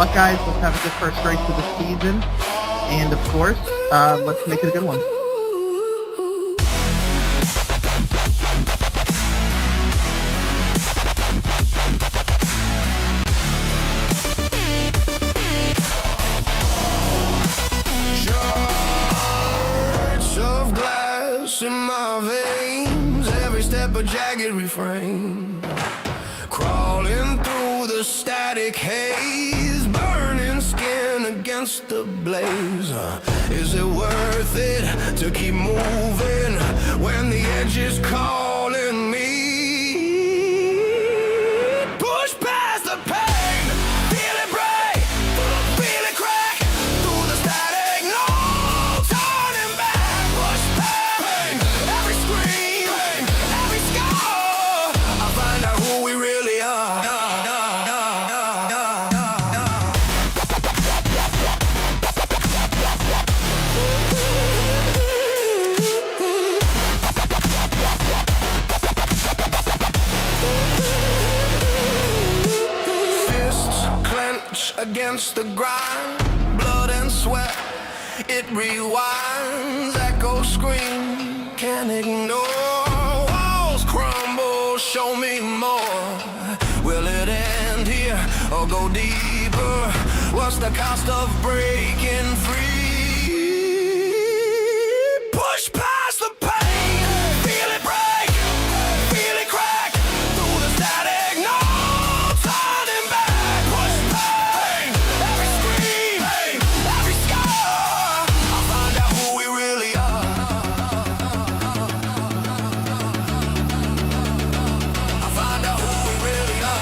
luck, guys. Let's have a good first race of the season. And, of course, let's make it a good one. In my veins, every step a jagged refrain, crawling through the static haze, burning skin against the blaze. Is it worth it to keep moving when the edge is calling me? Push past the pain, feel it break, feel it crack through the static, no turning back. Push past every scream, every scar. I find out who we really are. Fists clench against the grind, blood and sweat, it rewinds. Echo scream, can't ignore. Walls crumble, show me more. Will it end here or go deeper? What's the cost of breaking free? Push past the pain, feel it break, feel it crack through the static, no turning back. Push past every scream, every scar. I'll find out who we really are. I'll find out who we really are.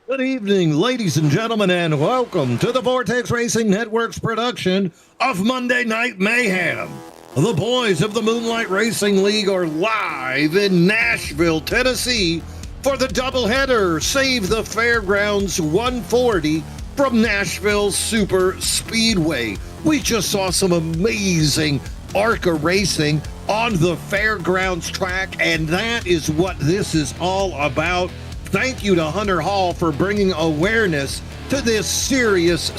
Good evening, ladies and gentlemen, and welcome to the Vortex Racing Network's production of Monday Night Mayhem. The boys of the Moonlight Racing League are live in Nashville, Tennessee for the doubleheader Save the Fairgrounds 140 from Nashville Super Speedway. We just saw some amazing ARCA racing on the Fairgrounds track, and that is what this is all about. Thank you to Hunter Hall for bringing awareness to this serious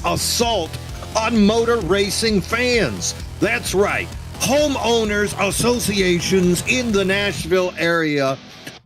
assault on motor racing fans. That's right. Homeowners associations in the Nashville area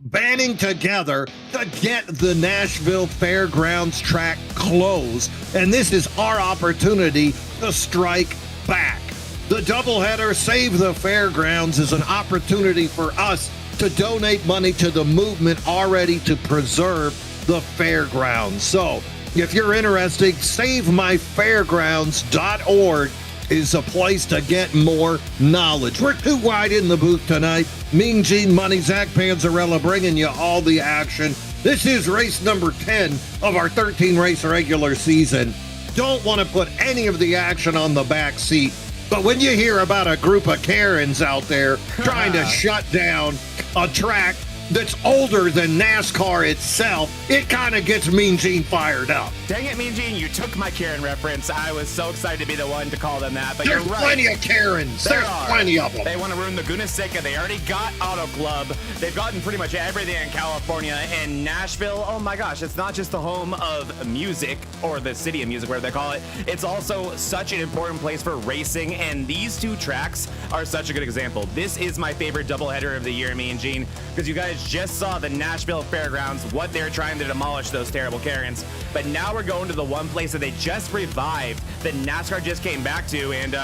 banding together to get the Nashville Fairgrounds track closed. And this is our opportunity to strike back. The doubleheader Save the Fairgrounds is an opportunity for us to donate money to the movement already to preserve the fairgrounds. So if you're interested, SaveMyFairgrounds.org is a place to get more knowledge. We're too wide in the booth tonight. Mean Gene Money, Zach Panzarella bringing you all the action. This is race number 10 of our 13 race regular season. Don't want to put any of the action on the back seat, but when you hear about a group of Karens out there trying to shut down a track that's older than NASCAR itself, it kind of gets Mean Gene fired up. Dang it, Mean Gene, you took my Karen reference. I was so excited to be the one to call them that, but There's you're right. plenty of Karens. There's plenty of them. They want to ruin Laguna Seca. They already got Auto Club. They've gotten pretty much everything in California. And Nashville, oh my gosh, it's not just the home of music, or the city of music, whatever they call it. It's also such an important place for racing, and these two tracks are such a good example. This is my favorite doubleheader of the year, Mean Gene, because you guys just saw the Nashville Fairgrounds, what they're trying to demolish, those terrible Karens. But now we're going to the one place that they just revived, that NASCAR just came back to, and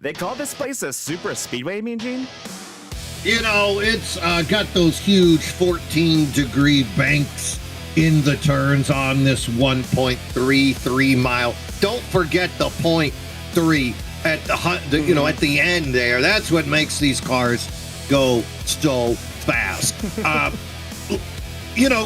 they call this place a super speedway, Mean Gene? You know, it's got those huge 14-degree banks in the turns on this 1.33 mile. Don't forget the .3 at at the end there. That's what makes these cars go so fast.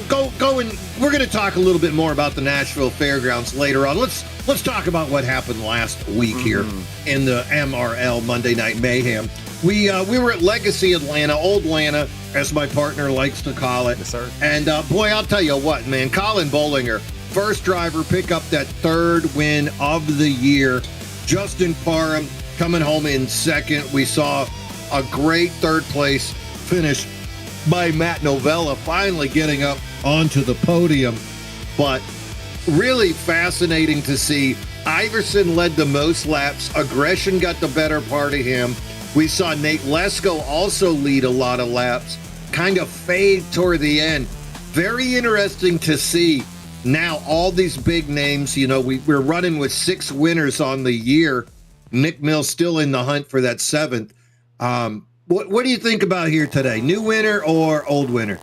Go and we're going to talk a little bit more about the Nashville Fairgrounds later on. Let's talk about what happened last week here in the MRL Monday Night Mayhem. We were at Legacy Atlanta, Old Atlanta, as my partner likes to call it. Yes, sir. And boy, I'll tell you what, man, Colin Bollinger, first driver, pick up that third win of the year. Justin Parham coming home in second. We saw a great third place finish by Matt Novella, finally getting up onto the podium. But really fascinating to see. Iverson led the most laps. Aggression got the better part of him. We saw Nate Lesko also lead a lot of laps, kind of fade toward the end. Very interesting to see now all these big names. We're running with 6 winners on the year. Nick Mills still in the hunt for that 7th. What do you think about here today? New winner or old winner?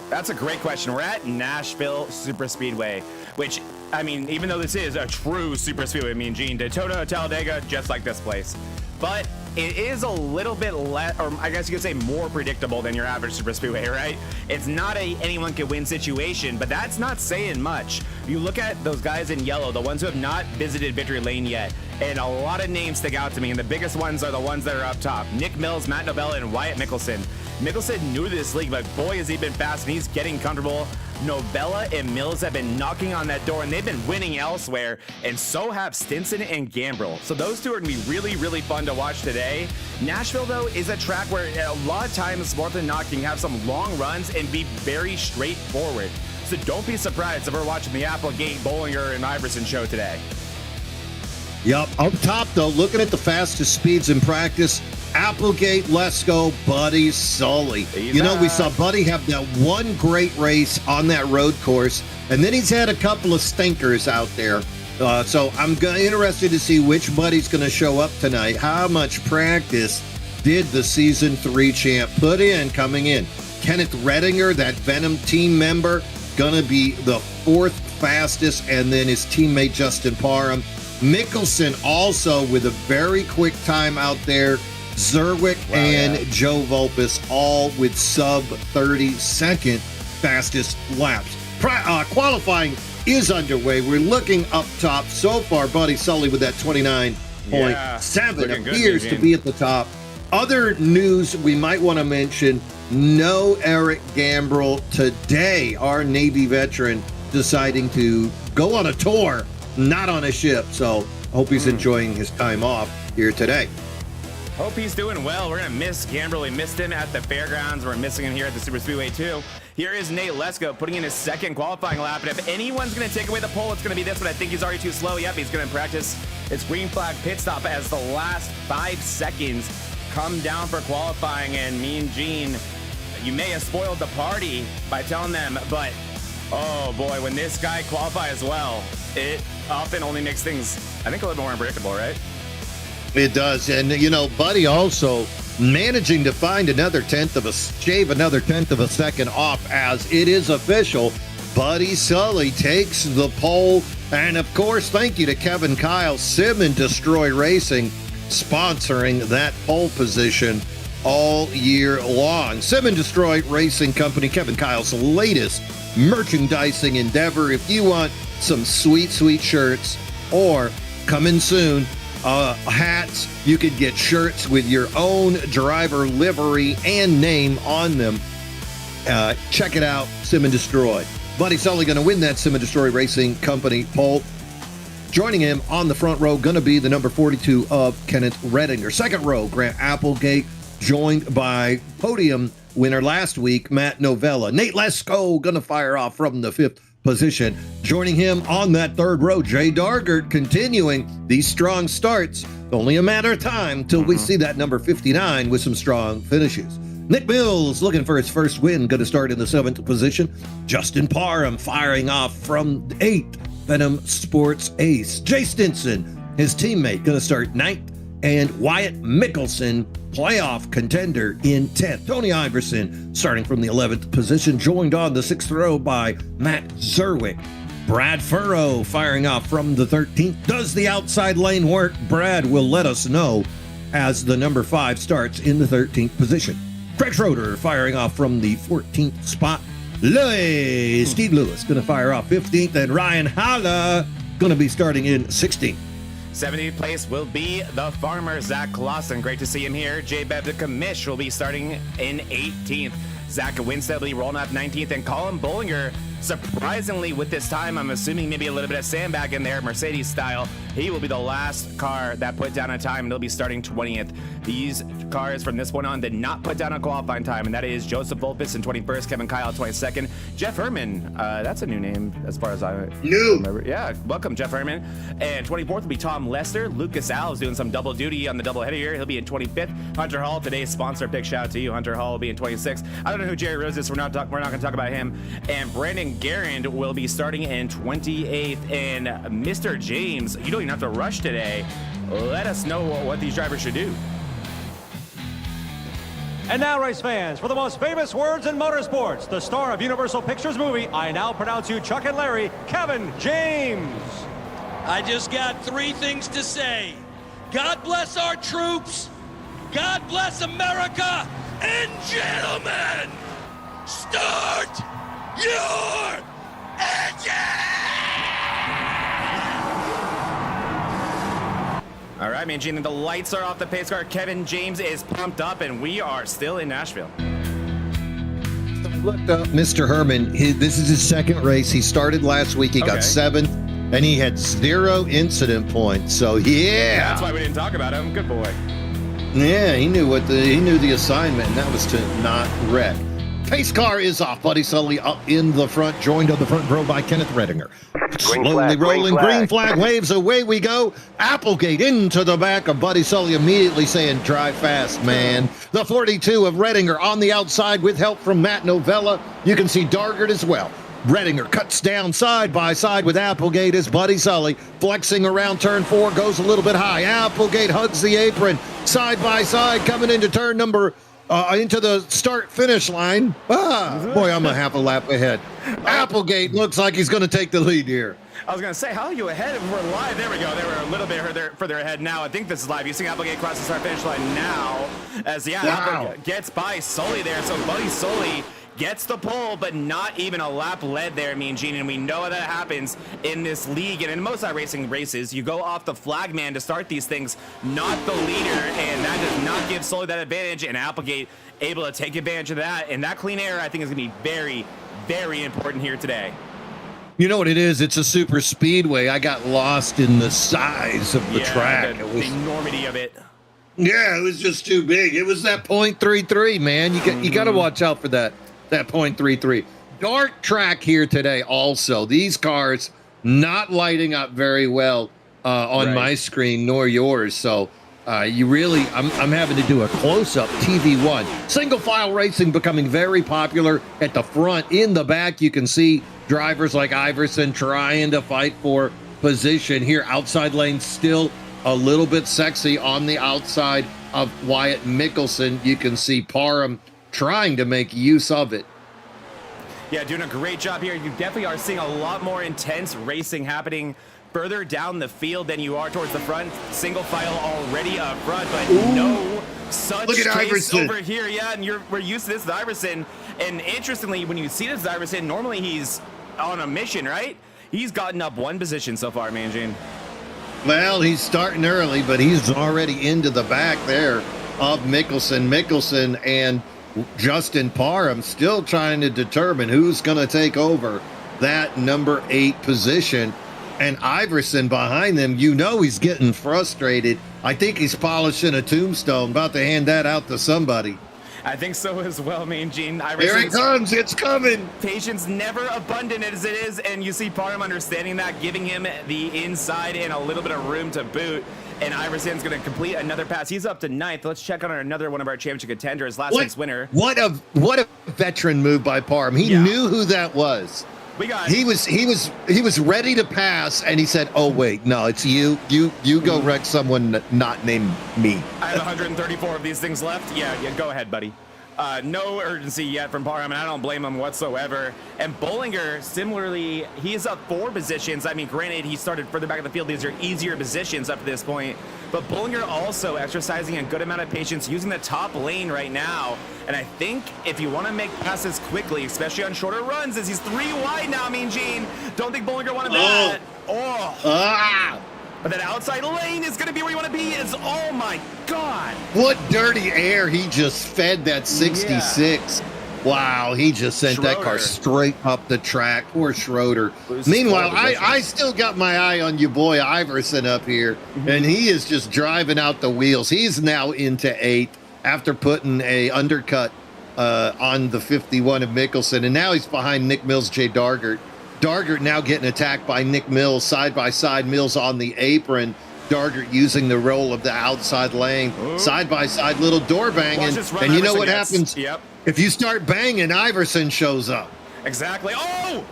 That's a great question. We're at Nashville Super Speedway, which, I mean, even though this is a true super speedway, Mean Gene, Daytona, Talladega, just like this place. But it is a little bit less, or I guess you could say more predictable than your average super speedway, right? It's not a anyone can win situation, but that's not saying much. You look at those guys in yellow, the ones who have not visited Victory Lane yet, and a lot of names stick out to me, and the biggest ones are the ones that are up top. Nick Mills, Matt Novella, and Wyatt Mickelson. Mickelson new to this league, but boy, has he been fast, and he's getting comfortable. Novella and Mills have been knocking on that door, and they've been winning elsewhere, and so have Stinson and Gambrill. So those two are going to be really, really fun to watch today. Nashville, though, is a track where a lot of times, more than not, you can have some long runs and be very straightforward. So don't be surprised if we're watching the Applegate, Bollinger, and Iverson show today. Yep. Up top, though, looking at the fastest speeds in practice, Applegate, Lesko, Buddy, Sully. We saw Buddy have that one great race on that road course, and then he's had a couple of stinkers out there. So I'm interested to see which Buddy's going to show up tonight. How much practice did the Season 3 champ put in coming in? Kenneth Redinger, that Venom team member, going to be the 4th fastest, and then his teammate Justin Parham. Mickelson also with a very quick time out there. Zerwick and Joe Vulpes all with sub 30-second fastest laps. Qualifying is underway. We're looking up top. So far, Buddy Sully with that 29.7 appears to be at the top. Other news we might want to mention, no Eric Gambrill today, our Navy veteran, deciding to go on a tour, not on a ship. So I hope he's enjoying his time off here today. Hope he's doing well. We're going to miss Gamberly. Missed him at the Fairgrounds. We're missing him here at the Super Speedway too. Here is Nate Lesko putting in his second qualifying lap. And if anyone's going to take away the pole, it's going to be this one. I think he's already too slow. Yep, he's going to practice his green flag pit stop as the last 5 seconds come down for qualifying. And Mean Gene, you may have spoiled the party by telling them, but oh boy, when this guy qualifies well, it often only makes things, I think, a little more unpredictable, right? It does. And, you know, Buddy also managing to find shave another tenth of a second off, as it is official. Buddy Sully takes the pole. And, of course, thank you to Kevin Kyle, Sim and Destroy Racing, sponsoring that pole position all year long. Sim and Destroy Racing Company, Kevin Kyle's latest merchandising endeavor. If you want some sweet, sweet shirts, or coming soon, hats, you could get shirts with your own driver livery and name on them. Check it out, Sim and Destroy. Buddy Sully going to win that Sim and Destroy Racing Company pole. Joining him on the front row, going to be the number 42 of Kenneth Redinger. Second row, Grant Applegate, joined by podium winner last week, Matt Novella. Nate Lesko going to fire off from the 5th position. Joining him on that third row, Jay Dargert, continuing these strong starts. Only a matter of time till we see that number 59 with some strong finishes. Nick Mills looking for his first win, going to start in the 7th position. Justin Parham firing off from 8th, Venom Sports Ace. Jay Stinson, his teammate, going to start 9th. And Wyatt Mickelson, playoff contender, in 10th. Tony Iverson starting from the 11th position, joined on the 6th row by Matt Zerwick. Brad Furrow firing off from the 13th. Does the outside lane work? Brad will let us know as the number 5 starts in the 13th position. Craig Schroeder firing off from the 14th spot. Steve Lewis going to fire off 15th, and Ryan Halla going to be starting in 16th. 70th place will be the farmer, Zach Clausen. Great to see him here. J. Bev the Commish will be starting in 18th. Zach Winstead will be rolling up 19th, and Colin Bollinger, surprisingly with this time, I'm assuming maybe a little bit of sandbag in there, Mercedes style, he will be the last car that put down a time, and he'll be starting 20th. These cars from this point on did not put down a qualifying time, and that is Joseph Volpis in 21st, Kevin Kyle 22nd, Jeff Herman, that's a new name as far as I remember. Yeah, welcome Jeff Herman. And 24th will be Tom Lester. Lucas Alves doing some double duty on the double header here. He'll be in 25th. Hunter Hall, today's sponsor, big shout out to you. Hunter Hall will be in 26th. I don't know who Jerry Rose is, so we're not going to talk about him. And Brandon Garand will be starting in 28th. And Mr. James, you don't even have to rush today. Let us know what these drivers should do. And now, race fans, for the most famous words in motorsports, the star of Universal Pictures movie, I now pronounce you Chuck and Larry, Kevin James. I just got 3 things to say. God bless our troops, God bless America, and gentlemen, start your engine! All right, man, Gene, the lights are off. The pace car. Kevin James is pumped up, and we are still in Nashville. Looked up Mr. Herman. This is his second race. He started last week. He got 7th, and he had 0 incident points. So, yeah. That's why we didn't talk about him. Good boy. Yeah, he knew the assignment, and that was to not wreck. Pace car is off. Buddy Sully up in the front, joined on the front row by Kenneth Redinger. Slowly rolling, green flag waves, away we go. Applegate into the back of Buddy Sully, immediately saying, drive fast, man. The 42 of Redinger on the outside with help from Matt Novella. You can see Dargert as well. Redinger cuts down side by side with Applegate as Buddy Sully flexing around turn 4, goes a little bit high. Applegate hugs the apron, side by side, coming into turn number into the start-finish line. Boy, I'm a half a lap ahead. Applegate looks like he's going to take the lead here. I was going to say, how are you ahead if we're live? There we go. They were a little bit further ahead now. I think this is live. You see Applegate cross the start-finish line now as, Applegate gets by Sully there. So Buddy Sully gets the pole, but not even a lap led there, Mean Gene, and we know that happens in this league. And in most iRacing races, you go off the flagman to start these things, not the leader, and that does not give Sully that advantage, and Applegate able to take advantage of that. And that clean air, I think, is going to be very, very important here today. You know what it is? It's a super speedway. I got lost in the size of the track. The enormity of it. Yeah, it was just too big. It was that .33, man. You got to watch out for that .33. Dark track here today also. These cars not lighting up very well on my screen nor yours. So you really, I'm having to do a close-up TV1. Single file racing becoming very popular at the front. In the back, you can see drivers like Iverson trying to fight for position here. Outside lane still a little bit sexy on the outside of Wyatt Mickelson. You can see Parham trying to make use of it. Yeah, doing a great job here. You definitely are seeing a lot more intense racing happening further down the field than you are towards the front. Single file already up front, but no such Look at case Iverson over here. Yeah, and we're used to this with Iverson. And interestingly, when you see this with Iverson, normally he's on a mission, right? He's gotten up one position so far, man, Gene. Well, he's starting early, but he's already into the back there of Mickelson. Mickelson and Justin Parham still trying to determine who's going to take over that number 8 position. And Iverson behind them, you know he's getting frustrated. I think he's polishing a tombstone, about to hand that out to somebody. I think so as well, Mean Gene. Here it comes. It's coming. Patience never abundant as it is, and you see Parham understanding that, giving him the inside and a little bit of room to boot. And Iverson's going to complete another pass. He's up to 9th. Let's check on another one of our championship contenders, last week's winner. What a veteran move by Parham. He knew who that was. He was ready to pass, and he said, "Oh wait, no, it's you. You go wreck someone not named me." I have 134 of these things left. Yeah, go ahead, buddy. No urgency yet from Parham, and I don't blame him whatsoever. And Bollinger, similarly, he is up 4 positions. I mean, granted, he started further back in the field. These are easier positions up to this point. But Bollinger also exercising a good amount of patience, using the top lane right now. And I think if you want to make passes quickly, especially on shorter runs, as he's 3 wide now, Mean Gene, don't think Bollinger wanted that. But that outside lane is going to be where you want to be. Oh, my God. What dirty air he just fed that 66. Yeah. Wow, he just sent that car straight up the track. Poor Schroeder. Meanwhile, I still got my eye on your boy Iverson up here, and he is just driving out the wheels. He's now into 8th after putting a undercut on the 51 of Mickelson, and now he's behind Nick Mills, Jay Dargert. Dargert now getting attacked by Nick Mills, side by side. Mills on the apron. Dargert using the roll of the outside lane. Side by side, little door banging. And you know what happens? Yep. If you start banging, Iverson shows up. Exactly. Oh!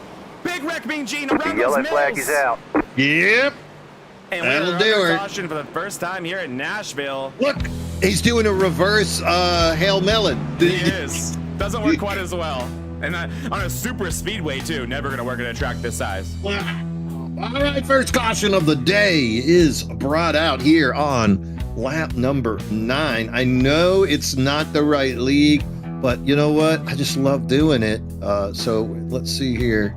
Big wreck, Mean Gene. Around Yellow those flag mills. is out. Yep. And that'll we're do under it. caution for the first time here in Nashville. Look, he's doing a reverse Hail Melon. He is. Doesn't work quite as well. And on a super speedway, too. Never going to work at a track this size. All right, first caution of the day is brought out here on lap number 9. I know it's not the right league, but you know what? I just love doing it. So let's see here.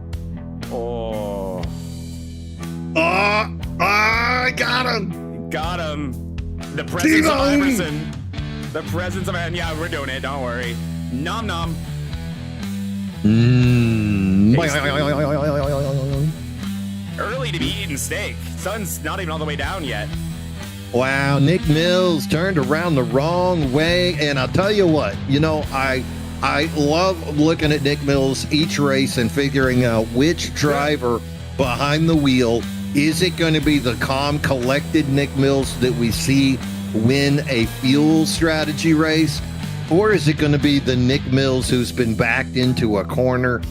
I got him. Got him. The presence of Iverson. The presence of, and yeah, we're doing it. Don't worry. Nom nom. Early to be eating steak. Sun's not even all the way down yet. Wow, Nick Mills turned around the wrong way, and I'll tell you what, you know, I love looking at Nick Mills each race and figuring out which driver behind the wheel. Is it going to be the calm, collected Nick Mills that we see win a fuel strategy race? Or is it going to be the Nick Mills who's been backed into a corner?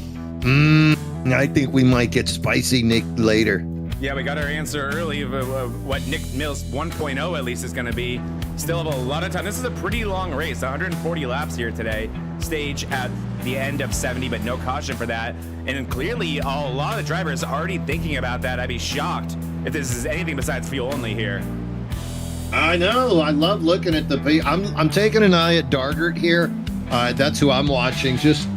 I think we might get spicy Nick later. Yeah, we got our answer early of what Nick Mills 1.0 at least is going to be. Still have a lot of time. This is a pretty long race, 140 laps here today. Stage at the end of 70, but no caution for that. And clearly, a lot of the drivers are already thinking about that. I'd be shocked if this is anything besides fuel only here. I know. I love looking at the. I'm taking an eye at Dargert here. That's who I'm watching, just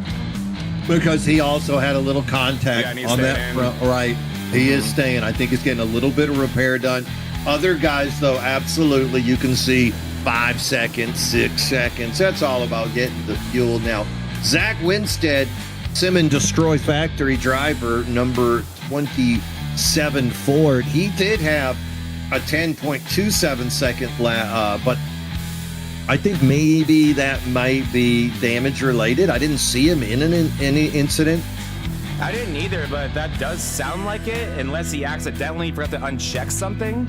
because he also had a little contact on that front right. He is staying. I think he's getting a little bit of repair done. Other guys, though, absolutely, you can see 5 seconds, 6 seconds. That's all about getting the fuel. Now, Zach Winstead, Simmons Destroy Factory driver, number 27 Ford, he did have a 10.27 second lap, but I think maybe that might be damage related. I didn't see him in any incident. I didn't either, but that does sound like it, unless he accidentally forgot to uncheck something.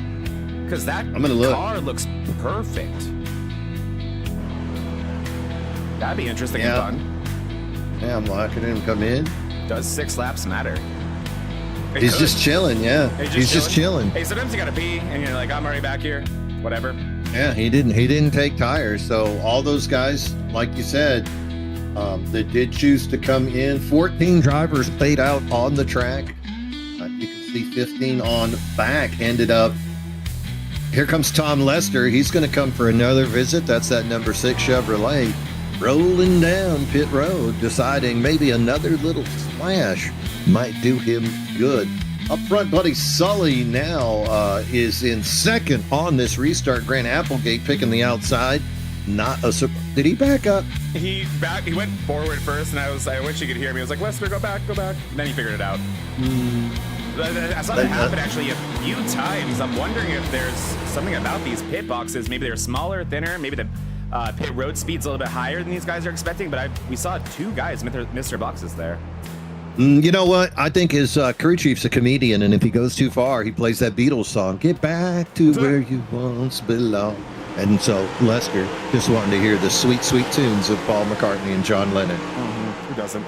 Because that car looks perfect. That'd be interesting and fun. Yeah, I'm watching him come in. Does 6 laps matter? He's just chilling, yeah. He's just chilling. Hey, sometimes you gotta pee, and you're like, I'm already back here. Whatever. Yeah, he didn't take tires. So all those guys, like you said, they did choose to come in. 14 drivers stayed out on the track. You can see 15 on back. Ended up. Here comes Tom Lester. He's going to come for another visit. That's that number 6 Chevrolet rolling down pit road, deciding maybe another little splash might do him good. Up front, Buddy Sully now is in second on this restart. Grant Applegate picking the outside. Not a did he back up? He went forward first, and I wish he could hear me. I was like, Lester, go back. And then he figured it out. I saw that happen actually a few times. I'm wondering if there's something about these pit boxes. Maybe they're smaller, thinner. Maybe the pit road speed's a little bit higher than these guys are expecting. But we saw 2 guys miss their boxes there. You know what? I think his crew chief's a comedian, and if he goes too far, he plays that Beatles song, "Get Back to Where You Once Belong." And so Lester just wanted to hear the sweet, sweet tunes of Paul McCartney and John Lennon. Who doesn't?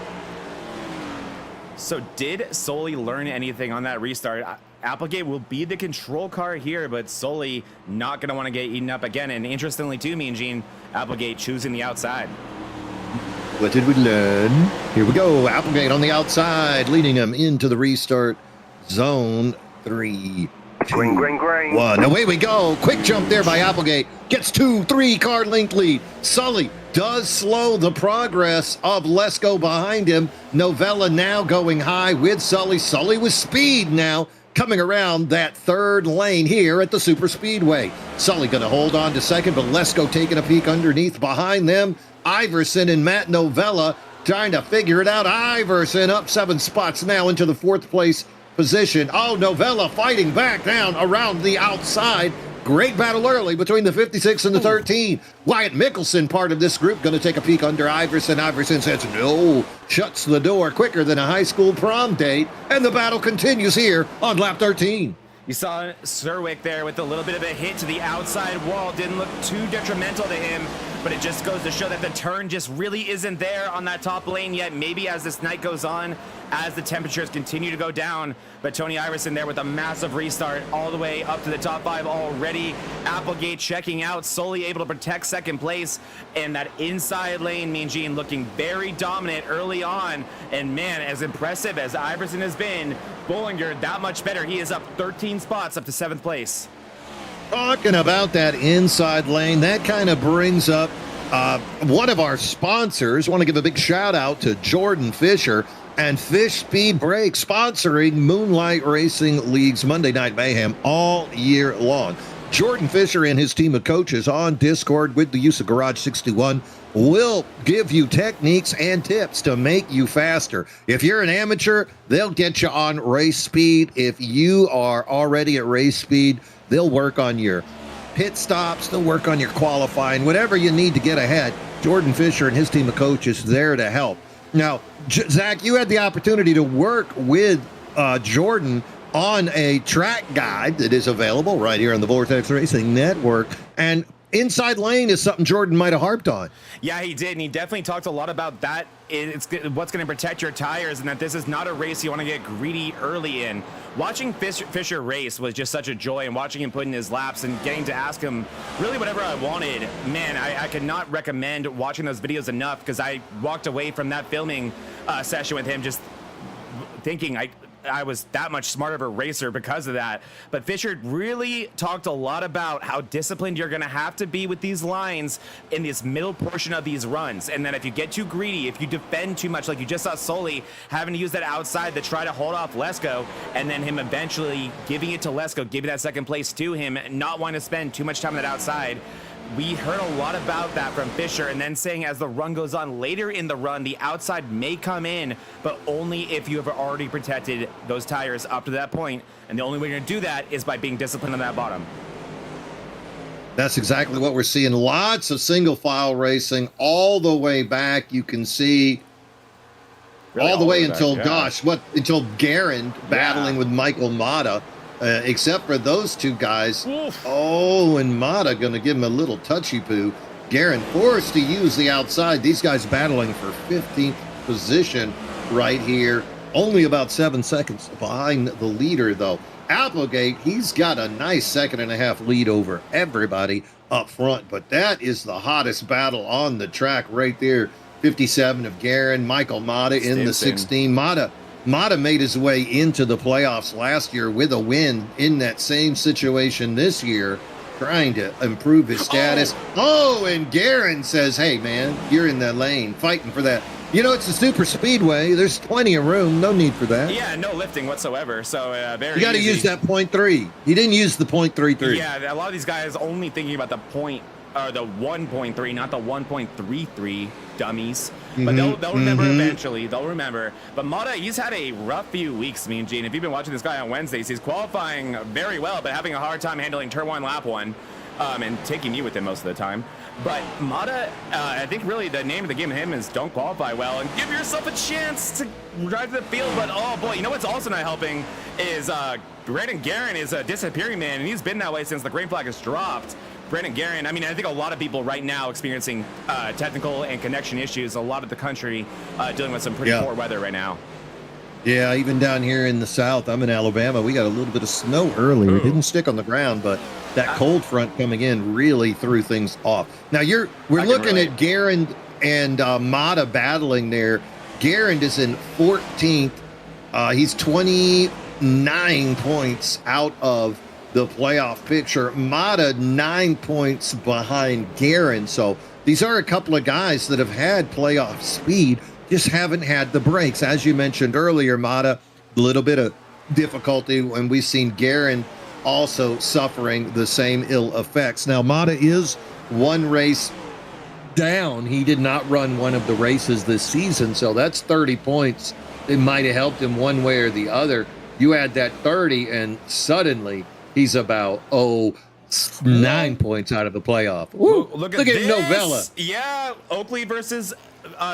So did Sully learn anything on that restart? Applegate will be the control car here, but Sully not going to want to get eaten up again. And interestingly, too, Mean Gene, Applegate choosing the outside. What did we learn? Here we go. Applegate on the outside, leading him into the restart zone. 3, 2, 1. Away we go. Quick jump there by Applegate. Gets 2-3 car length lead. Sully does slow the progress of Lesko behind him. Novella now going high with Sully. Sully with speed now, coming around that 3rd lane here at the Super Speedway. Sully going to hold on to second, but Lesko taking a peek underneath behind them. Iverson and Matt Novella trying to figure it out. Iverson up 7 spots now into the 4th place position. Oh, Novella fighting back down around the outside. Great battle early between the 56 and the 13. Wyatt Mickelson, part of this group, going to take a peek under Iverson. Iverson says no, shuts the door quicker than a high school prom date, and the battle continues here on lap 13. You saw Serwick there with a little bit of a hit to the outside wall. Didn't look too detrimental to him, but it just goes to show that the turn just really isn't there on that top lane yet. Maybe as this night goes on, as the temperatures continue to go down. But Tony Iverson there with a massive restart all the way up to the top 5 already. Applegate checking out, Sully able to protect second place. And that inside lane, Mean Gene looking very dominant early on. And man, as impressive as Iverson has been, Bollinger that much better. He is up 13 spots up to 7th place. Talking about that inside lane, that kind of brings up one of our sponsors. I want to give a big shout out to Jordan Fisher and Fish Speed Brake, sponsoring Moonlight Racing League's Monday Night Mayhem all year long. Jordan Fisher and his team of coaches on Discord with the use of Garage 61 will give you techniques and tips to make you faster. If you're an amateur, they'll get you on race speed. If you are already at race speed, they'll work on your pit stops, they'll work on your qualifying, whatever you need to get ahead. Jordan Fisher and his team of coaches there to help. Now, Zach, you had the opportunity to work with Jordan on a track guide that is available right here on the Vortex Racing Network. And inside lane is something Jordan might have harped on. Yeah, he did, and he definitely talked a lot about that. It's what's going to protect your tires, and that this is not a race you want to get greedy early in. Watching Fisher race was just such a joy, and watching him put in his laps and getting to ask him really whatever I wanted. Man, I could not recommend watching those videos enough, because I walked away from that filming session with him just thinking I was that much smarter of a racer because of that. But Fisher really talked a lot about how disciplined you're going to have to be with these lines in this middle portion of these runs. And then if you get too greedy, if you defend too much, like you just saw Sully having to use that outside to try to hold off Lesko, and then him eventually giving it to Lesko, giving that second place to him, not wanting to spend too much time on that outside. We heard a lot about that from Fisher, and then saying as the run goes on later in the run, the outside may come in, but only if you have already protected those tires up to that point. And the only way you're going to do that is by being disciplined on that bottom. That's exactly what we're seeing. Lots of single file racing all the way back. You can see Really all the way back, until, yeah. until Garin battling with Michael Mata, except for those two guys. Oof. Oh, and Mata going to give him a little touchy poo. Garin forced to use the outside. These guys battling for 15th position right here. Only about 7 seconds behind the leader, though. Applegate, he's got a nice 1.5 lead over everybody up front, but that is the hottest battle on the track right there. 57 of Garin, Michael Mata in the 16. Mata made his way into the playoffs last year with a win in that same situation this year, trying to improve his status. Oh, and Garin says, hey, man, you're in the lane fighting for that. You know, it's a super speedway. There's plenty of room. No need for that. Yeah, no lifting whatsoever. So very You got to easy. use that 0.3. He didn't use the 0.33. Yeah, a lot of these guys only thinking about the 1.3, not the 1.33 dummies. But they'll remember eventually. They'll remember. But Mata, he's had a rough few weeks, Mean Gene. If you've been watching this guy on Wednesdays, he's qualifying very well, but having a hard time handling turn 1, lap 1. And taking you with him most of the time. But Mata, I think really the name of the game of him is don't qualify well and give yourself a chance to drive to the field. But oh boy, you know what's also not helping is Brandon Garin is a disappearing man, and he's been that way since the green flag has dropped. Brandon Garin, I mean, I think a lot of people right now experiencing technical and connection issues. A lot of the country dealing with some pretty poor weather right now. Yeah, even down here in the South, I'm in Alabama, we got a little bit of snow earlier. It didn't stick on the ground, but that cold front coming in really threw things off. Now we're looking at Garin and Mata battling there. Garin is in 14th. He's 29 points out of the playoff picture. Mata 9 points behind Garin. So these are a couple of guys that have had playoff speed, just haven't had the breaks. As you mentioned earlier, Mata, a little bit of difficulty, and we've seen Garin also suffering the same ill effects. Now, Mata is one race down. He did not run one of the races this season, so that's 30 points. It might have helped him one way or the other. You add that 30, and suddenly he's about 9 points out of the playoff. Woo, look at this. Novella. Yeah, Oakley versus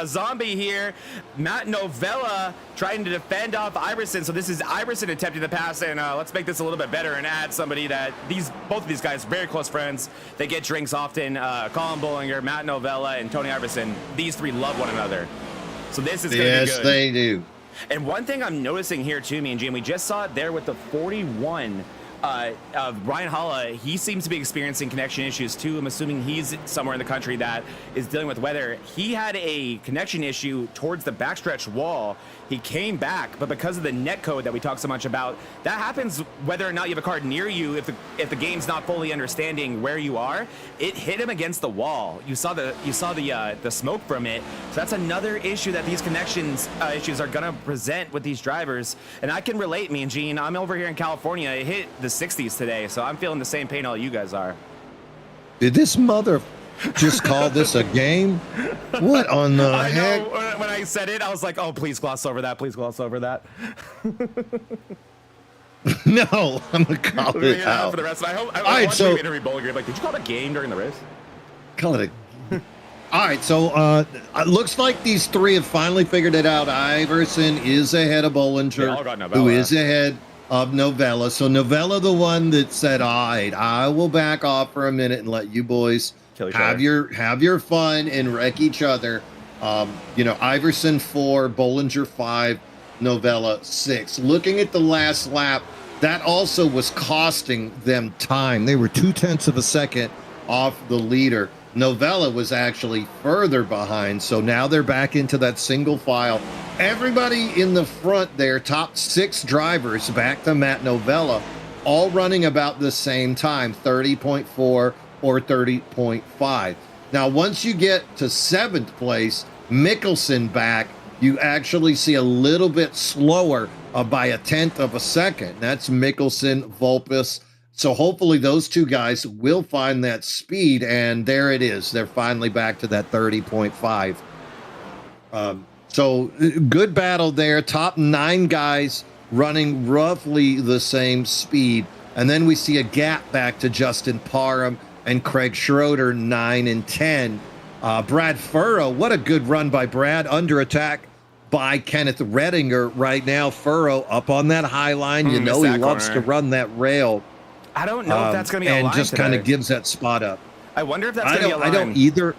Zombie here. Matt Novella trying to defend off Iverson. So this is Iverson attempting the pass, and let's make this a little bit better and add somebody that both of these guys, very close friends. They get drinks often. Colin Bollinger, Matt Novella, and Tony Iverson. These three love one another. So this is going to be good. Yes, they do. And one thing I'm noticing here too, me and Jim, we just saw it there with the 41. Ryan Holla, he seems to be experiencing connection issues too. I'm assuming he's somewhere in the country that is dealing with weather. He had a connection issue towards the backstretch wall. He came back, but because of the net code that we talk so much about, that happens whether or not you have a car near you. If the game's not fully understanding where you are, it hit him against the wall. You saw the smoke from it. So that's another issue that these connections issues are gonna present with these drivers. And I can relate, me and Gene. I'm over here in California. It hit the 60s today, so I'm feeling the same pain all you guys are. Did this mother just call this a game? What on the heck? I know, when I said it, I was like, oh, please gloss over that. Please gloss over that. No, I'm going to call it out. For the rest of it. I All right, want so you to interview Bollinger. Like, did you call it a game during the race? call it a. All right, so it looks like these three have finally figured it out. Iverson is ahead of Bollinger, who is ahead of Novella. So Novella, the one that said, all right, I will back off for a minute and let you boys have your fun and wreck each other. Iverson 4, Bollinger 5, Novella 6. Looking at the last lap, that also was costing them time. They were 0.2 of a second off the leader. Novella was actually further behind, so now they're back into that single file. Everybody in the front there, top 6 drivers, back to Matt Novella, all running about the same time, 30.4 or 30.5. Now, once you get to 7th place, Mickelson back, you actually see a little bit slower by 1/10 of a second. That's Mickelson, Vulpes. So hopefully those two guys will find that speed, and there it is. They're finally back to that 30.5. So good battle there. Top 9 guys running roughly the same speed. And then we see a gap back to Justin Parham and Craig Schroeder 9 and 10. Brad Furrow, what a good run by Brad, under attack by Kenneth Redinger right now. Furrow up on that high line. You know he loves to run that rail. I don't know if that's going to be a line and just kind of gives that spot up. I wonder if that's going to be a line. I don't either.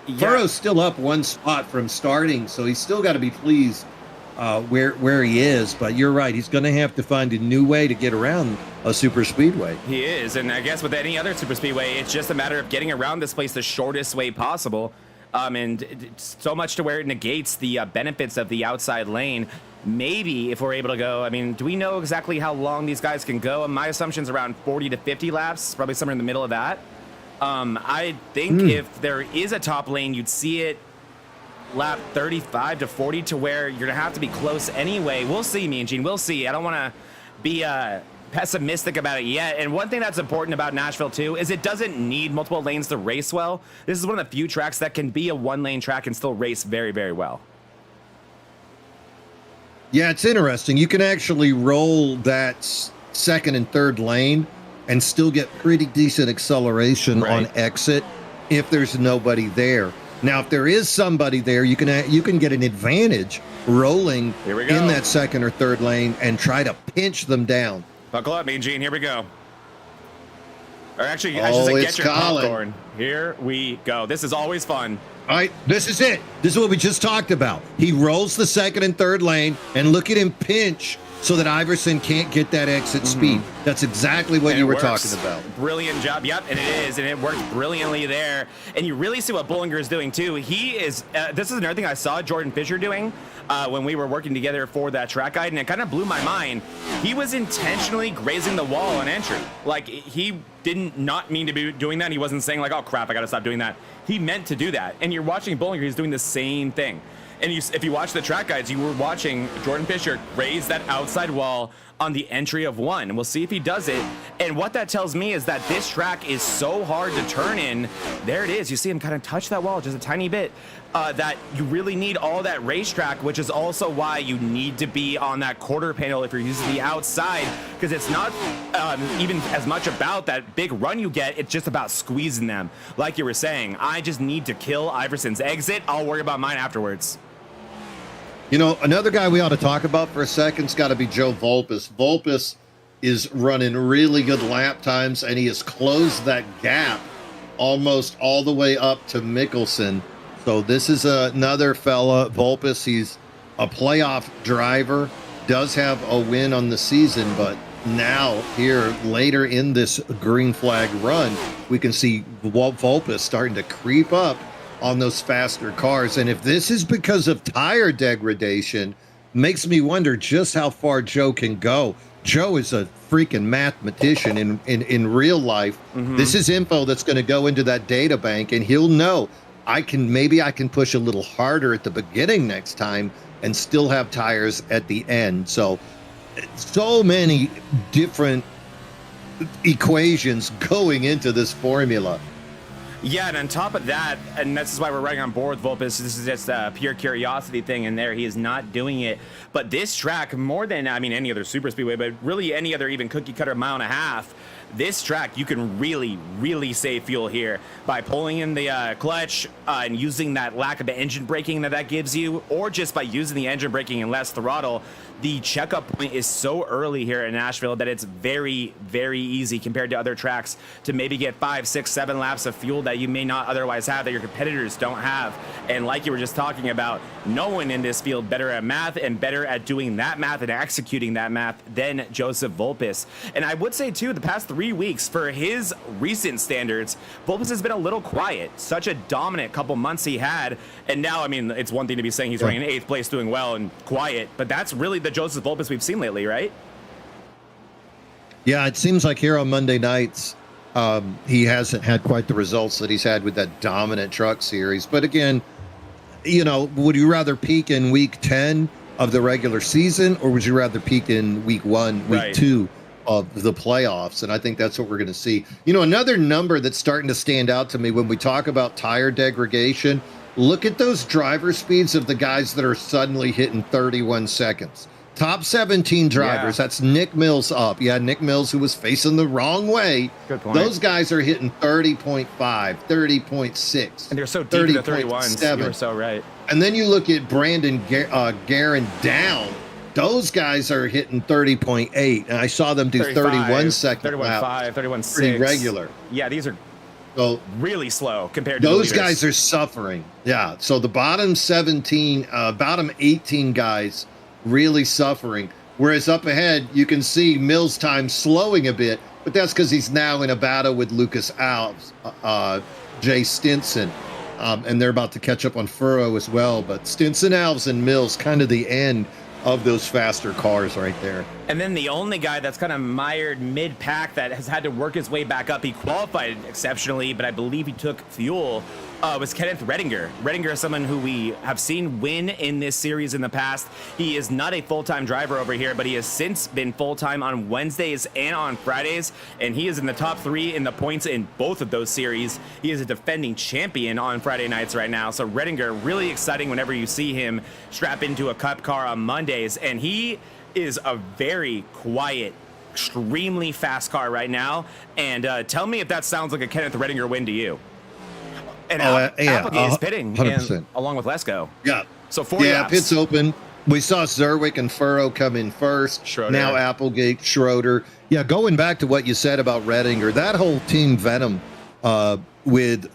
Yeah. Furrow's still up one spot from starting, so he's still got to be pleased where he is. But you're right, he's going to have to find a new way to get around a super speedway. He is, and I guess with any other super speedway, it's just a matter of getting around this place the shortest way possible. And so much to where it negates the benefits of the outside lane. Maybe if we're able to go, I mean, do we know exactly how long these guys can go? My assumption's around 40 to 50 laps, probably somewhere in the middle of that. I think if there is a top lane, you'd see it lap 35 to 40 to where you're going to have to be close anyway. We'll see, me and Gene. We'll see. I don't want to be pessimistic about it yet. And one thing that's important about Nashville, too, is it doesn't need multiple lanes to race well. This is one of the few tracks that can be a one-lane track and still race very, very well. Yeah, it's interesting. You can actually roll that second and third lane and still get pretty decent acceleration on exit if there's nobody there. Now, if there is somebody there, you can get an advantage rolling in that second or third lane and try to pinch them down. Buckle up, Mean Gene. Here we go. Or actually, I should say, get your popcorn. Here we go. This is always fun. All right, this is it. This is what we just talked about. He rolls the second and third lane, and look at him pinch so that Iverson can't get that exit speed. That's exactly what you were talking about. Brilliant job. Yep, and it is, and it worked brilliantly there. And you really see what Bullinger is doing, too. He is, this is another thing I saw Jordan Fisher doing when we were working together for that track guide, and it kind of blew my mind. He was intentionally grazing the wall on entry. Like, he didn't not mean to be doing that. He wasn't saying, like, oh, crap, I got to stop doing that. He meant to do that. And you're watching Bullinger, he's doing the same thing. And if you watch the track guides, you were watching Jordan Fisher raise that outside wall on the entry of one. And we'll see if he does it. And what that tells me is that this track is so hard to turn in. There it is. You see him kind of touch that wall just a tiny bit. That you really need all that racetrack, which is also why you need to be on that quarter panel if you're using the outside, because it's not even as much about that big run you get. It's just about squeezing them. Like you were saying, I just need to kill Iverson's exit. I'll worry about mine afterwards. You know, another guy we ought to talk about for a second's got to be Joe Volpus. Volpus is running really good lap times, and he has closed that gap almost all the way up to Mickelson. So this is another fella, Volpus. He's a playoff driver, does have a win on the season, but now here later in this green flag run, we can see Volpus starting to creep up on those faster cars. And if this is because of tire degradation, makes me wonder just how far Joe can go. Joe is a freaking mathematician in real life. This is info that's going to go into that data bank, and he'll know maybe I can push a little harder at the beginning next time and still have tires at the end. So many different equations going into this formula. Yeah, and on top of that, and this is why we're running on board with Volpus, this is just a pure curiosity thing in there. He is not doing it. But this track, more than, I mean, any other super speedway, but really any other even cookie cutter mile and a half, this track, you can really, really save fuel here by pulling in the clutch and using that lack of engine braking that gives you, or just by using the engine braking and less throttle. The checkup point is so early here in Nashville that it's very, very easy compared to other tracks to maybe get 5, 6, 7 laps of fuel that you may not otherwise have, that your competitors don't have. And like you were just talking about, no one in this field better at math and better at doing that math and executing that math than Joseph Volpus. And I would say, too, the past 3 weeks, for his recent standards, Volpus has been a little quiet. Such a dominant couple months he had. And now, I mean, it's one thing to be saying he's running in 8th place, doing well and quiet, but that's really the Joseph Volpus we've seen lately, right? Yeah, it seems like here on Monday nights, he hasn't had quite the results that he's had with that dominant truck series. But again, you know, would you rather peak in week 10 of the regular season, or would you rather peak in week 1, week 2 of the playoffs? And I think that's what we're going to see. You know, another number that's starting to stand out to me when we talk about tire degradation, look at those driver speeds of the guys that are suddenly hitting 31 seconds. top 17 drivers. Yeah. That's Nick Mills up. Yeah, Nick Mills, who was facing the wrong way. Good point. Those guys are hitting 30.5, 30.6. And they're so deep in the 31s. You were so right. And then you look at Brandon Guerin down. Those guys are hitting 30.8. And I saw them do 31 second 31.5, 31.6. Pretty regular. Yeah, these are So really slow compared to those the leaders. guys are suffering. Yeah. So the bottom 17, bottom 18 guys really suffering. Whereas up ahead, you can see Mills' time slowing a bit, but that's because he's now in a battle with Lucas Alves, Jay Stinson, and they're about to catch up on Furrow as well. But Stinson, Alves, and Mills, kind of the end of those faster cars right there. And then the only guy that's kind of mired mid-pack that has had to work his way back up, he qualified exceptionally, but I believe he took fuel, was Kenneth Redinger. Redinger is someone who we have seen win in this series in the past. He is not a full-time driver over here, but he has since been full-time on Wednesdays and on Fridays, and he is in the top 3 in the points in both of those series. He is a defending champion on Friday nights right now, so Redinger, really exciting whenever you see him strap into a Cup car on Mondays, and he is a very quiet, extremely fast car right now. And tell me if that sounds like a Kenneth Redinger win to you. And Applegate is pitting 100%. along with Lesko. Yeah. So 4 Yeah, laps. pit's open. We saw Zerwick and Furrow come in first. Schroeder. Now Applegate, Schroeder. Yeah, going back to what you said about Redinger, that whole team Venom with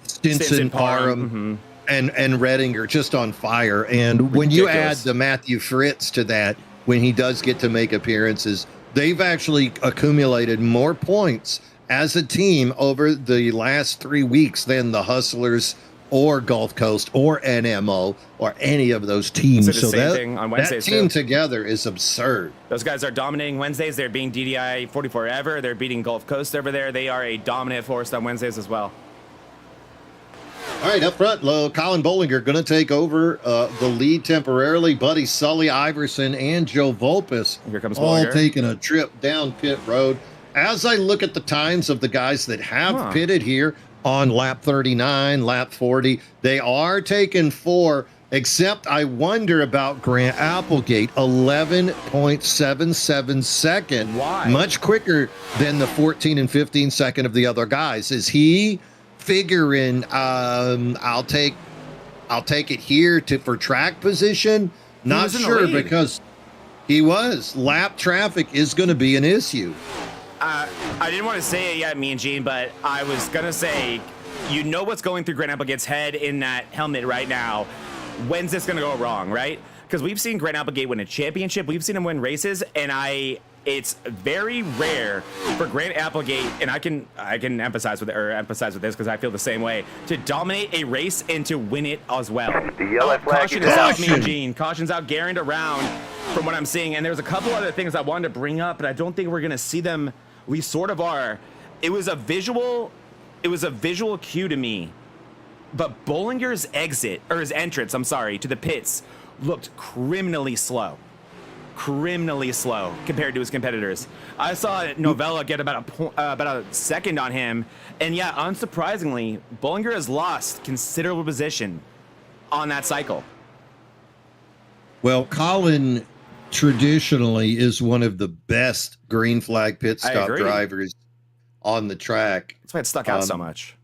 Stinson, Parham, and Redinger just on fire. And when you add the Matthew Fritz to that, when he does get to make appearances, they've actually accumulated more points as a team over the last 3 weeks than the Hustlers or Gulf Coast or NMO or any of those teams. So the same thing on Wednesdays, that team too. together is absurd. Those guys are dominating Wednesdays. They're beating DDI 44 ever. They're beating Gulf Coast over there. They are a dominant force on Wednesdays as well. All right, up front, Colin Bollinger going to take over the lead temporarily. Buddy Sully Iverson and Joe Volpus Here comes all Bollinger. taking a trip down pit road. As I look at the times of the guys that have pitted here on lap 39, lap 40, they are taking 4, except I wonder about Grant Applegate, 11.77 second. Why? Much quicker than the 14 and 15 second of the other guys. Is he figuring I'll take it here for track position? Not was in the sure, lead. because he was. Lap traffic is going to be an issue. I didn't want to say it yet, me and Gene, but I was going to say, you know what's going through Grant Applegate's head in that helmet right now. When's this going to go wrong, right? Because we've seen Grant Applegate win a championship. We've seen him win races, and it's very rare for Grant Applegate, and I can emphasize with this because I feel the same way, to dominate a race and to win it as well. The yellow flag Caution is is out, out. me and Gene. Caution's out, Garand around from what I'm seeing. And there's a couple other things I wanted to bring up, but I don't think we're going to see them. We sort of are. It was a visual cue to me, but Bollinger's entrance, to the pits looked criminally slow compared to his competitors. I saw Novella get about a second on him, and yeah, unsurprisingly, Bollinger has lost considerable position on that cycle. Well, Colin traditionally is one of the best green flag pit stop drivers on the track. That's why it stuck out so much.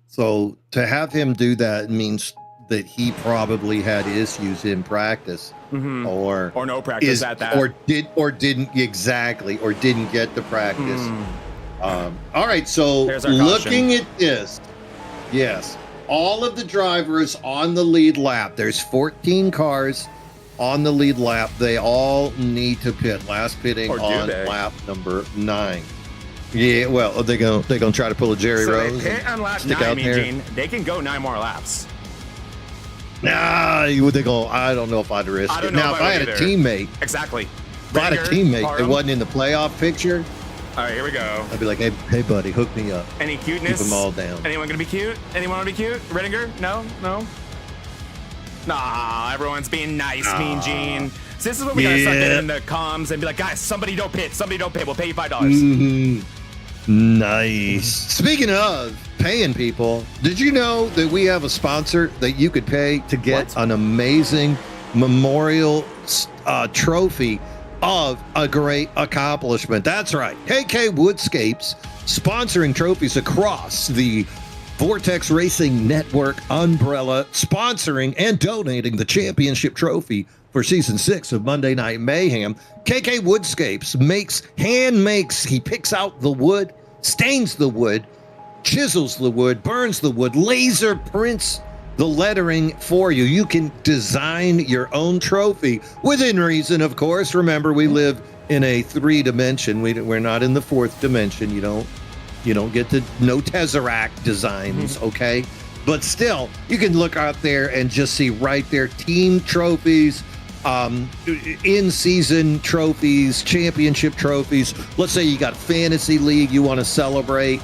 So to have him do that means that he probably had issues in practice, or no practice at that, or didn't get the practice. All right, so looking at this, yes, all of the drivers on the lead lap. There's 14 cars on the lead lap. They all need to pit. Last pitting on lap number 9. Yeah, well, they're gonna try to pull a Jerry Rose. They pit on lap 9, Gene. They can go 9 more laps. Nah, they go. I don't know if I'd risk it. Now, if I had a teammate, exactly. If I had a teammate that wasn't in the playoff picture, all right, here we go. I'd be like, hey, buddy, hook me up. Any cuteness? Keep them all down. Anyone gonna be cute? Anyone wanna be cute? Redinger? No. Nah, everyone's being nice, Mean Gene. So this is what we gotta start getting in the comms and be like, guys, somebody don't pit. We'll pay you $5. Nice. Speaking of paying people, did you know that we have a sponsor that you could pay to get an amazing memorial trophy of a great accomplishment. That's right. KK Woodscapes sponsoring trophies across the Vortex Racing Network umbrella, sponsoring and donating the championship trophy for season 6 of Monday Night Mayhem. KK Woodscapes he picks out the wood, stains the wood, chisels the wood, burns the wood, laser prints the lettering for you. You can design your own trophy within reason, of course. Remember, we live in a 3-dimension. We're not in the 4th dimension. You don't get to no Tesseract designs, okay? But still, you can look out there and just see right there team trophies, in-season trophies, championship trophies. Let's say you got fantasy league you want to celebrate.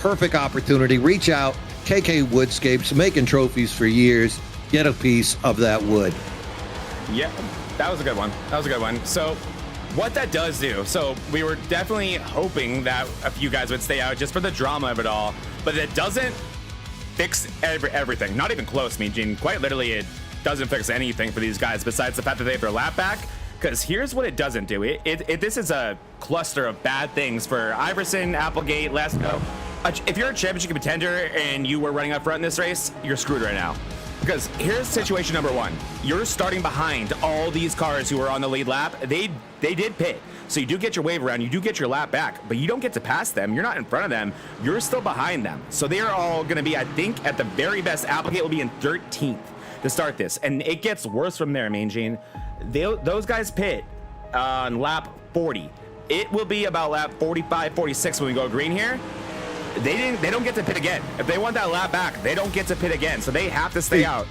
Perfect opportunity. Reach out. KK Woodscapes, making trophies for years. Get a piece of that wood. Yeah, that was a good one. So what that does do, so we were definitely hoping that a few guys would stay out just for the drama of it all, but it doesn't fix everything. Not even close, Mean Gene. Quite literally, it doesn't fix anything for these guys besides the fact that they have their lap back. Because here's what it doesn't do. This is a cluster of bad things for iRacing, Applegate, Lesko. If you're a championship contender and you were running up front in this race, you're screwed right now. Because here's situation number 1. You're starting behind all these cars who are on the lead lap. They did pit. So you do get your wave around, you do get your lap back, but you don't get to pass them. You're not in front of them. You're still behind them. So they are all going to be, I think, at the very best, Applegate will be in 13th to start this. And it gets worse from there, Mean Gene. Those guys pit on lap 40. It will be about lap 45, 46 when we go green here. They don't get to pit again. If they want that lap back, they don't get to pit again. So they have to stay out.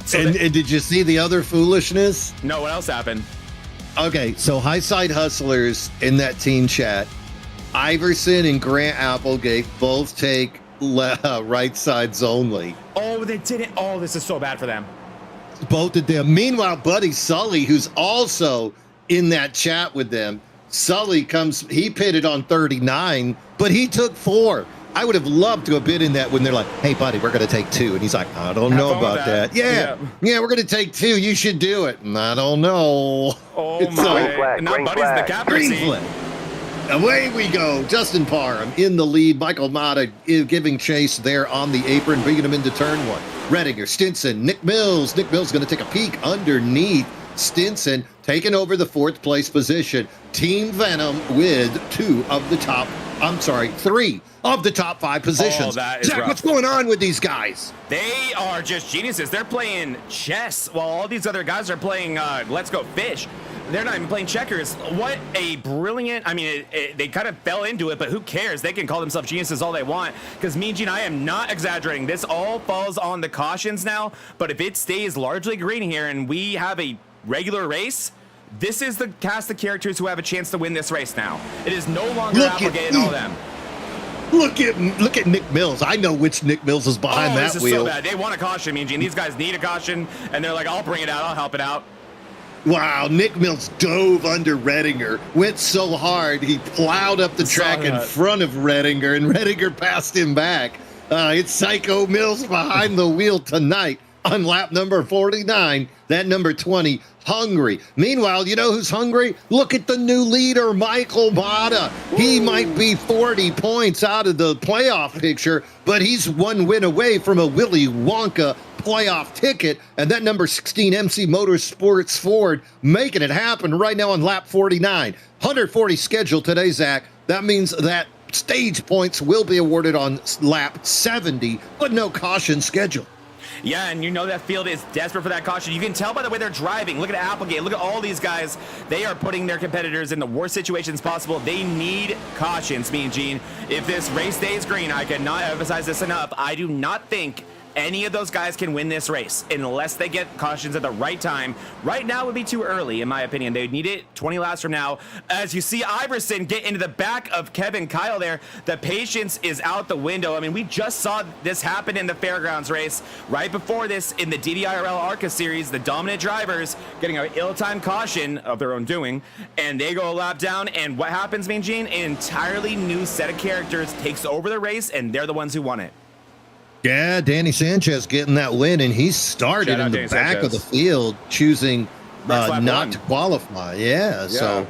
So and did you see the other foolishness? No, what else happened? Okay, so High Side Hustlers in that team chat, Iverson and Grant Applegate both take right sides only. Oh, they didn't. Oh, this is so bad for them. Both of them. Meanwhile, Buddy Sully, who's also in that chat with them, Sully he pitted on 39, but he took 4. I would have loved to have been in that when they're like, hey, buddy, we're going to take 2. And he's like, I don't know about that. Yeah, we're going to take 2. You should do it. And I don't know. Oh, my. Now Buddy's in the captain seat. Away we go. Justin Parham in the lead. Michael Mata giving chase there on the apron, bringing him into turn 1. Redinger, Stinson, Nick Mills. Nick Mills going to take a peek underneath. Stinson taking over the 4th place position. Team Venom with 3 of the top 5 positions. Oh, that is Zach, rough. what's going on with these guys? They are just geniuses. They're playing chess while all these other guys are playing Let's Go Fish. They're not even playing checkers. What a brilliant, they kind of fell into it, but who cares? They can call themselves geniuses all they want. Because Mean Gene, I am not exaggerating. This all falls on the cautions now, but if it stays largely green here and we have a regular race, this is the cast of characters who have a chance to win this race now. It is no longer Applegate and all them. Look at Nick Mills. I know which Nick Mills is behind that this is wheel. so bad. They want a caution, Mean Gene. These guys need a caution, and they're like, I'll bring it out. I'll help it out. Wow, Nick Mills dove under Redinger, went so hard he plowed up the track in front of Redinger, and Redinger passed him back. It's Psycho Mills behind the wheel tonight on lap number 49. That number 20, hungry. Meanwhile, you know who's hungry? Look at the new leader, Michael Mata. He might be 40 points out of the playoff picture, but he's 1 win away from a Willy Wonka playoff ticket. And that number 16 MC Motorsports Ford making it happen right now on lap 49. 140 scheduled today, Zach. That means that stage points will be awarded on lap 70, but no caution scheduled. Yeah, and you know that field is desperate for that caution. You can tell by the way they're driving. Look at Applegate. Look at all these guys. They are putting their competitors in the worst situations possible. They need cautions, Mean Gene. If this race stays green, I cannot emphasize this enough. I do not think any of those guys can win this race unless they get cautions at the right time. Right now would be too early, in my opinion. They would need it 20 laps from now. As you see Iverson get into the back of Kevin Kyle there, the patience is out the window. I mean, we just saw this happen in the Fairgrounds race. Right before this, in the DDIRL ARCA series, the dominant drivers getting an ill-timed caution of their own doing, and they go a lap down, and what happens, Mean Gene? An entirely new set of characters takes over the race, and they're the ones who won it. Yeah, Danny Sanchez getting that win, and he started Shout out in the Danny back Sanchez. of the field, choosing Lap not one. to qualify. Yeah, so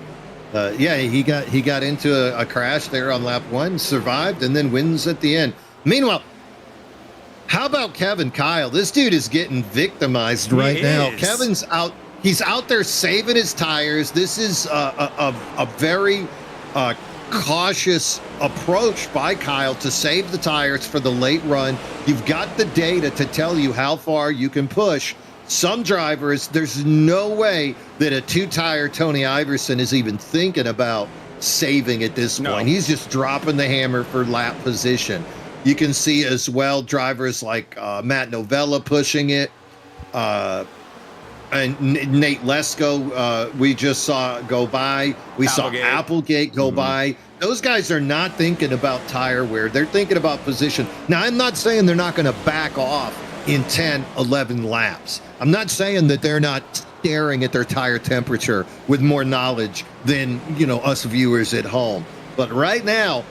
he got into a crash there on lap 1, survived, and then wins at the end. Meanwhile, how about Kevin Kyle? This dude is getting victimized right now. is. Kevin's out. He's out there saving his tires. This is a very cautious approach by Kyle to save the tires for the late run. You've got the data to tell you how far you can push. Some drivers, there's no way that a 2-tire Tony Iverson is even thinking about saving at this point. He's just dropping the hammer for lap position. You can see as well drivers like Matt Novella pushing it. And Nate Lesko, we just saw go by. We saw Applegate go by. Those guys are not thinking about tire wear. They're thinking about position. Now, I'm not saying they're not going to back off in 10, 11 laps. I'm not saying that they're not staring at their tire temperature with more knowledge than, us viewers at home. But right now,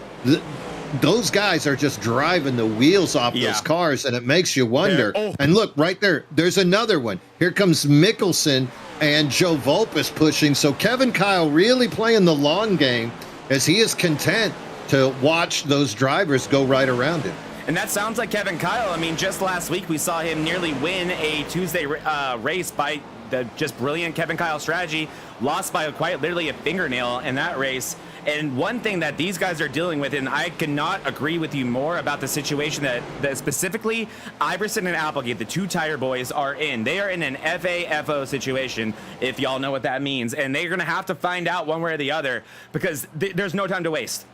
those guys are just driving the wheels off those cars, and it makes you wonder. And look, right there, there's another one. Here comes Mickelson and Joe Volpus pushing. So Kevin Kyle really playing the long game as he is content to watch those drivers go right around him. And that sounds like Kevin Kyle. I mean, just last week we saw him nearly win a Tuesday race by the just brilliant Kevin Kyle strategy. Lost by quite literally a fingernail in that race. And one thing that these guys are dealing with, and I cannot agree with you more about the situation that specifically Iverson and Applegate, the 2-tire boys, are in. They are in an FAFO situation, if y'all know what that means. And they're going to have to find out one way or the other because there's no time to waste.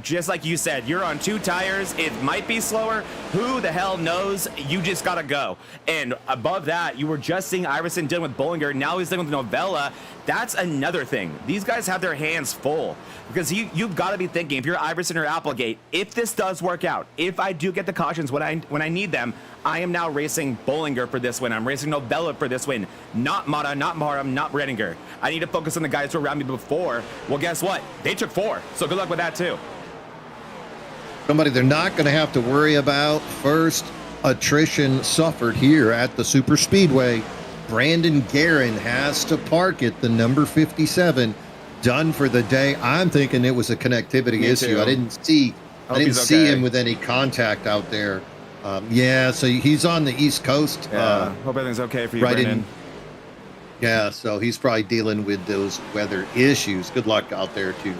Just like you said, you're on 2 tires. It might be slower. Who the hell knows? You just got to go. And above that, you were just seeing Iverson dealing with Bollinger. Now he's dealing with Novella. That's another thing. These guys have their hands full because you've got to be thinking, if you're Iverson or Applegate, if this does work out, if I do get the cautions when I need them, I am now racing Bollinger for this win. I'm racing Novella for this win. Not Mata, not Maram, not Redinger. I need to focus on the guys who were around me before. Well, guess what? They took 4. So good luck with that too. Somebody they're not going to have to worry about. First attrition suffered here at the Super Speedway. Brandon Guerin has to park it, the number 57, done for the day. I'm thinking it was a connectivity issue. Too. I didn't see him with any contact out there. So he's on the East Coast. Hope everything's okay for you, Brandon. So he's probably dealing with those weather issues. Good luck out there to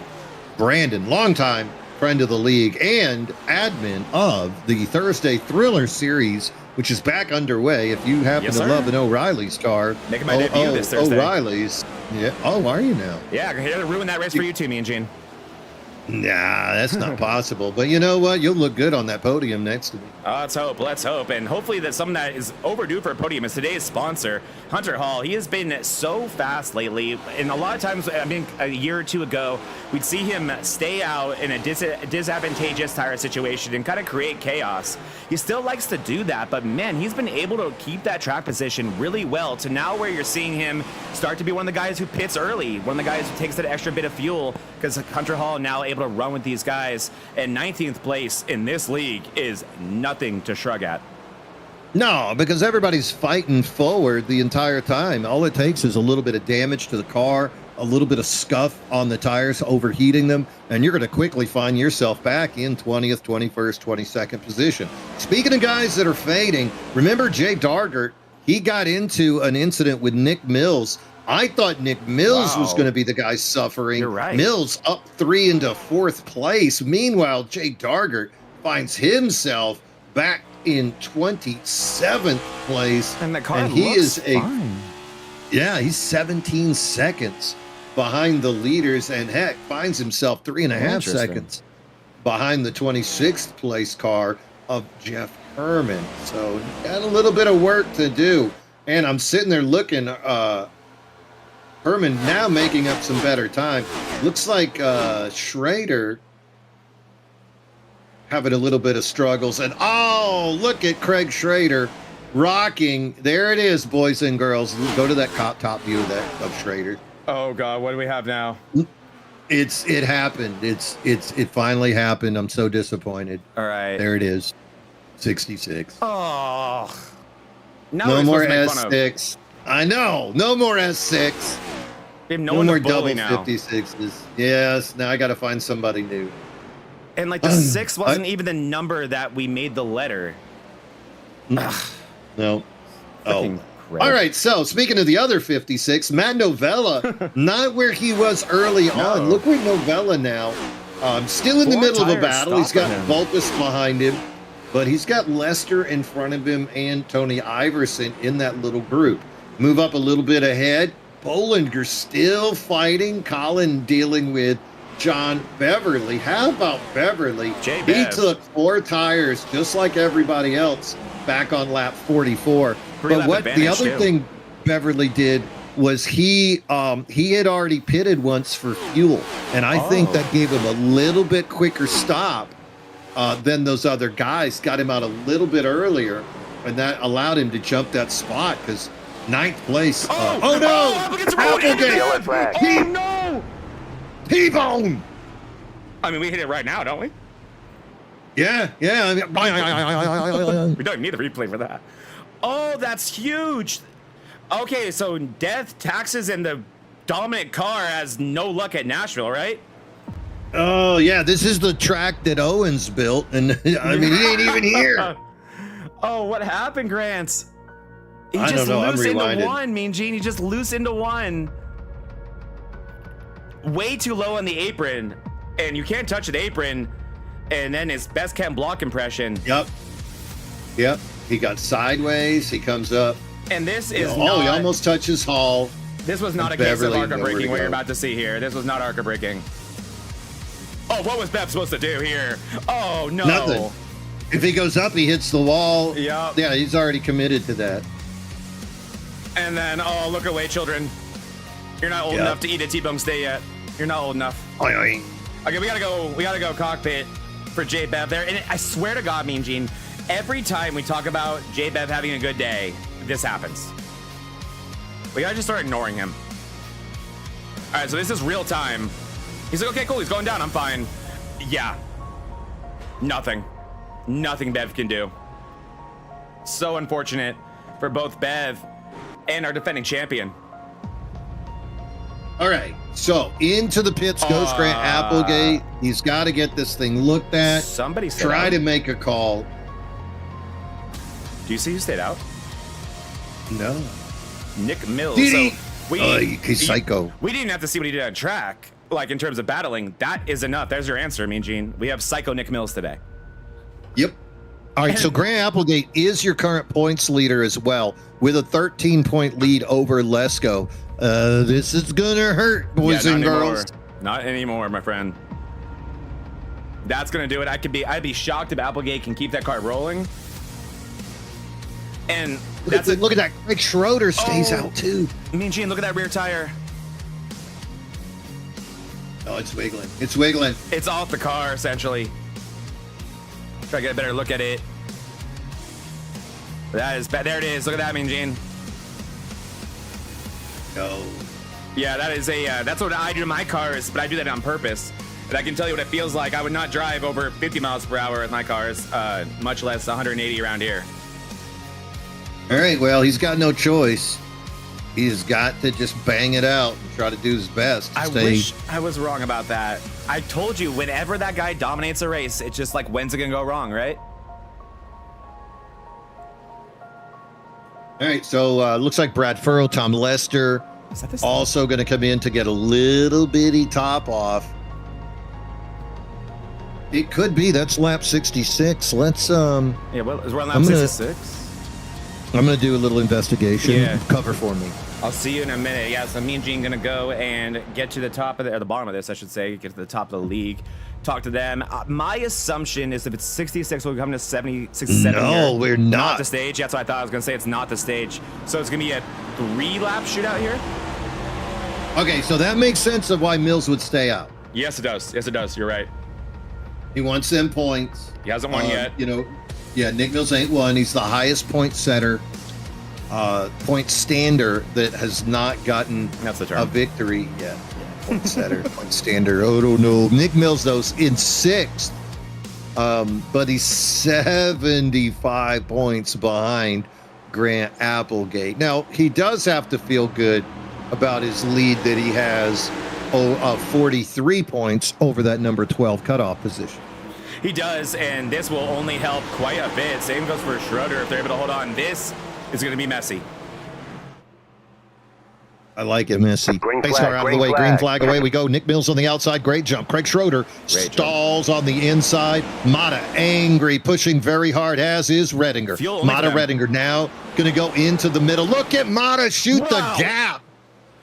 Brandon, longtime friend of the league and admin of the Thursday Thriller series, which is back underway. If you happen to love an O'Reilly's car, making my debut this Thursday. O'Reilly's. Yeah. Oh, are you now? Yeah, I'm here to ruin that race for you too, me and Gene. Nah, that's not possible. But you know what? You'll look good on that podium next to me. Let's hope. Let's hope. And hopefully that someone that is overdue for a podium is today's sponsor, Hunter Hall. He has been so fast lately. And a lot of times, a year or two ago, we'd see him stay out in a disadvantageous tire situation and kind of create chaos. He still likes to do that, but man, he's been able to keep that track position really well to now where you're seeing him start to be one of the guys who pits early, one of the guys who takes that extra bit of fuel, because Hunter Hall now able to run with these guys. And 19th place in this league is nothing to shrug at. No, because everybody's fighting forward the entire time. All it takes is a little bit of damage to the car, a little bit of scuff on the tires, overheating them, and you're going to quickly find yourself back in 20th, 21st, 22nd position. Speaking of guys that are fading, remember Jay Dargert? He got into an incident with Nick Mills. I thought Nick Mills was going to be the guy suffering. You're right. Mills up 3 into 4th place. Meanwhile, Jay Dargert finds himself back in 27th place. And the car he looks is fine. He's 17 seconds behind the leaders, and heck, finds himself 3.5 seconds behind the 26th place car of Jeff Herman. So got a little bit of work to do. And I'm sitting there looking, Herman now making up some better time. Looks like Schrader having a little bit of struggles. And oh, look at Craig Schrader rocking. There it is, boys and girls. Go to that top view of Schrader. Oh God, what do we have now? It happened. It finally happened. I'm so disappointed. All right. There it is. 66. Oh. Now No we're more supposed to make fun of. S6. I know. No more S6. We have No one to more bully double now. 56s. Yes, now I got to find somebody new. And like the 6 wasn't even the number that we made the letter. No. Oh. Freaking Greg. All right, so speaking of the other 56, Matt Novella, not where he was early on. Look where Novella now. Still in the middle of a tires battle. He's got stopping him. Vulpus behind him, but he's got Lester in front of him and Tony Iverson in that little group. Move up a little bit ahead. Bollinger still fighting. Colin dealing with John Beverly. How about Beverly? J. He Bev. took 4 tires, just like everybody else, back on lap 44. But Three-lap what the advantage, other too. thing Beverly did was he had already pitted once for fuel, and I think that gave him a little bit quicker stop than those other guys. Got him out a little bit earlier, and that allowed him to jump that spot because 9th place. Oh no! Applegate! Yellow flag. Oh no! T-bone! I mean, we hit it right now, don't we? Yeah. We don't need a replay for that. Oh, that's huge. Okay, so death, taxes, and the dominant car has no luck at Nashville, right? Oh yeah, this is the track that Owens built, and I mean he ain't even here. Oh, what happened, Grant? He I just don't know, I'm loose into rewinded. one, Mean Gene. He just loose into one. Way too low on the apron, and you can't touch the apron, and then his best can block impression. Yep. He got sideways. He comes up. And this is He not. almost touches Hall. This was not a And case of Beverly ARCA nowhere to braking. What you're go. about to see here. This was not ARCA braking. Oh, what was Bev supposed to do here? Oh no. Nothing. If he goes up, he hits the wall. Yup. Yeah, he's already committed to that. And then, oh, look away, children. You're not old Yep. enough to eat a T-bone steak yet. You're not old enough. Oing, oing. Okay, we gotta go cockpit for J Bev there. And I swear to God, Mean Gene, every time we talk about J Bev having a good day, this happens. We gotta just start ignoring him. All right, so this is real time. He's like, okay, cool, he's going down, I'm fine. Yeah. Nothing Bev can do. So unfortunate for both Bev and our defending champion. All right, so into the pits goes Grant Applegate. He's got to get this thing looked at. Somebody stayed Try out. to make a call. Do you see who stayed out? No. Nick Mills. Did he? So He's psycho. We didn't have to see what he did on track. Like in terms of battling, that is enough. There's your answer, Mean Gene. We have psycho Nick Mills today. Yep. All right, so Grant Applegate is your current points leader as well, with a 13-point lead over Lesko. This is gonna hurt, boys Yeah, and not girls. anymore. Not anymore, my friend. That's gonna do it. I'd be shocked if Applegate can keep that car rolling. And that's it. Look at that. Greg Schroeder stays Oh. out too. Mean Gene, look at that rear tire. Oh, it's wiggling. It's wiggling. It's off the car, essentially. Try to get a better look at it. That is bad. There it is. Look at that, Mean Gene. No. Yeah, that is that's what I do to my cars, but I do that on purpose. And I can tell you what it feels like. I would not drive over 50 miles per hour with my cars, much less 180 around here. All right, well, he's got no choice. He's got to just bang it out and try to do his best. To I stay. wish I was wrong about that. I told you, whenever that guy dominates a race, it's just like, when's it gonna go wrong, right? All right, so looks like Brad Furrow, Tom Lester, Is that this? also going to come in to get a little bitty top off. It could be. That's lap 66. Let's Yeah, well, we're on lap I'm gonna- 66. I'm going to do a little investigation. Yeah. Cover for me. I'll see you in a minute. Yeah, so me and Gene gonna go and get to the top of or the bottom of this, I should say, get to the top of the league, talk to them. My assumption is if it's 66, we'll come to 70, 67 No, here. we're Not not. the stage. That's what I thought. I was gonna say it's not the stage. So it's gonna be a 3-lap shootout here. Okay, so that makes sense of why Mills would stay out. Yes, it does. Yes, it does. You're right. He wants them points. He hasn't won yet. You know, yeah, Nick Mills ain't won. He's the highest point setter, point stander that has not gotten That's the term. a victory yet. Yeah, point setter, point stander. Oh, no. Nick Mills, though, is in 6th. but he's 75 points behind Grant Applegate. Now, he does have to feel good about his lead that he has 43 points over that number 12 cutoff position. He does, and this will only help quite a bit. Same goes for Schroeder if they're able to hold on. This is going to be messy. I like it, Missy. Pace car out of the way. Green flag away we go. Nick Mills on the outside. Great jump. Craig Schroeder stalls on the inside. Mata angry, pushing very hard, as is Redinger. Mata Redinger now going to go into the middle. Look at Mata shoot the gap.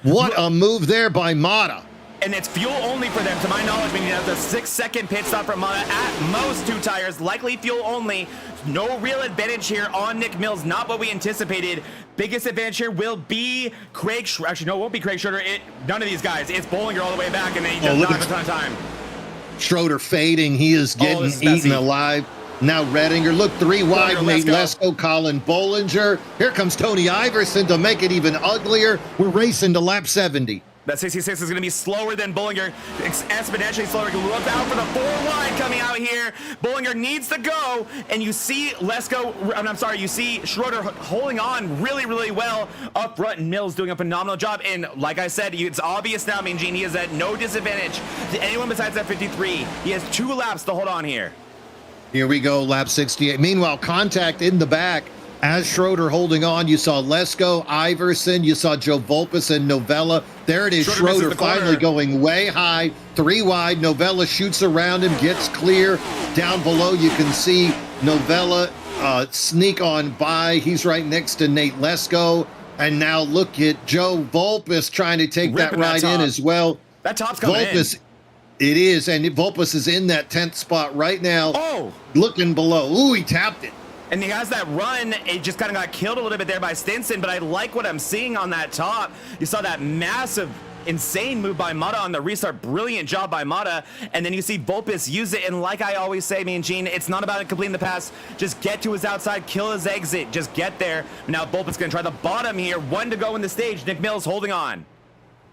What a move there by Mata. And it's fuel only for them, to my knowledge, meaning that's a 6-second pit stop from Mata. At most 2 tires, likely fuel only. No real advantage here on Nick Mills, not what we anticipated. Biggest advantage here will be Craig Schroeder. Actually, no, it won't be Craig Schroeder. None of these guys. It's Bollinger all the way back, and then he does not have a ton of time. Schroeder fading. He is getting eaten alive. Now Redinger, look 3 wide, Nate Lesko, Colin Bollinger. Here comes Tony Iverson to make it even uglier. We're racing to lap 70. That 66 is going to be slower than Bollinger, exponentially slower. Look out for the 4 wide coming out here. Bollinger needs to go, and you see you see Schroeder holding on really, really well up front, and Mills doing a phenomenal job. And like I said, it's obvious now, Mean Gene, he is at no disadvantage to anyone besides that 53. He has 2 laps to hold on here. Here we go, lap 68. Meanwhile, contact in the back. As Schroeder holding on, you saw Lesko, Iverson, you saw Joe Volpus and Novella. There it is, Schroeder finally going way high, 3 wide. Novella shoots around him, gets clear. Down below, you can see Novella sneak on by. He's right next to Nate Lesko. And now look at Joe Volpus trying to take that ride in as well. That top's coming in. It is, and Volpus is in that 10th spot right now. Oh! Looking below. Ooh, he tapped it. And he has that run. It just kind of got killed a little bit there by Stinson, but I like what I'm seeing on that top. You saw that massive, insane move by Mata on the restart. Brilliant job by Mata. And then you see Volpus use it. And like I always say, me and Gene, it's not about completing the pass. Just get to his outside, kill his exit. Just get there. Now Volpus going to try the bottom here. 1 to go in the stage. Nick Mills holding on.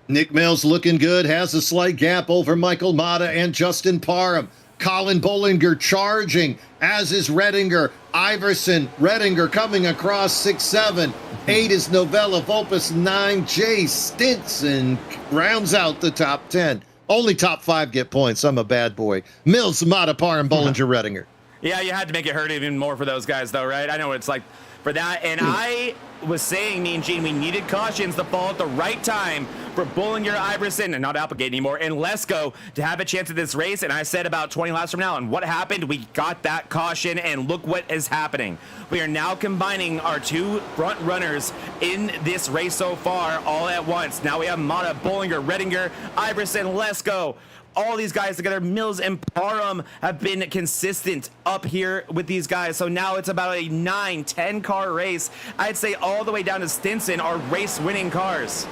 Nick Mills looking good. Has a slight gap over Michael Mata and Justin Parham. Colin Bollinger charging, as is Redinger. Iverson, Redinger coming across 6-7. 8 is Novella, Volpus 9. Jay Stinson rounds out the top 10. Only top 5 get points. I'm a bad boy. Mills, Mata, Parham, Bollinger, Redinger. Yeah, you had to make it hurt even more for those guys, though, right? I know what it's like for that. And I was saying, me and Gene, we needed cautions to fall at the right time for Bollinger, Iverson, and not Applegate anymore, and Lesko to have a chance at this race. And I said about 20 laps from now, and what happened? We got that caution, and look what is happening. We are now combining our 2 front runners in this race so far all at once. Now we have Mata, Bollinger, Redinger, Iverson, Lesko. All these guys together. Mills and Parham have been consistent up here with these guys. So now it's about a 9-10 car race. I'd say all the way down to Stinson are race winning cars.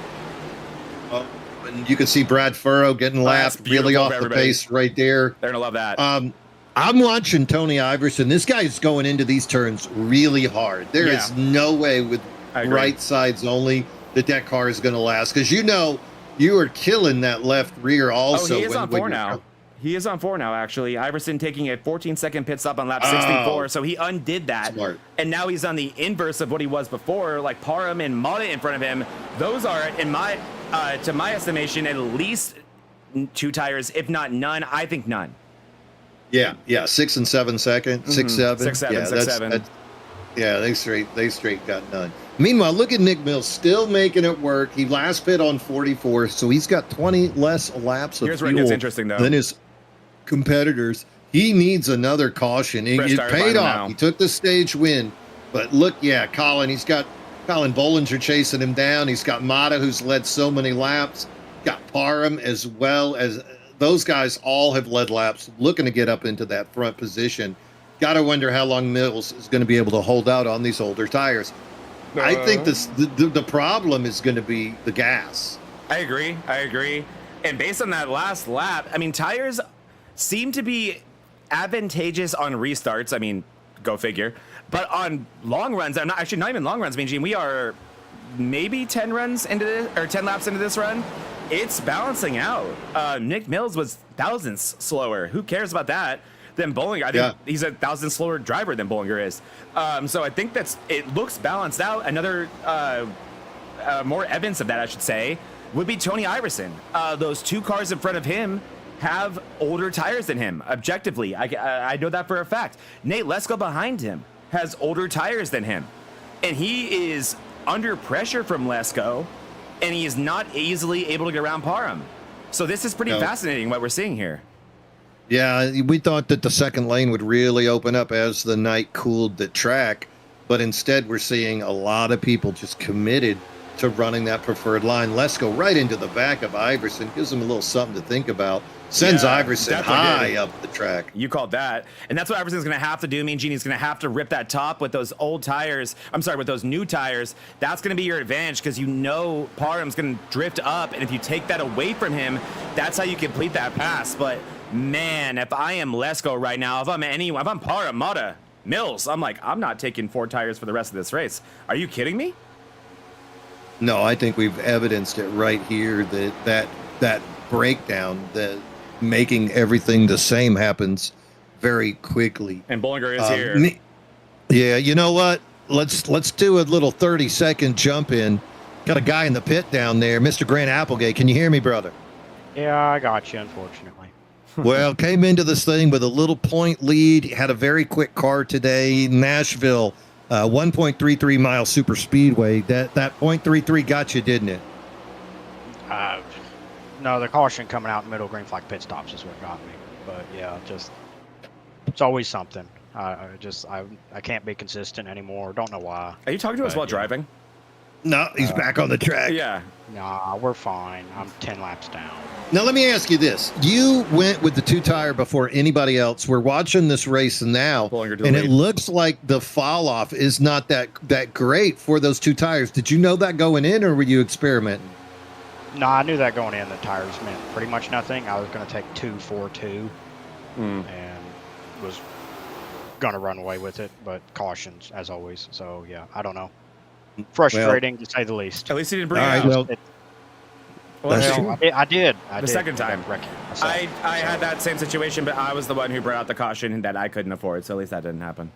And you can see Brad Furrow getting lapped really off the pace right there. They're gonna love that. I'm watching Tony Iverson. This guy's going into these turns really hard. There is no way with right sides only that car is going to last, because you are killing that left rear also. Oh, he is on 4 now. He is on 4 now, actually. Iverson taking a 14-second pit stop on lap 64, so he undid that. Smart. And now he's on the inverse of what he was before, like Parham and Mata in front of him. Those are, to my estimation, at least 2 tires, if not none. I think none. Yeah, 6 and 7 seconds, 6, 7. 6, 7, yeah, 6, 7. Yeah, they straight got none. Meanwhile, look at Nick Mills still making it work. He last pit on 44, so he's got 20 less laps of Here's where fuel it gets interesting, though, than his competitors. He needs another caution. It paid off. Now. He took the stage win. But look, Colin, he's got Colin Bollinger chasing him down. He's got Mata, who's led so many laps. Got Parham as well. As those guys all have led laps, looking to get up into that front position. Got to wonder how long Mills is going to be able to hold out on these older tires. I think the problem is going to be the gas. I agree. And based on that last lap, I mean, tires seem to be advantageous on restarts. I mean, go figure. But on long runs, not even long runs, Gene, we are maybe 10 runs into this, or 10 laps into this run. It's balancing out. Nick Mills was thousandths slower. Who cares about that? than Bollinger. I think he's 1,000 slower driver than Bollinger is. So I think it looks balanced out. Another more evidence of that, I should say, would be Tony Iverson. Those two cars in front of him have older tires than him. Objectively, I know that for a fact. Nate Lesko behind him has older tires than him, and he is under pressure from Lesko, and he is not easily able to get around Parham. So this is pretty fascinating what we're seeing here. Yeah, we thought that the second lane would really open up as the night cooled the track, but instead we're seeing a lot of people just committed to running that preferred line. Lesko right into the back of Iverson, gives him a little something to think about. Sends Iverson high up the track. You called that. And that's what Iverson's going to have to do. Mean Genie's going to have to rip that top with those old tires. I'm sorry, with those new tires. That's going to be your advantage because you know Parham's going to drift up. And if you take that away from him, that's how you complete that pass. But, man, if I am Lesko right now, if I'm Parham, Mata, Mills, I'm like, I'm not taking 4 tires for the rest of this race. Are you kidding me? No, I think we've evidenced it right here that breakdown, that making everything the same happens very quickly. And Bollinger is here. Yeah, you know what? Let's do a little 30-second jump in. Got a guy in the pit down there, Mr. Grant Applegate. Can you hear me, brother? Yeah, I got you, unfortunately. Well, came into this thing with a little point lead. Had a very quick car today. Nashville, 1.33 mile super speedway. That 0.33 got you, didn't it? No, the caution coming out in the middle green flag pit stops is what got me. But yeah, it's always something. I can't be consistent anymore. Don't know why. Are you talking to us while driving? No, he's back on the track. Yeah. Nah, we're fine. I'm 10 laps down. Now, let me ask you this. You went with the 2-tire before anybody else. We're watching this race now, and it looks like the fall-off is not that great for those 2 tires. Did you know that going in, or were you experimenting? No, I knew that going in. The tires meant pretty much nothing. I was going to take 2-4-2 and was going to run away with it, but cautions, as always. So, yeah, I don't know. Frustrating, to say the least. At least he didn't bring it out. I did. The second time. I had that same situation, but I was the one who brought out the caution that I couldn't afford, so at least that didn't happen.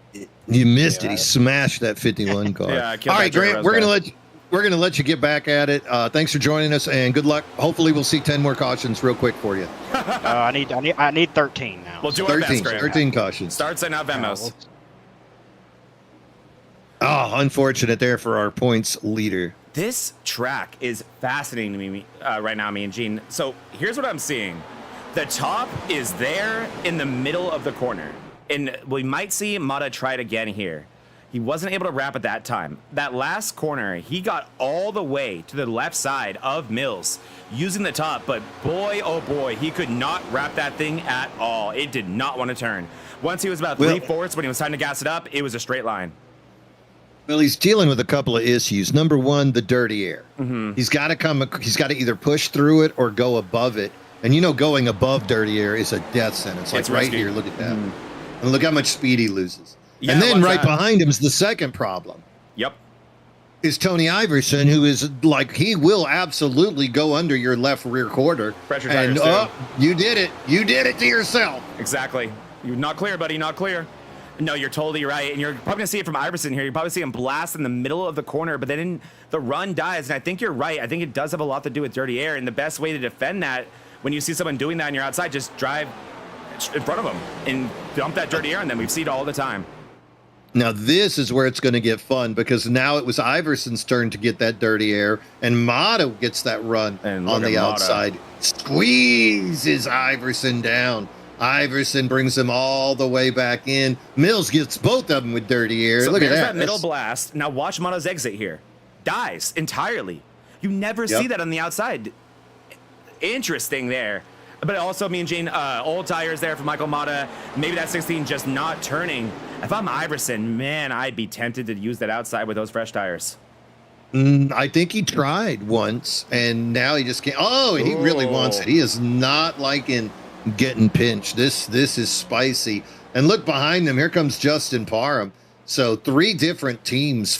You missed it. He smashed that 51 car. Yeah, all right, Grant, we're going to let you get back at it. Thanks for joining us, and good luck. Hopefully we'll see 10 more cautions real quick for you. I need 13 now. We'll do our best, Grant. 13 cautions. Start sending out Venmos. Oh, unfortunate there for our points leader. This track is fascinating to me right now, me and Gene. So here's what I'm seeing. The top is there in the middle of the corner. And we might see Mata try it again here. He wasn't able to wrap at that time. That last corner, he got all the way to the left side of Mills using the top. But boy, oh boy, he could not wrap that thing at all. It did not want to turn. Once he was about 3/4, when he was time to gas it up, it was a straight line. Well, he's dealing with a couple of issues. Number one, the dirty air. He's got to either push through it or go above it. And you know, going above dirty air is a death sentence. Like right here, look at that. And look how much speed he loses. Yeah, and then right behind him is the second problem. Yep. Is Tony Iverson, who is like, he will absolutely go under your left rear quarter. Pressure tires too. You did it. You did it to yourself. Exactly. You're not clear, buddy. Not clear. No, you're totally right. And you're probably going to see it from Iverson here. You probably see him blast in the middle of the corner, but then the run dies. And I think you're right. I think it does have a lot to do with dirty air. And the best way to defend that, when you see someone doing that and you're outside, just drive in front of them and dump that dirty air on them. We've seen it all the time. Now, this is where it's going to get fun, because now it was Iverson's turn to get that dirty air, and Mata gets that run on the outside. Squeezes Iverson down. Iverson brings him all the way back in. Mills gets both of them with dirty air. So look at that middle blast. Now watch Mata's exit here. Dies entirely. You never see that on the outside. Interesting there. But also, me and Jane, old tires there for Michael Mata. Maybe that 16 just not turning. If I'm Iverson, man, I'd be tempted to use that outside with those fresh tires. I think he tried once, and now he just can't. Oh, he really wants it. He is not liking getting pinched. This is spicy. And look behind them. Here comes Justin Parham. So 4 different teams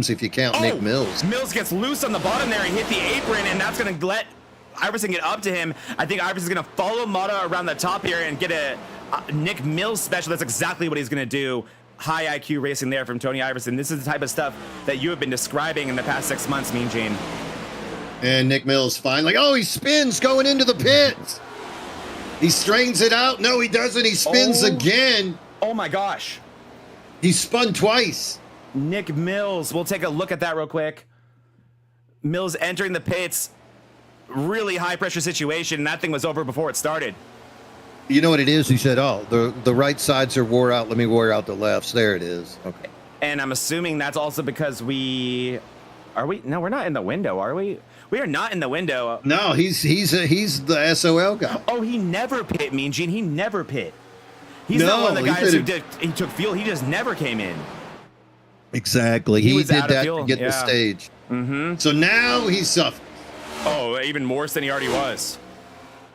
if you count Nick Mills. Mills gets loose on the bottom there. He hit the apron, and that's going to let Iverson get up to him. I think Iverson's going to follow Mata around the top here and get a Nick Mills special. That's exactly what he's going to do. High IQ racing there from Tony Iverson. This is the type of stuff that you have been describing in the past 6 months, Mean Gene. And Nick Mills finally, he spins going into the pits. He straightens it out. No, he doesn't. He spins again. Oh my gosh. He spun twice. Nick Mills. We'll take a look at that real quick. Mills entering the pits. Really high pressure situation. And that thing was over before it started. You know what it is? He said, the right sides are wore out. Let me wear out the lefts. There it is. Okay. And I'm assuming that's also because No, we're not in the window, are we? We are not in the window. No, he's the SOL guy. Oh, he never pit, Mean Gene. He never pit. He's No, not one of the he guys didn't. he took fuel. He just never came in. Exactly. He was did out of that fuel, to get the yeah. stage. Mm-hmm. So now he's suffering. Oh, even worse than he already was.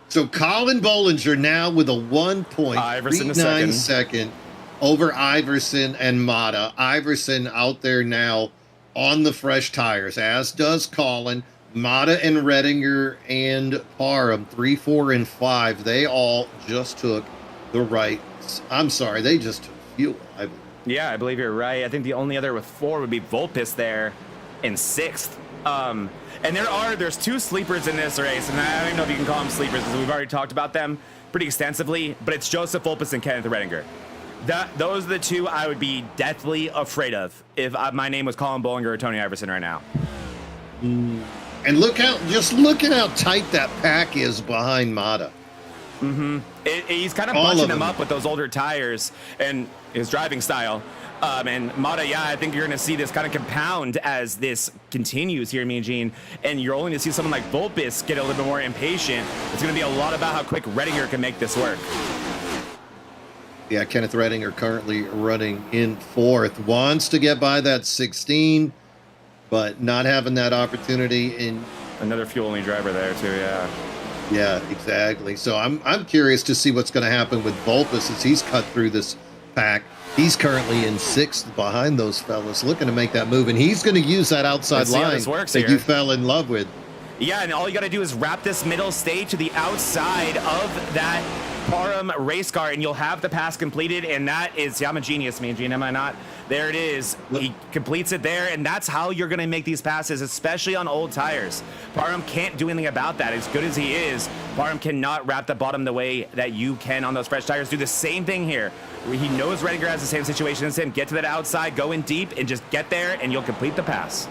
So Colin Bollinger now with a Iverson a 1.39 second over Iverson and Mata. Iverson out there now on the fresh tires, as does Colin. Mata and Redinger and Parham, 3, 4, and 5. They all just took the right. I'm sorry, they just took fuel. Yeah, I believe you're right. I think the only other with 4 would be Volpis there in 6th. And there's 2 sleepers in this race, and I don't even know if you can call them sleepers because we've already talked about them pretty extensively, but it's Joseph Volpis and Kenneth Redinger. Those are the 2 I would be deathly afraid of if my name was Colin Bollinger or Tony Iverson right now. And look at how tight that pack is behind Mata. Mm-hmm. He's kind of All bunching of him them. up with those older tires and his driving style. And Mata, I think you're going to see this kind of compound as this continues here, Mean Gene. And you're only going to see someone like Volpis get a little bit more impatient. It's going to be a lot about how quick Redinger can make this work. Yeah, Kenneth Redinger currently running in 4th. Wants to get by that 16, but not having that opportunity in. Another fuel-only driver there, too, yeah. Yeah, exactly. So I'm curious to see what's going to happen with Volpis as he's cut through this pack. He's currently in 6th behind those fellas, looking to make that move, and he's going to use that outside Let's see how line this works that here. you fell in love with. Yeah, and all you got to do is wrap this middle stage to the outside of that Parham race car, and you'll have the pass completed, and that is, I'm a genius, Mean Gene, am I not? There it is. He completes it there, and that's how you're going to make these passes, especially on old tires. Parham can't do anything about that. As good as he is, Parham cannot wrap the bottom the way that you can on those fresh tires. Do the same thing here. He knows Redinger has the same situation as him. Get to that outside, go in deep, and just get there, and you'll complete the pass.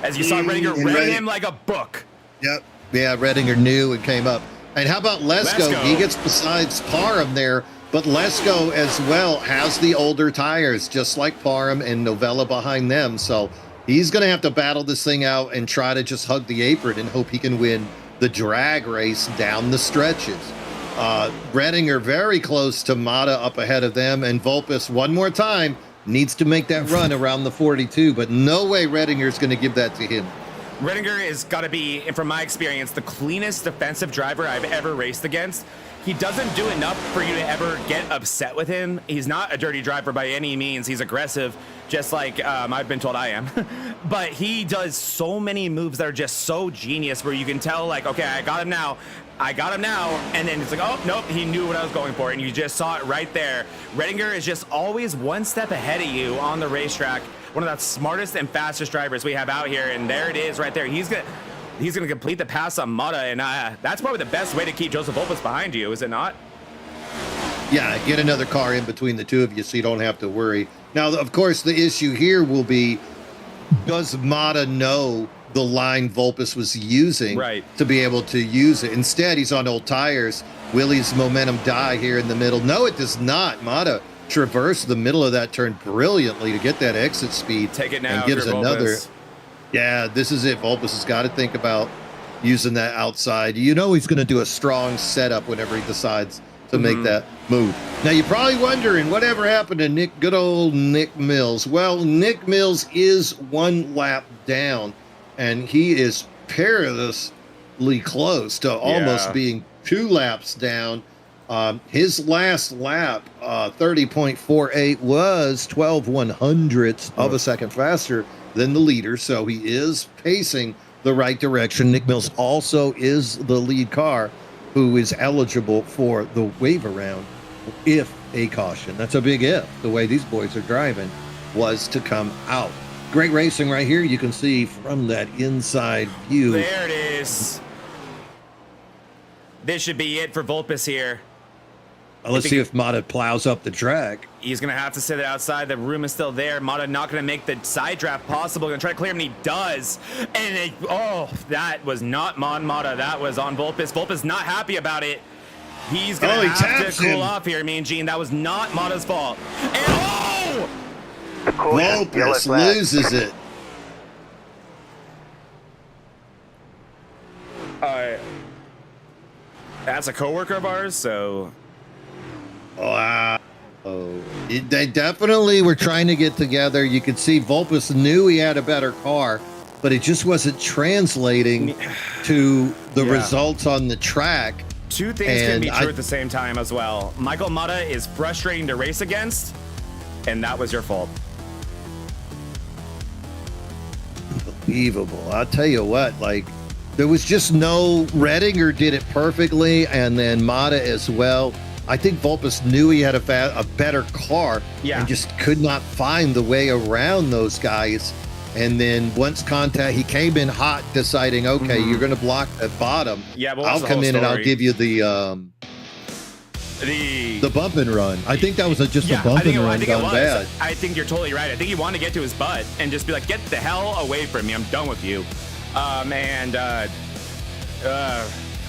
As you saw, Redinger read him like a book. Yep. Yeah, Redinger knew and came up. And how about Lesko? He gets besides Parham there, but Lesko as well has the older tires, just like Parham and Novella behind them. So he's going to have to battle this thing out and try to just hug the apron and hope he can win the drag race down the stretches. Redinger very close to Mata up ahead of them, and Volpis one more time needs to make that run around the 42, but no way Redinger's going to give that to him. Redinger has got to be, from my experience, the cleanest defensive driver I've ever raced against. He doesn't do enough for you to ever get upset with him. He's not a dirty driver by any means. He's aggressive, just like I've been told I am. But he does so many moves that are just so genius where you can tell, like, okay, I got him now. And then it's like, oh, nope, he knew what I was going for. And you just saw it right there. Redinger is just always one step ahead of you on the racetrack. One of the smartest and fastest drivers we have out here. And there it is right there. He's gonna complete the pass on Mata, and that's probably the best way to keep Joseph Volpis behind you, is it not? Yeah, get another car in between the two of you so you don't have to worry. Now, of course, the issue here will be, does Mata know the line Volpis was using to be able to use it? Instead, he's on old tires. Will his momentum die here in the middle? No, it does not. Mata traversed the middle of that turn brilliantly to get that exit speed. Take it now, and gives another. Volpis. Yeah, this is it. Volpis has got to think about using that outside. You know he's going to do a strong setup whenever he decides to make that move. Now, you're probably wondering, whatever happened to good old Nick Mills? Well, Nick Mills is one lap down, and he is perilously close to almost being 2 laps down. His last lap, 30.48, was 12/100ths of a second faster than the leader, so he is pacing the right direction. Nick Mills also is the lead car who is eligible for the wave around if a caution, that's a big if, the way these boys are driving, was to come out. Great racing right here. You can see from that inside view. There it is. This should be it for Vulpes here. Let's see if Mata plows up the track. He's going to have to sit outside. The room is still there. Mata not going to make the side draft possible. Going to try to clear him, and he does. And that was not on Mata. That was on Vulpes. Vulpes not happy about it. He's going to have to cool off here, Mean Gene. That was not Mata's fault. And Vulpes loses it. That's a coworker of ours, so... Wow. They definitely were trying to get together. You could see Vulpes knew he had a better car, but it just wasn't translating to the results on the track. Two things can be true at the same time as well. Michael Mata is frustrating to race against, and that was your fault. Unbelievable. I'll tell you what, like, there was just no... Redinger did it perfectly, and then Mata as well. I think Vulpes knew he had a better car and just could not find the way around those guys. And then once contact, he came in hot, deciding, okay, you're going to block at bottom. Yeah, but I'll come in and I'll give you the bump and run. I think that was just a bump and run gone bad. I think you're totally right. I think he wanted to get to his butt and just be like, get the hell away from me. I'm done with you.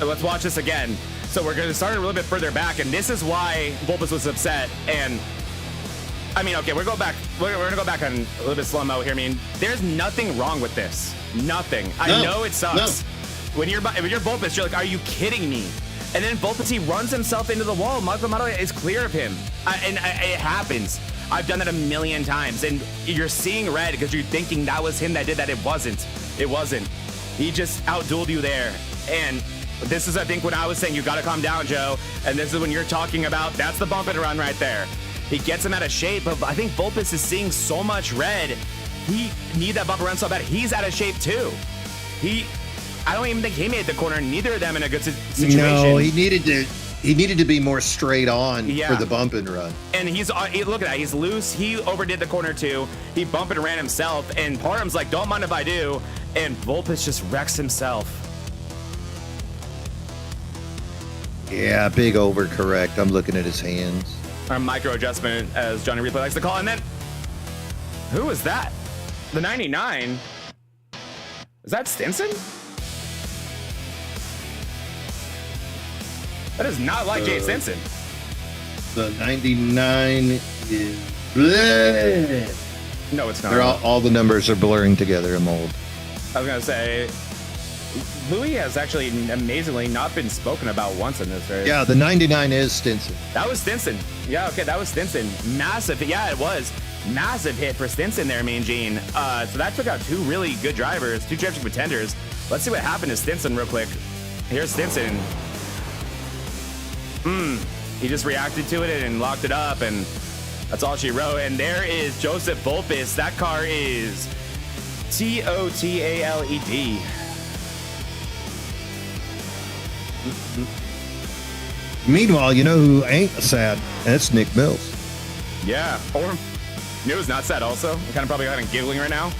Let's watch this again. So we're going to start a little bit further back, and this is why Vulpes was upset. And I mean, okay, we're going to go back on a little bit slow mo here. I mean, there's nothing wring with this. Nothing. I know it sucks. When you're Vulpes, you're like, are you kidding me? And then Vulpes, he runs himself into the wall. Michael Mata is clear of him. It happens. I've done that a million times. And you're seeing red because you're thinking that was him that did that. It wasn't. It wasn't. He just outdueled you there. And this is, I think, when I was saying you got to calm down, Joe. And this is when you're talking about that's the bump and run right there. He gets him out of shape, but I think Vulpes is seeing so much red. He needs that bump and run so bad. He's out of shape too. I don't even think he made the corner. Neither of them in a good situation. No, he needed to be more straight on for the bump and run. And look at that. He's loose. He overdid the corner too. He bumped and ran himself. And Parham's like, don't mind if I do. And Vulpes just wrecks himself. Yeah, big overcorrect. I'm looking at his hands. Our micro adjustment, as Johnny Replay likes to call. And then, who was that? The 99? Is that Stinson? That is not like Jay Stinson. The 99 is... Bleh. No, it's not. They're all the numbers are blurring together. I'm old. I was going to say... Louis has actually amazingly not been spoken about once in this race. Yeah, the 99 is Stinson. That was Stinson. Yeah, okay, that was Stinson. Massive. Yeah, it was. Massive hit for Stinson there, Mean Gene. So that took out two really good drivers, two championship contenders. Let's see what happened to Stinson real quick. Here's Stinson. He just reacted to it and locked it up, and that's all she wrote. And there is Joseph Vulpes. That car is TOTALED. Meanwhile, you know who ain't sad? That's Nick Mills. Yeah, or you know who's not sad also? I'm kind of giggling right now.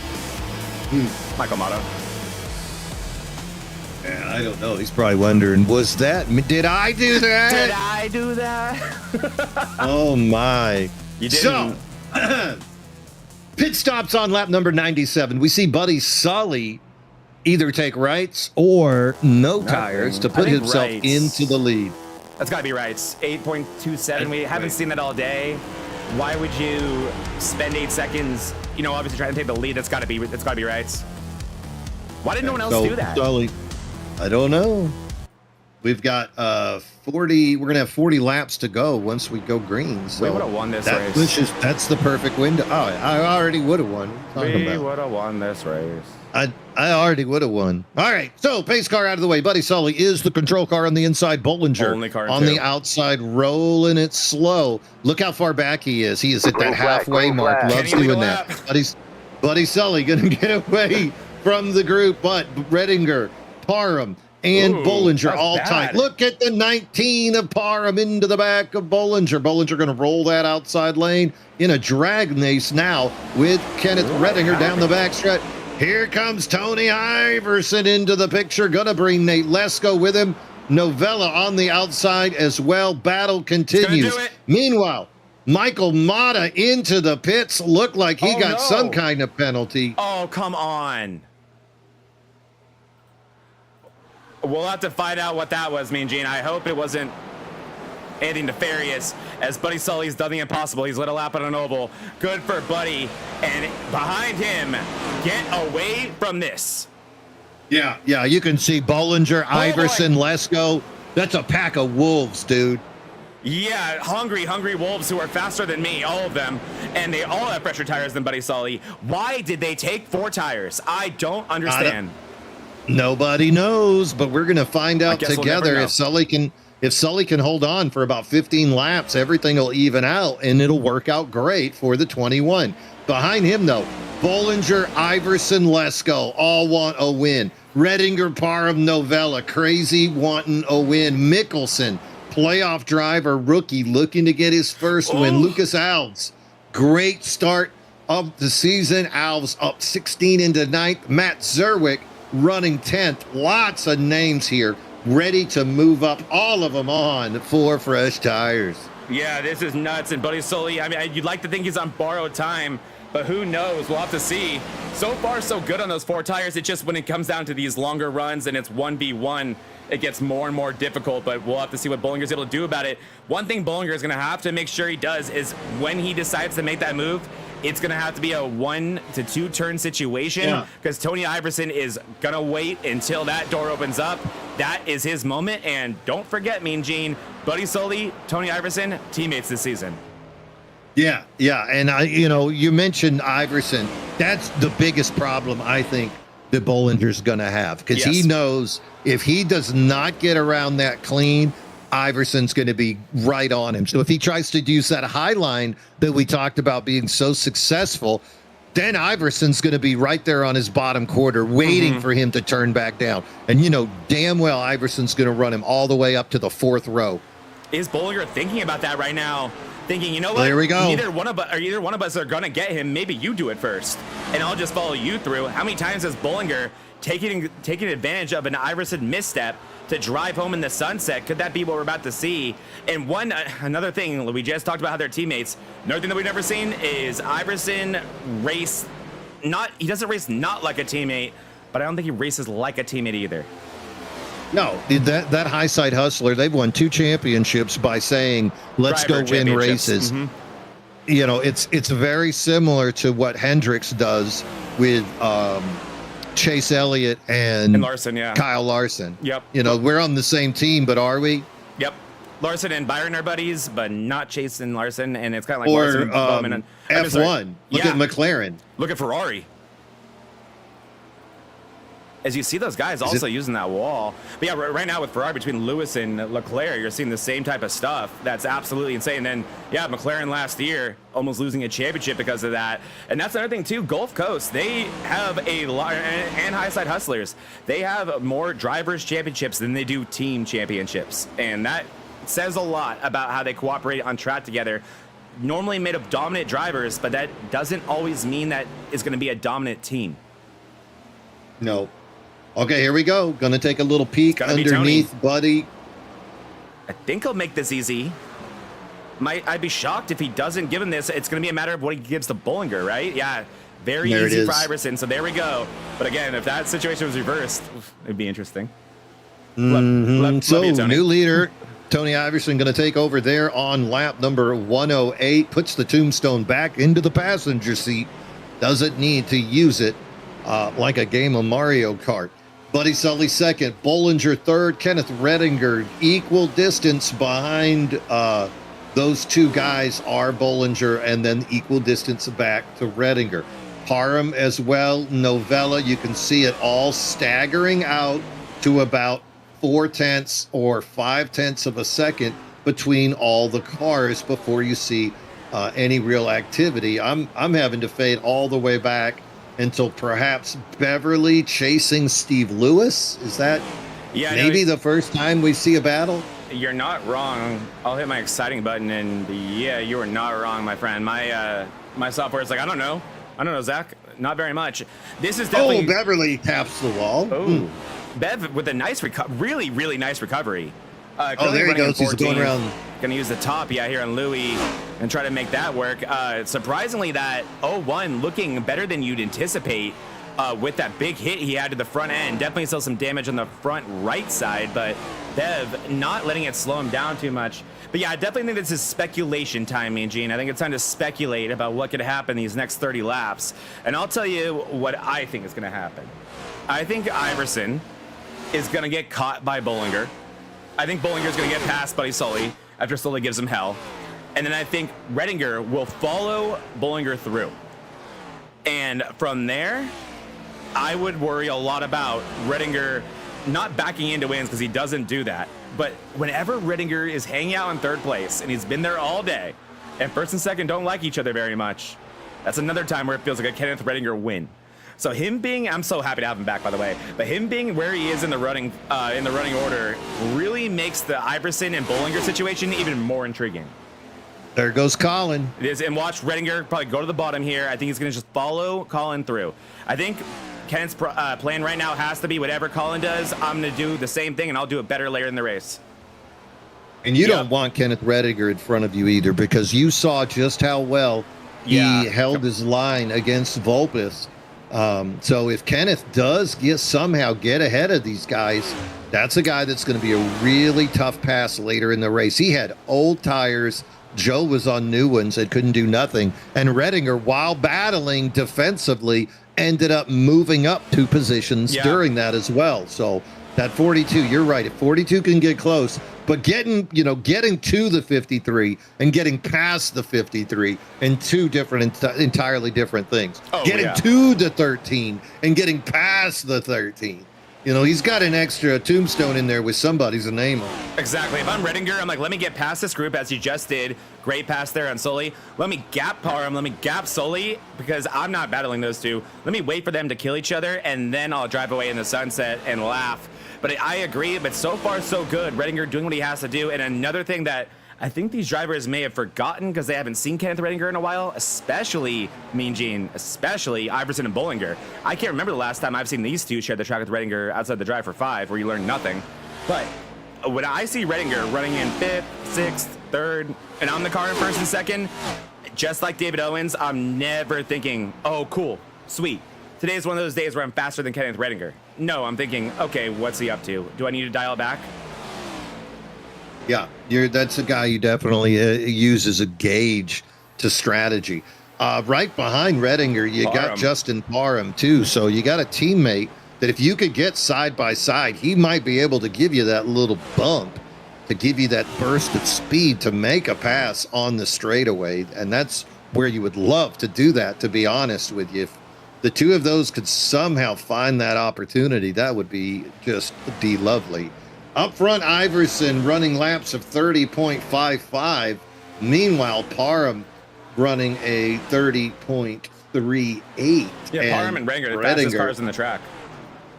Michael Mata. Man, I don't know. He's probably wondering, did I do that? Did I do that? Oh my. You didn't. So, pit stops on lap number 97. We see Buddy Sully either take rights or no tires to put himself into the lead. That's got to be rights. 8.27. We haven't seen that all day. Why would you spend 8 seconds, obviously trying to take the lead? That's got to be rights. Why didn't no one else do that? Sully, I don't know. We've got 40. We're going to have 40 laps to go once we go green. So we would have won this race. That's the perfect window. Oh, I already would have won. We would have won this race. I already would have won. All right, so pace car out of the way. Buddy Sully is the control car on the inside. Bollinger only car on the outside, rolling it slow. Look how far back he is. He is at that halfway mark. Loves doing that. Buddy Sully going to get away from the group, but Redinger, Parham, and Ooh, Bollinger that's all bad. tight. Look at the 19 of Parham into the back of Bollinger. Bollinger going to roll that outside lane in a drag race now with Kenneth Redinger down the backstretch. Here comes Tony Iverson into the picture. Going to bring Nate Lesko with him. Novella on the outside as well. Battle continues. do it. Meanwhile, Michael Mata into the pits. Looked like he Oh, got no. some kind of penalty. Oh, come on. We'll have to find out what that was, Mean Gene. I hope it wasn't anything nefarious, as Buddy Sully's done the impossible. He's lit a lap on an oval. Good for Buddy. And behind him, get away from this. Yeah, you can see Bollinger, Iverson, Lesko. That's a pack of wolves, dude. Yeah, hungry wolves who are faster than me, all of them. And they all have fresher tires than Buddy Sully. Why did they take 4 tires? I don't understand. Nobody knows, but we're going to find out guess we'll never together know. if Sully can hold on for about 15 laps, everything will even out and it'll work out great for the 21. Behind him though, Bollinger, Iverson, Lesko all want a win. Redinger, Parham, Novella, crazy wanting a win. Mickelson, playoff driver, rookie, looking to get his first win. Lucas Alves, great start of the season. Alves up 16 into 9th. Matt Zerwick running 10th. Lots of names here ready to move up, all of them on 4 fresh tires. Yeah, this is nuts. And Buddy Sully, I mean, you'd like to think he's on borrowed time, but who knows? We'll have to see. So far, so good on those 4 tires. It just, when it comes down to these longer runs and it's 1v1, it gets more and more difficult, but we'll have to see what Bollinger's able to do about it. One thing Bollinger is going to have to make sure he does is when he decides to make that move, it's going to have to be a 1 to 2 turn situation, because Tony Iverson is going to wait until that door opens up. That is his moment. And don't forget, Mean Gene, Buddy Sully, Tony Iverson, teammates this season. Yeah. And you mentioned Iverson. That's the biggest problem I think that Bollinger's going to have, because he knows if he does not get around that clean, Iverson's going to be right on him. So if he tries to use that high line that we talked about being so successful, then Iverson's going to be right there on his bottom quarter waiting for him to turn back down. And damn well Iverson's going to run him all the way up to the 4th row. Is Bollinger thinking about that right now? Thinking, you know what? There we go. Either one of us are going to get him. Maybe you do it first, and I'll just follow you through. How many times has Bollinger taking advantage of an Iverson misstep to drive home in the sunset? Could that be what we're about to see? And another thing, we just talked about how they're teammates. Another thing that we've never seen is Iverson race. He doesn't race not like a teammate, but I don't think he races like a teammate either. No, that high side hustler, they've won 2 championships by saying, let's Driver go win races. It's very similar to what Hendricks does with Chase Elliott and Larson, Kyle Larson. Yep. We're on the same team, but are we? Yep. Larson and Byron are buddies, but not Chase and Larson, and it's kind of like Or Larson and Bowman and F1. Look at McLaren. Look at Ferrari. As you see those guys also using that wall. But yeah, right now with Ferrari, between Lewis and Leclerc, you're seeing the same type of stuff. That's absolutely insane. And then, yeah, McLaren last year almost losing a championship because of that. And that's another thing, too. Gulf Coast, they have a lot, and High Side Hustlers, they have more drivers' championships than they do team championships. And that says a lot about how they cooperate on track together. Normally made of dominant drivers, but that doesn't always mean that it's going to be a dominant team. No. Okay, here we go. Gonna take a little peek underneath Buddy. I think he'll make this easy. I'd be shocked if he doesn't give him this. It's going to be a matter of what he gives to Bollinger, right? Yeah, very easy for Iverson. So there we go. But again, if that situation was reversed, it'd be interesting. Love you, Tony. New leader, Tony Iverson, going to take over there on lap number 108. Puts the tombstone back into the passenger seat. Doesn't need to use it like a game of Mario Kart. Buddy Sully second, Bollinger third, Kenneth Redinger equal distance behind those 2 guys are Bollinger, and then equal distance back to Redinger. Parham as well, Novella, you can see it all staggering out to about 0.4 or 0.5 of a second between all the cars before you see any real activity. I'm having to fade all the way back until perhaps Beverly chasing Steve Lewis. Is that Yeah, I know Maybe the first time we see a battle. you're not wrong. I'll hit my exciting button, and yeah, you are not wrong, my friend. My software is like, I don't know, Zach. Not very much. This is definitely. Oh, Beverly taps the wall. Oh, Bev with a nice really, really nice recovery. Oh, there he goes. He's going around. Gonna use the top, yeah, here on Louis and try to make that work. Surprisingly, that 0-1 looking better than you'd anticipate with that big hit he had to the front end. Definitely still some damage on the front right side, but Bev not letting it slow him down too much. But yeah, I definitely think this is speculation time, Mean Gene. I think it's time to speculate about what could happen these next 30 laps. And I'll tell you what I think is gonna happen. I think Iverson is gonna get caught by Bollinger. I think Bollinger's gonna get past Buddy Sully after Sully gives him hell. And then I think Redinger will follow Bollinger through. And from there, I would worry a lot about Redinger not backing into wins, because he doesn't do that. But whenever Redinger is hanging out in third place, and he's been there all day, and first and second don't like each other very much, that's another time where it feels like a Kenneth Redinger win. So him being, I'm so happy to have him back, by the way, but him being where he is in the running order really makes the Iverson and Bollinger situation even more intriguing. There goes Colin. It is, and watch Redinger probably go to the bottom here. I think he's going to just follow Colin through. I think Kenneth's plan right now has to be whatever Colin does, I'm going to do the same thing, and I'll do it better later in the race. And you don't want Kenneth Redinger in front of you either, because you saw just how well he held his line against Vulpes. So if Kenneth does somehow get ahead of these guys, that's a guy that's going to be a really tough pass later in the race. He had old tires. Joe was on new ones and couldn't do nothing. And Redinger, while battling defensively, ended up moving up 2 positions during that as well. So that 42, you're right. If 42 can get close, but getting to the 53 and getting past the 53 and 2 different, entirely different things. Getting to the 13 and getting past the 13. He's got an extra tombstone in there with somebody's name on it. Exactly. If I'm Redinger, I'm like, let me get past this group as you just did. Great pass there on Sully. Let me gap Parham. Let me gap Sully, because I'm not battling those two. Let me wait for them to kill each other, and then I'll drive away in the sunset and laugh. But I agree, but so far so good. Redinger doing what he has to do. And another thing that I think these drivers may have forgotten, because they haven't seen Kenneth Redinger in a while, especially Mean Gene, especially Iverson and Bollinger. I can't remember the last time I've seen these two share the track with Redinger outside the drive for 5, where you learn nothing. But when I see Redinger running in 5th, 6th, 3rd, and I'm the car in 1st and 2nd, just like David Owens, I'm never thinking, oh, cool, sweet. Today's one of those days where I'm faster than Kenneth Redinger. No, I'm thinking, okay, what's he up to? Do I need to dial back? Yeah, that's a guy you definitely use as a gauge to strategy. Right behind Redinger, you got Justin Parham, too. So you got a teammate that if you could get side by side, he might be able to give you that little bump, to give you that burst of speed to make a pass on the straightaway. And that's where you would love to do that, to be honest with you. If the two of those could somehow find that opportunity, that would be just lovely. Up front, Iverson running laps of 30.55. Meanwhile, Parham running a 30.38. Yeah, Parham and Redinger, the fastest cars in the track.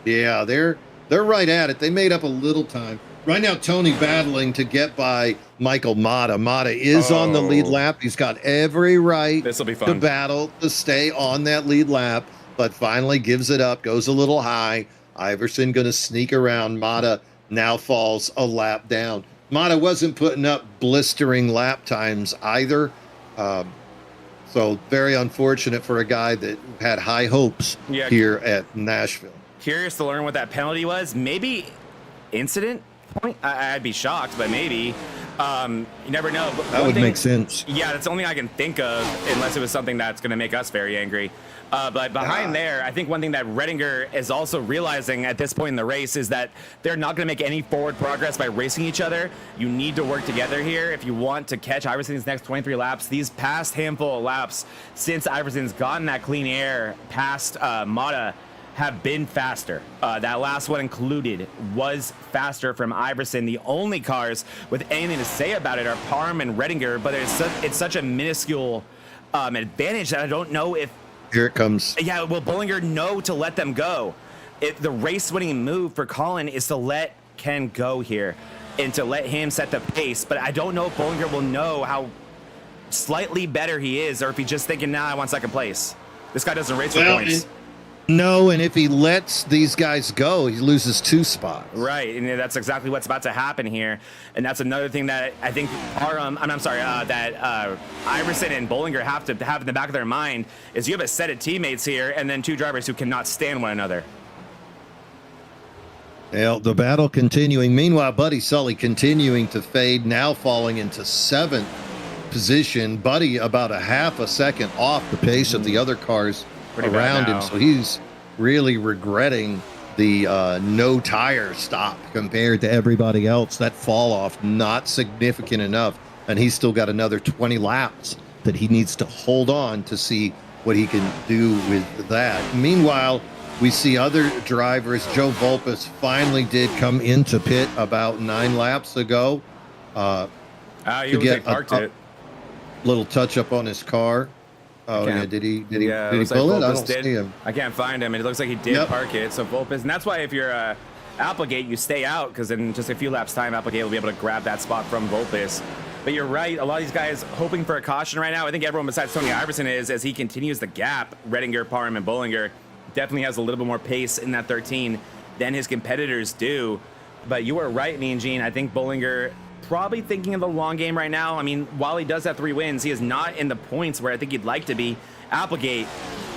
Yeah, they're right at it. They made up a little time. Right now, Tony battling to get by Michael Mata. Mata is on the lead lap. He's got every right to battle to stay on that lead lap, but finally gives it up, goes a little high. Iverson going to sneak around. Mata now falls a lap down. Mata wasn't putting up blistering lap times either. So very unfortunate for a guy that had high hopes here at Nashville. Curious to learn what that penalty was. Maybe incident point? I'd be shocked, but maybe. You never know. But that would make sense. Yeah, that's the only thing I can think of, unless it was something that's going to make us very angry. But behind there, I think one thing that Redinger is also realizing at this point in the race is that they're not going to make any forward progress by racing each other. You need to work together here if you want to catch Iverson's next 23 laps. These past handful of laps since Iverson's gotten that clean air past Mata have been faster. That last one included was faster from Iverson. The only cars with anything to say about it are Parham and Redinger, but it's such a minuscule advantage that I don't know if... Here it comes. Yeah, will Bollinger know to let them go? The race-winning move for Colin is to let can go here and to let him set the pace. But I don't know if Bollinger will know how slightly better he is, or if he's just thinking, nah, I want second place. This guy doesn't race for points. No, and if he lets these guys go, he loses 2 spots. Right, and that's exactly what's about to happen here. And that's another thing that I think that Iverson and Bollinger have to have in the back of their mind is you have a set of teammates here and then 2 drivers who cannot stand one another. Well, the battle continuing. Meanwhile, Buddy Sully continuing to fade, now falling into 7th position. Buddy about a half a second off the pace of the other cars around him, so he's really regretting the no tire stop compared to everybody else. That fall off not significant enough, and he's still got another 20 laps that he needs to hold on to see what he can do with that. Meanwhile, we see other drivers. Joe Volpus finally did come into pit about 9 laps ago to get a little touch up on his car. Oh yeah, did he pull it? I don't see him. I can't find him. It looks like he did park it. So Volpus, and that's why if you're Applegate, you stay out, because in just a few laps time, Applegate will be able to grab that spot from Volpus. But you're right. A lot of these guys hoping for a caution right now. I think everyone besides Tony Iverson is, as he continues the gap. Redinger, Parham, and Bollinger definitely has a little bit more pace in that 13 than his competitors do. But you are right, Mean Gene. I think Bollinger probably thinking of the long game right now. I mean, while he does have 3 wins, he is not in the points where I think he'd like to be. Applegate,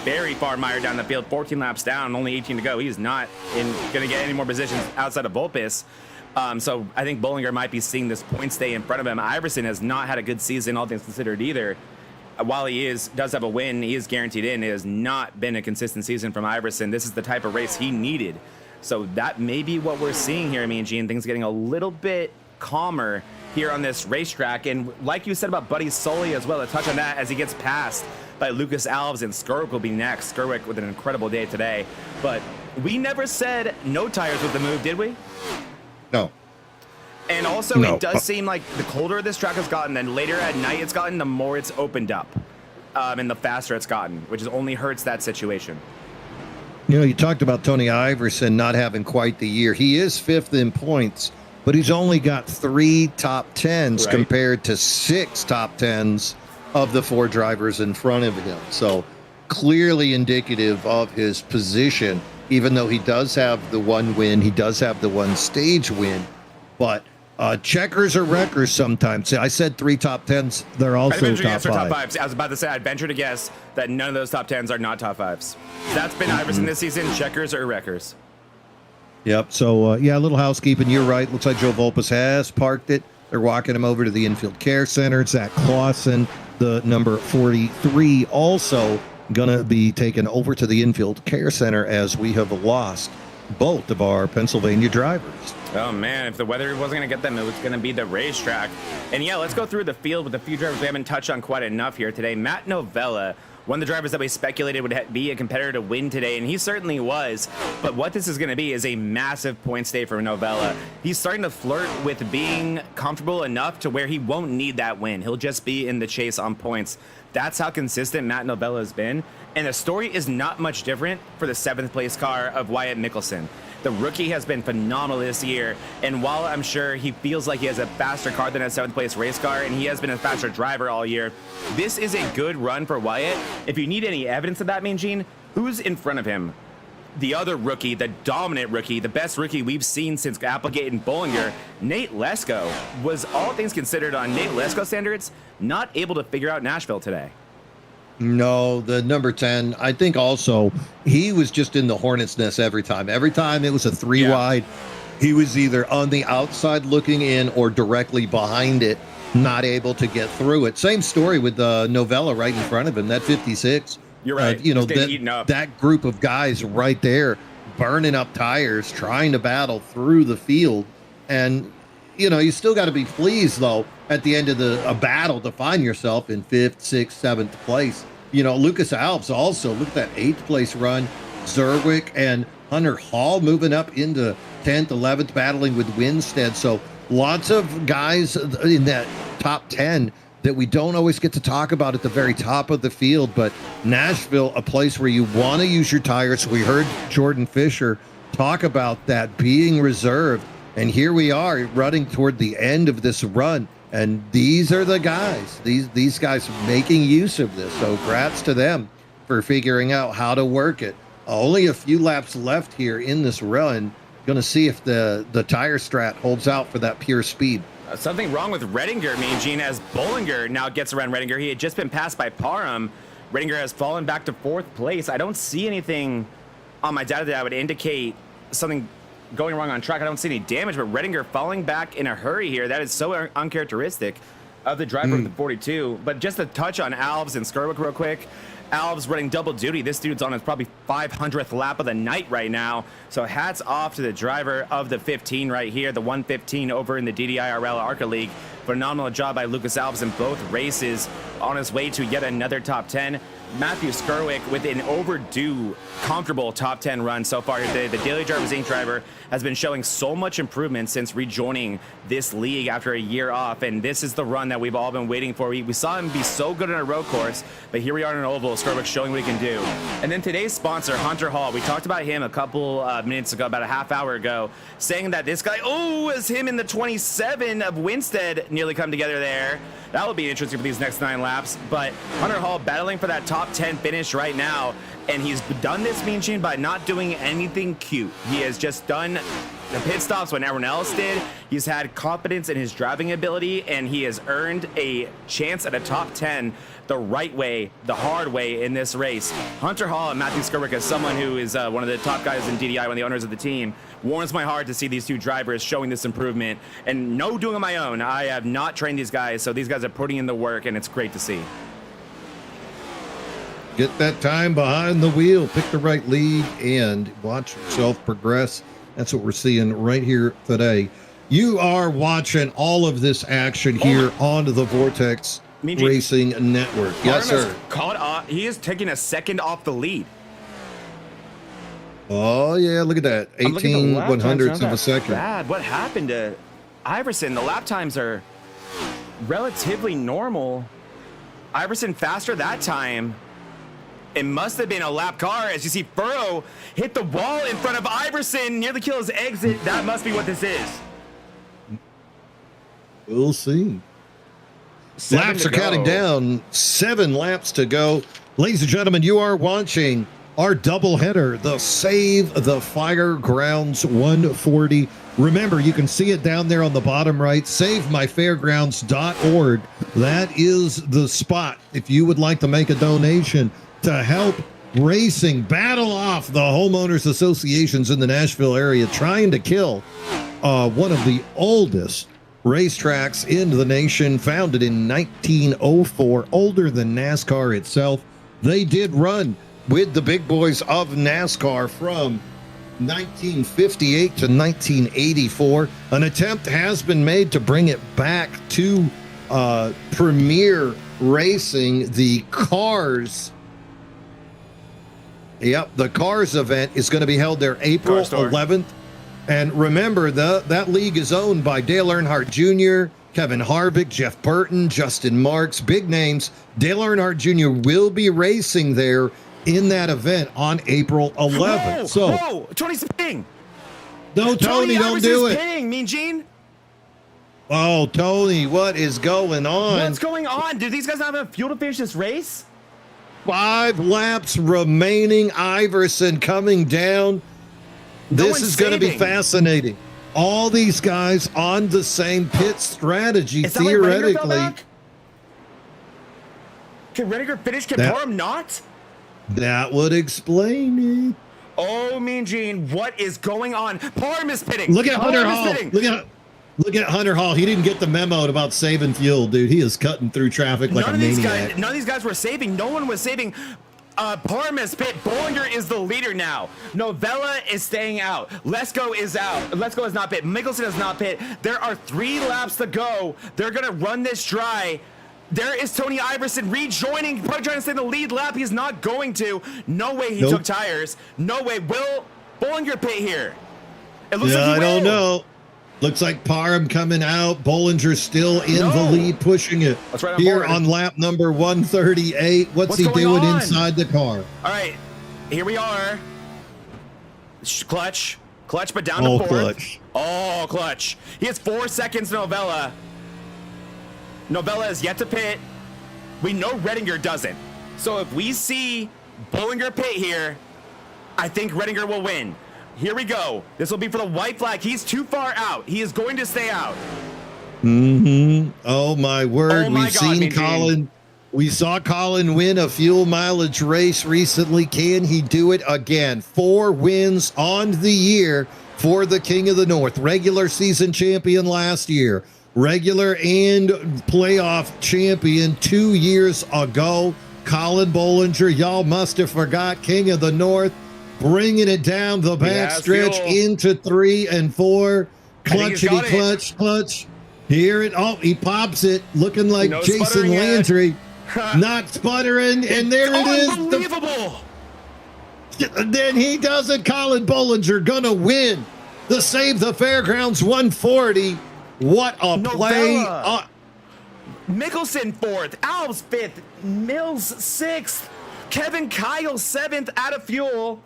very far mired down the field, 14 laps down, only 18 to go. He's not going to get any more positions outside of Volpus. So I think Bollinger might be seeing this point stay in front of him. Iverson has not had a good season, all things considered, either. While he does have a win, he is guaranteed in. It has not been a consistent season from Iverson. This is the type of race he needed. So that may be what we're seeing here, Mean Gene. Things getting a little bit calmer here on this racetrack. And like you said about Buddy Sully as well, a touch on that as he gets passed by Lucas Alves, and Skurwick will be next. Skurwick with an incredible day today. But we never said no tires with the move, did we? No. And also, it does seem like the colder this track has gotten, and later at night it's gotten, the more it's opened up, and the faster it's gotten, which only hurts that situation. You know, you talked about Tony Iverson not having quite the year. He is 5th in points, but he's only got 3 top 10s compared to 6 top 10s of the 4 drivers in front of him. So clearly indicative of his position, even though he does have the 1 win, he does have the 1 stage win, but checkers or wreckers sometimes. I said 3 top 10s. They're also top 5s. I was about to say, I'd venture to guess that none of those top 10s are not top 5s. That's been Iverson this season, checkers or wreckers. Yep. So, yeah, a little housekeeping. You're right. Looks like Joe Volpus has parked it. They're walking him over to the infield care center. Zach Clausen, the number 43, also going to be taken over to the infield care center as we have lost both of our Pennsylvania drivers. Oh man, if the weather wasn't going to get them, it was going to be the racetrack. And yeah, let's go through the field with a few drivers we haven't touched on quite enough here today. Matt Novella, one of the drivers that we speculated would be a competitor to win today, and he certainly was. But what this is going to be is a massive points day for Novella. He's starting to flirt with being comfortable enough to where he won't need that win. He'll just be in the chase on points. That's how consistent Matt Novella has been. And the story is not much different for the 7th place car of Wyatt Mickelson. The rookie has been phenomenal this year, and while I'm sure he feels like he has a faster car than a 7th place race car, and he has been a faster driver all year, this is a good run for Wyatt. If you need any evidence of that, Mean Gene, who's in front of him? The other rookie, the dominant rookie, the best rookie we've seen since Applegate and Bollinger, Nate Lesko, was, all things considered on Nate Lesko standards, not able to figure out Nashville today. No, the number 10, I think also he was just in the hornet's nest every time. Every time it was a 3 wide, he was either on the outside looking in or directly behind it, not able to get through it. Same story with Novella right in front of him, that 56. You're right. You know, that group of guys right there burning up tires, trying to battle through the field. And, you know, you still got to be pleased, though, at the end of a battle to find yourself in 5th, 6th, 7th place. You know, Lucas Alves also, look at that 8th place run. Zerwick and Hunter Hall moving up into 10th, 11th, battling with Winstead. So lots of guys in that top 10 that we don't always get to talk about at the very top of the field. But Nashville, a place where you want to use your tires. We heard Jordan Fisher talk about that being reserved And here we are running toward the end of this run. And these are the guys, these guys making use of this. So grats to them for figuring out how to work it. Only a few laps left here in this run. Going to see if the tire strat holds out for that pure speed. Something wrong with Redinger, Mean Gene, as Bollinger now gets around Redinger. He had just been passed by Parham. Redinger has fallen back to 4th place. I don't see anything on my data that would indicate something going wrong on track. I don't see any damage, but Redinger falling back in a hurry here. That is so uncharacteristic of the driver of the 42. But just a touch on Alves and Skirwick real quick. Alves running double duty. This dude's on his probably 500th lap of the night right now. So hats off to the driver of the 15 right here, the 115 over in the DDIRL ARCA League. Phenomenal job by Lucas Alves in both races, on his way to yet another top 10. Matthew Skirwick with an overdue, comfortable top 10 run so far today. The Daily Drivers Inc. driver has been showing so much improvement since rejoining this league after a year off, and this is the run that we've all been waiting for. We saw him be so good on a road course, but here we are in an oval, Skirwick showing what he can do. And then today's sponsor, Hunter Hall, we talked about him a couple minutes ago, about a half hour ago, saying that this guy, was him in the 27 of Winstead nearly come together there. That will be interesting for these next 9 laps, but Hunter Hall battling for that top 10 finish right now, and he's done this, Mean Gene, by not doing anything cute. He has just done the pit stops when everyone else did. He's had confidence in his driving ability, and he has earned a chance at a top 10 the right way, the hard way in this race. Hunter Hall and Matthew Skirwick, as someone who is one of the top guys in DDI, one of the owners of the team, warms my heart to see these two drivers showing this improvement, and no doing on my own. I have not trained these guys, so these guys are putting in the work, and it's great to see. Get that time behind the wheel, pick the right lead, and watch yourself progress. That's what we're seeing right here today. You are watching all of this action here on the Vortex Racing Network. Yes, sir. Caught up. He is taking a second off the lead. Oh, yeah, look at that. 18 100ths of a second. Bad. What happened to Iverson? The lap times are relatively normal. Iverson faster that time. It must have been a lap car, as you see Furrow hit the wall in front of Iverson, nearly kill his exit. That must be what this is. We'll see. Laps are counting down. 7 laps to go. Ladies and gentlemen, you are watching our doubleheader, the Save the Fairgrounds 140. Remember, you can see it down there on the bottom right, savemyfairgrounds.org. That is the spot if you would like to make a donation to help racing battle off the homeowners associations in the Nashville area, trying to kill one of the oldest racetracks in the nation, founded in 1904, older than NASCAR itself. They did run with the big boys of NASCAR from 1958 to 1984. An attempt has been made to bring it back to premier racing. The Cars, the Cars event is going to be held there April 11th. And remember, that league is owned by Dale Earnhardt Jr., Kevin Harvick, Jeff Burton, Justin Marks, big names. Dale Earnhardt Jr. will be racing there in that event on April 11th. Tony's spinning. No, Tony, don't do it. Spinning, Mean Gene. Oh, Tony, what is going on? What's going on? Do these guys not have fuel to finish this race? 5 laps remaining. Iverson coming down. This is going to be fascinating. All these guys on the same pit strategy, theoretically. Can Redinger finish? Can Parham not? That would explain it. Oh, Mean Gene, what is going on? Parham is pitting. Look at Hunter Hall. Look at Hunter Hall. He didn't get the memo about saving fuel, dude. He is cutting through traffic like a maniac. None of these guys were saving. No one was saving. Parham is pit. Bollinger is the leader now. Novella is staying out. Lesko is out. Lesko is not pit. Mickelson is not pit. There are 3 laps to go. They're going to run this dry. There is Tony Iverson rejoining, probably trying to stay in the lead lap. He's not going to. No way he took tires. No way. Will Bollinger pit here? It looks like he will. I don't know. Looks like Parham coming out. Bollinger still in the lead, pushing it. That's right here on lap number 138. What's he doing inside the car? All right, here we are. Clutch. Clutch, but down to Oh, fourth. clutch. Oh, clutch. He has 4 seconds, Novella. Novella has yet to pit. We know Redinger doesn't. So if we see Bollinger pit here, I think Redinger will win. Here we go. This will be for the white flag. He's too far out. He is going to stay out. Oh my word. Oh my We've God, seen Minjin. Colin. We saw Colin win a fuel mileage race recently. Can he do it again? 4 wins on the year for the King of the North. Regular season champion last year. Regular and playoff champion 2 years ago. Colin Bollinger, y'all must have forgot, King of the North, bringing it down the backstretch fuel. into 3 and 4. I think he's got it. Clutch. Here it, oh, he pops it, looking like No Jason sputtering yet. Landry. Not sputtering, and there it is. Unbelievable. Then he does it. Colin Bollinger gonna win the Save the Fairgrounds 140. What a play. Novella. Mickelson 4th, Alves 5th, Mills 6th, Kevin Kyle 7th out of fuel,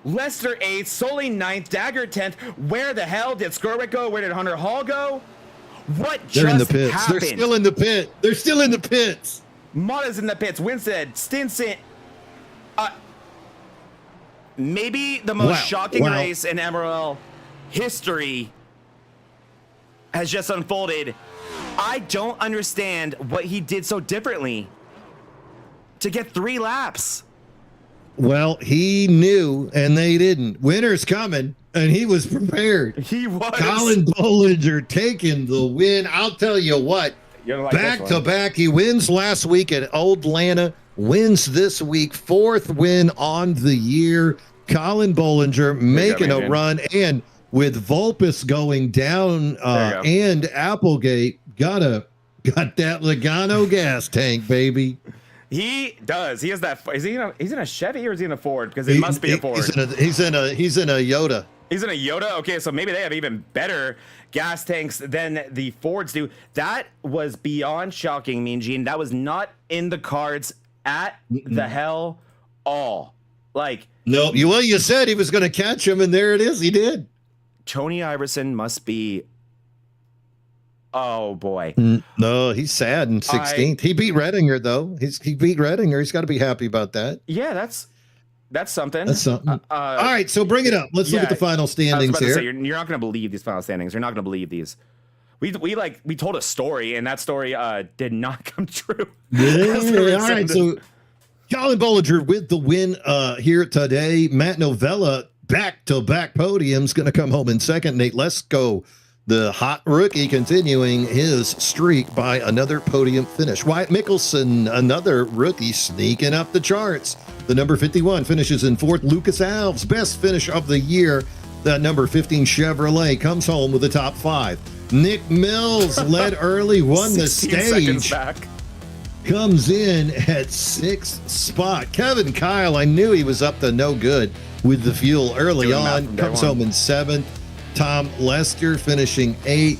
Lester 8th, Sully 9th, Dagger 10th. Where the hell did Skurwick go? Where did Hunter Hall go? What They're in the just pits. happened? They're still in the pit. They're still in the pits. Mata's in the pits. Winstead, Stinson. Maybe the most shocking race in MRL history has just unfolded. I don't understand what he did so differently to get 3 laps. Well, he knew, and they didn't. Winter's coming, and he was prepared. He was. Colin Bollinger taking the win. I'll tell you what. Back to back, he wins last week at Old Atlanta, wins this week, 4th win on the year. Colin Bollinger making a run, and with Vulpes going down and Applegate, got that Logano gas tank, baby. He does. He has that. Is he in a Chevy or is he in a Ford? Because it must be a Ford. He's in a Yoda. He's in a Yoda? Okay, so maybe they have even better gas tanks than the Fords do. That was beyond shocking, Mean Gene. That was not in the cards at the hell all. Like, no, you said he was going to catch him, and there it is. He did. Tony Iverson must be. Oh boy. No, he's sad in 16th. He beat Redinger though. He beat Redinger. He's got to be happy about that. Yeah, that's something. That's something. All right, so bring it up. Let's look at the final standings here. You're not going to believe these final standings. You're not going to believe these. We told a story, and that story did not come true. Yeah. All right, so Colin Bollinger with the win here today. Matt Novella back-to-back podiums, going to come home in second. Nate Lesko, the hot rookie, continuing his streak by another podium finish. Wyatt Mickelson, another rookie, sneaking up the charts. The number 51 finishes in 4th. Lucas Alves, best finish of the year. The number 15 Chevrolet comes home with the top 5. Nick Mills led early, won the stage. Back. Comes in at 6th spot. Kevin Kyle, I knew he was up to no good with the fuel early on. Comes home in 7th. Tom Lester finishing 8th.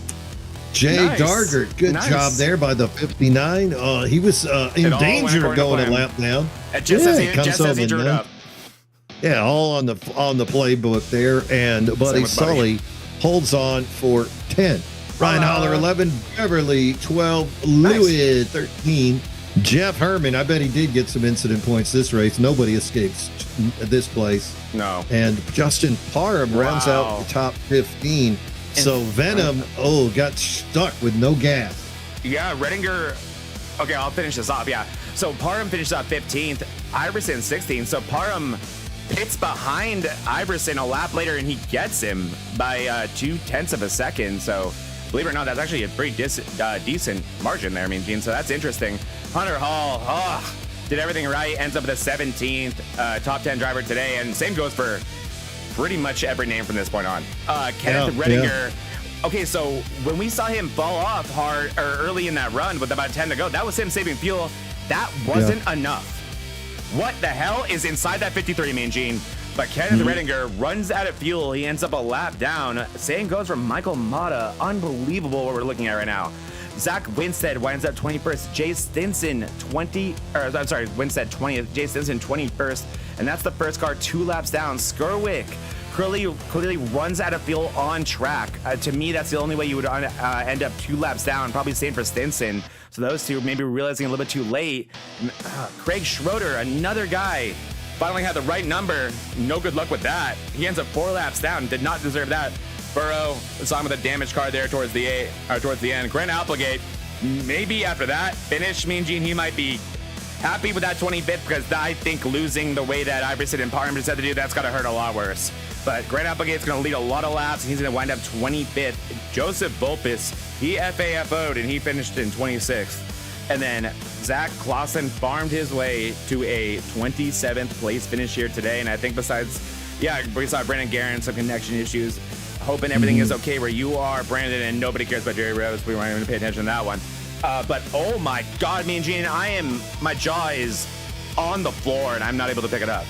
Jay Dargert, good job there by the 59. He was in danger of going a lap down. Just as he drew it up. Yeah, all on the playbook there. And Buddy Sully holds on for 10. Ryan Holler 11, Beverly 12, Lewis 13. Jeff Herman, I bet he did get some incident points this race. Nobody escapes this place. No. And Justin Parham rounds out the top 15. So Venom, got stuck with no gas. Yeah, Redinger. Okay, I'll finish this off. Yeah. So Parham finished up 15th, Iverson 16th. So Parham pits behind Iverson a lap later, and he gets him by 0.2 of a second. So believe it or not, that's actually a pretty decent margin there, Gene. So that's interesting. Hunter Hall, did everything right, ends up with a 17th top 10 driver today, and same goes for pretty much every name from this point on. Kenneth Redinger. Yeah. Okay, so when we saw him fall off hard or early in that run with about 10 to go, that was him saving fuel. That wasn't enough. What the hell is inside that 53, Mean Gene? But Kenneth Redinger runs out of fuel. He ends up a lap down. Same goes for Michael Mata. Unbelievable what we're looking at right now. Zach Winstead winds up 21st. Jay Stinson Winstead 20th. Jay Stinson 21st. And that's the first car 2 laps down. Skurwick clearly runs out of fuel on track. To me, that's the only way you would end up 2 laps down, probably same for Stinson. So those two maybe realizing a little bit too late. Craig Schroeder, another guy, finally had the right number. No good luck with that. He ends up 4 laps down, did not deserve that. Burrow saw him with a damage car there towards the end. Grant Applegate, maybe after that finish, Mean Gene, he might be happy with that 25th, because I think losing the way that iRacing and Parham just had to do, that's got to hurt a lot worse. But Grant Applegate's going to lead a lot of laps, and he's going to wind up 25th. Joseph Volpis, he FAFO'd, and he finished in 26th. And then Zach Clausen farmed his way to a 27th place finish here today. And I think besides Brandon Guerin, some connection issues, hoping everything is okay where you are, Brandon, and nobody cares about Jerry Rose. We weren't even going to pay attention to that one. But oh my God, Mean Gene, my jaw is on the floor and I'm not able to pick it up.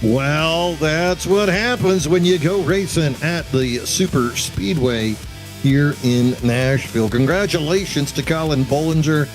Well, that's what happens when you go racing at the Super Speedway here in Nashville. Congratulations to Colin Bollinger.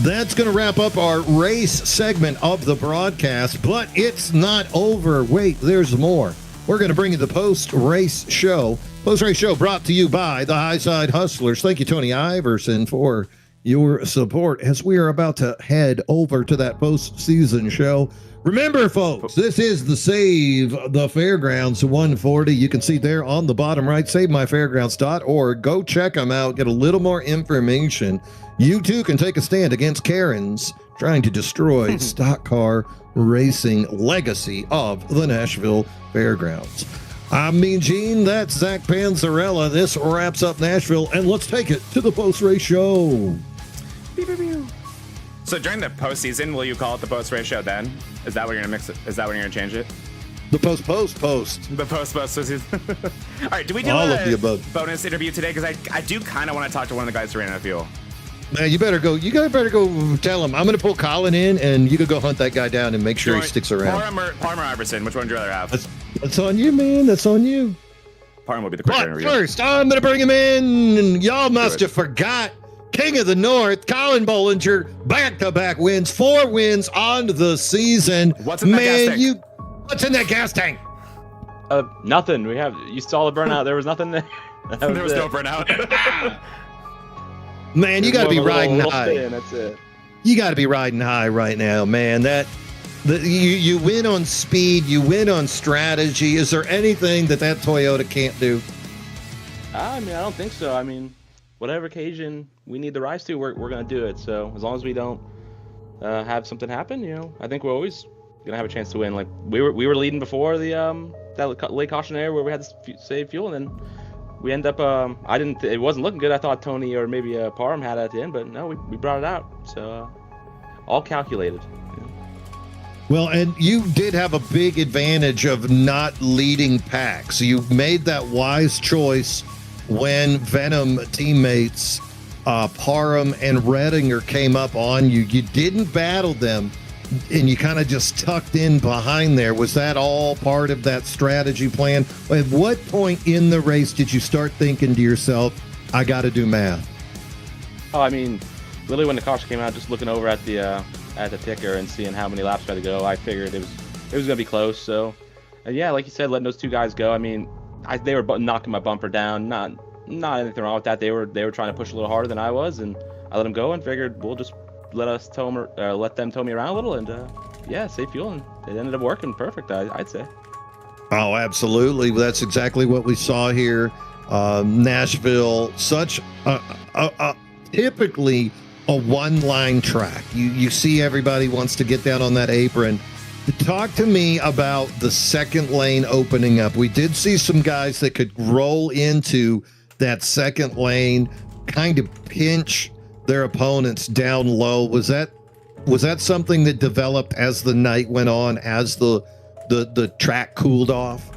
That's going to wrap up our race segment of the broadcast, but it's not over. Wait, there's more. We're going to bring you the post-race show. Post-race show brought to you by the Highside Hustlers. Thank you, Tony Iverson, for your support as we are about to head over to that postseason show. Remember, folks, this is the Save the Fairgrounds 140. You can see there on the bottom right, savemyfairgrounds.org. Go check them out, get a little more information. You too can take a stand against Karen's trying to destroy stock car racing legacy of the Nashville Fairgrounds. I'm Mean Gene. That's Zach Panzarella. This wraps up Nashville, and let's take it to the post-race show. So during the postseason, will you call it the post-race show then? Is that what you're gonna mix it? Is that what you're gonna change it? The post. The post season. All right, do we do all a of the above bonus interview today? Because I do kind of want to talk to one of the guys who ran out of fuel. Man, you better go. You guys better go tell him. I'm going to pull Colin in, and you could go hunt that guy down and make sure he sticks around. Parham or Iverson, which one would you rather have? That's on you, man. That's on you. Parham will be the quicker But interview. first, I'm going to bring him in. And y'all must have forgot. King of the North, Colin Bollinger, back-to-back wins, 4 wins on the season. What's in that gas tank? What's in that gas tank? Nothing. You saw the burnout. There was nothing there. There was no burnout. Man, you got to be riding high. That's it. You got to be riding high right now, man. You win on speed, you win on strategy. Is there anything that Toyota can't do? I mean, I don't think so. I mean, whatever occasion we need the rise to, we're going to do it. So as long as we don't have something happen, I think we're always going to have a chance to win. Like we were leading before the that late caution area where we had to save fuel, and then we end up, it wasn't looking good. I thought Tony or maybe Parham had it at the end, but no, we brought it out. So all calculated. Well, and you did have a big advantage of not leading packs. You made that wise choice when Venom teammates Parham and Redinger came up on you. You didn't battle them, and you kind of just tucked in behind there. Was that all part of that strategy plan? At what point in the race did you start thinking to yourself, I got to do math? Oh, I mean, really when the caution came out, just looking over at the ticker and seeing how many laps we had to go, I figured it was going to be close. So, and yeah, like you said, letting those 2 guys go. I mean, they were knocking my bumper down. Not anything wrong with that. They were trying to push a little harder than I was, and I let them go and figured we'll just let them tow me around a little, and save fuel, and it ended up working perfect. I'd say. Oh, absolutely. That's exactly what we saw here. Nashville, such a typically a one-line track. You see everybody wants to get down on that apron. Talk to me about the second lane opening up. We did see some guys that could roll into that second lane, kind of pinch their opponents down low. Was that something that developed as the night went on, as the track cooled off?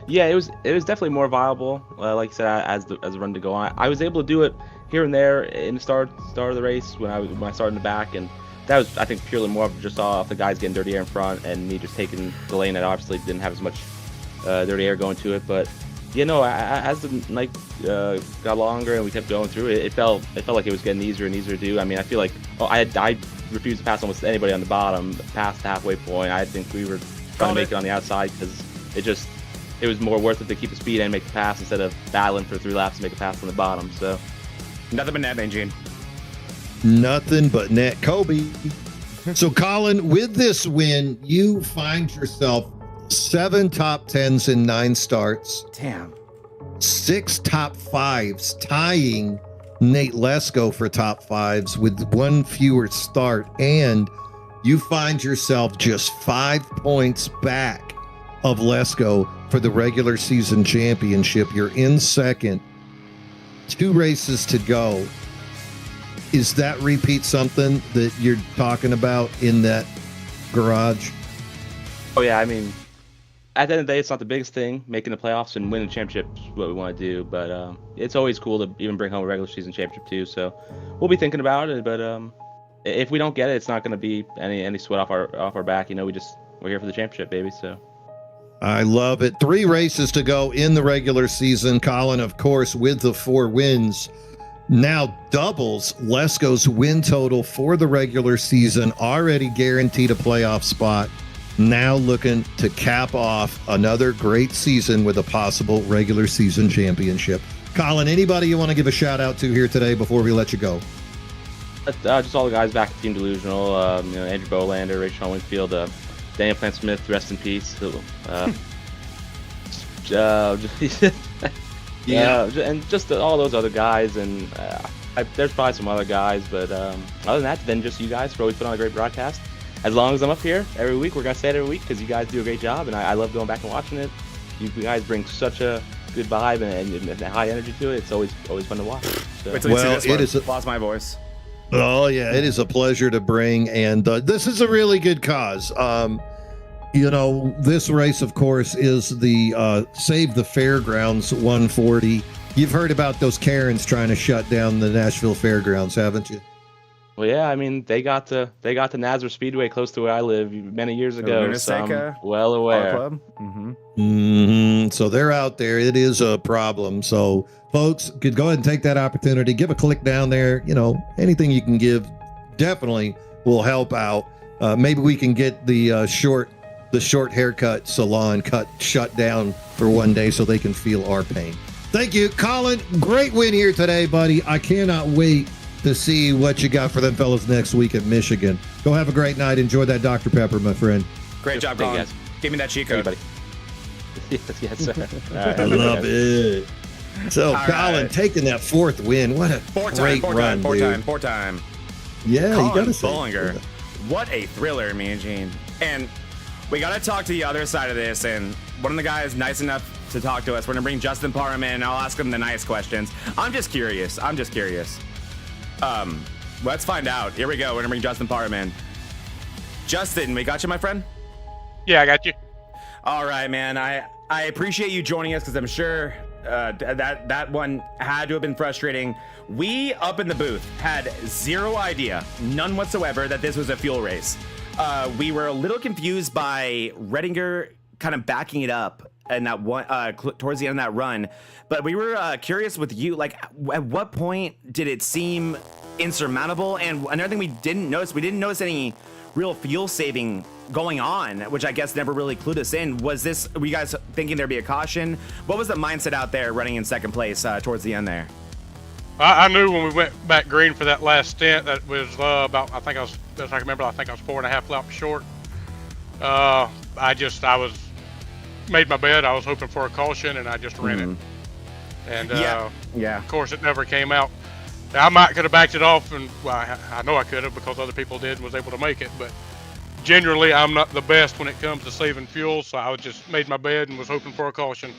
Yeah, it was definitely more viable. Like I said, as the run to go on, I was able to do it here and there in the start of the race when I started in the back, and that was, I think, purely more of just off the guys getting dirty air in front and me just taking the lane that obviously didn't have as much dirty air going to it. But as the night got longer and we kept going through it, it felt like it was getting easier and easier to do. I mean, I feel like I refused to pass almost anybody on the bottom past the halfway point. I think we were trying to make it on the outside because it was more worth it to keep the speed and make the pass instead of battling for 3 laps to make a pass on the bottom. So Nothing but net, man, Gene. Nothing but net. Kobe. So, Colin, with this win, you find yourself 7 top 10s in 9 starts. Damn. 6 top 5s, tying Nate Lesko for top 5s with 1 fewer start. And you find yourself just 5 points back of Lesko for the regular season championship. You're in second. 2 races to go. Is that repeat something that you're talking about in that garage? Oh yeah, I mean, at the end of the day, it's not the biggest thing. Making the playoffs and winning the championship is what we want to do, but it's always cool to even bring home a regular season championship too. So we'll be thinking about it, but if we don't get it, it's not going to be any sweat off our back. You know, we're here for the championship, baby. So I love it. 3 races to go in the regular season. Colin, of course, with the 4 wins, now doubles Lesko's win total for the regular season, already guaranteed a playoff spot. Now looking to cap off another great season with a possible regular season championship. Colin, anybody you want to give a shout out to here today before we let you go? Just all the guys back at Team Delusional, Andrew Bolander, Rachel Winfield, Daniel Plant Smith, rest in peace. And just all those other guys, and there's probably some other guys, but other than that, then just you guys for always putting on a great broadcast. As long as I'm up here every week, we're gonna say it every week because you guys do a great job, and I love going back and watching it. You guys bring such a good vibe and high energy to it. It's always fun to watch. So. Well, it is. Lost my voice. Oh yeah, it is a pleasure to bring, and this is a really good cause. This race, of course, is the Save the Fairgrounds 140. You've heard about those Karens trying to shut down the Nashville Fairgrounds, haven't you? Well, yeah, I mean, they got the Nazareth Speedway close to where I live many years ago, so I'm well aware. So they're out there. It is a problem. So folks, could go ahead and take that opportunity. Give a click down there. Anything you can give definitely will help out. Maybe we can get the short haircut salon shut down for one day so they can feel our pain. Thank you, Colin. Great win here today, buddy. I cannot wait to see what you got for them fellas next week at Michigan. Go have a great night. Enjoy that Dr. Pepper, my friend. Great job, Colin. Give me that cheat code. Yes, sir. I love it. So, All Colin right. taking that 4th win. What a great run, dude. Four time. Yeah, Colin you got to say. Bollinger. What a thriller, me and Gene. And we got to talk to the other side of this, and one of the guys nice enough to talk to us. We're going to bring Justin Parham in, and I'll ask him the nice questions. I'm just curious. Let's find out. Here we go. We're going to bring Justin Parham in. Justin, we got you, my friend? Yeah, I got you. All right, man. I appreciate you joining us because I'm sure that one had to have been frustrating. We up in the booth had zero idea, none whatsoever, that this was a fuel race. We were a little confused by Redinger kind of backing it up and that one towards the end of that run, but we were curious with you, like at what point did it seem insurmountable? And another thing we didn't notice any real fuel saving going on, which I guess never really clued us in. Were you guys thinking there'd be a caution? What was the mindset out there running in second place towards the end there? I knew when we went back green for that last stint that was about, I think I was 4.5 laps short. I made my bed. I was hoping for a caution, and I just ran it. And yeah. Of course, it never came out. I could have backed it off, and I know I could have because other people did and was able to make it. But generally, I'm not the best when it comes to saving fuel, so I just made my bed and was hoping for a caution.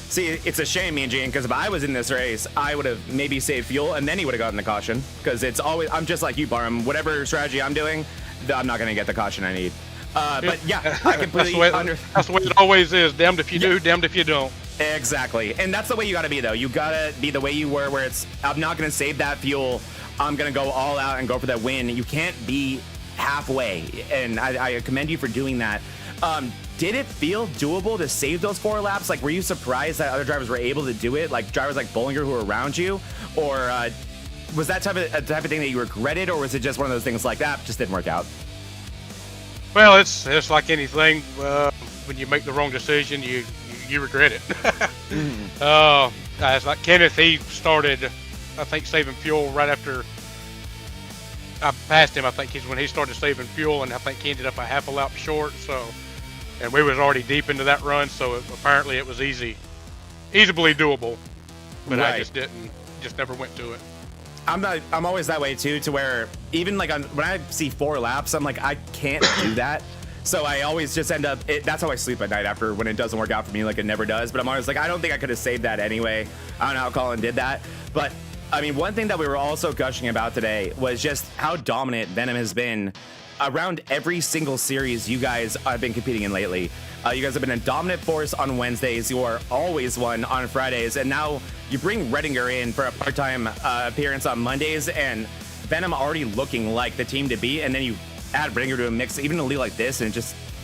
See, it's a shame, me and Gene, because if I was in this race, I would have maybe saved fuel, and then he would have gotten the caution. Because I'm just like you, Barham. Whatever strategy I'm doing, I'm not going to get the caution I need. But yeah, I completely understand. That's the way it always is. Damned if you do, damned if you don't. Exactly. And that's the way you got to be, though. You got to be the way you were, where I'm not going to save that fuel. I'm going to go all out and go for that win. You can't be halfway. And I commend you for doing that. Did it feel doable to save those 4 laps? Like, were you surprised that other drivers were able to do it? Like drivers like Bollinger who were around you? Or was that type of thing that you regretted? Or was it just one of those things like that just didn't work out? Well, it's like anything. When you make the wrong decision, you you regret it. It's like Kenneth, he started, I think, saving fuel right after I passed him. I think he's when he started saving fuel, and I think he ended up a half a lap short. So, and we was already deep into that run, so apparently it was easily doable. But Right. I just never went to it. I'm always that way too, to where even like when I see 4 laps, I'm like, I can't do that. So I always just end up, that's how I sleep at night after when it doesn't work out for me, like it never does. But I'm always like, I don't think I could have saved that anyway. I don't know how Colin did that. But I mean, one thing that we were also gushing about today was just how dominant Venom has been around every single series you guys have been competing in lately. You guys have been a dominant force on Wednesdays. You are always one on Fridays. And now you bring Redinger in for a part-time appearance on Mondays, and Venom already looking like the team to beat. And then you add Redinger to a mix, even a league like this, and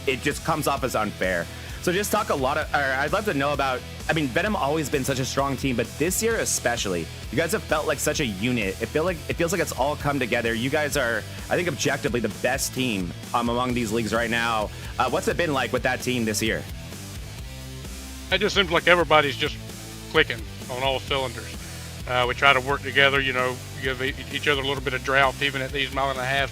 it just comes off as unfair. So just talk I'd love to know about, I mean, Venom always been such a strong team, but this year especially, you guys have felt like such a unit. It feels like it's all come together. You guys are, I think, objectively the best team among these leagues right now. What's it been like with that team this year? It just seems like everybody's just clicking on all cylinders. We try to work together, give each other a little bit of draft, even at these 1.5 miles,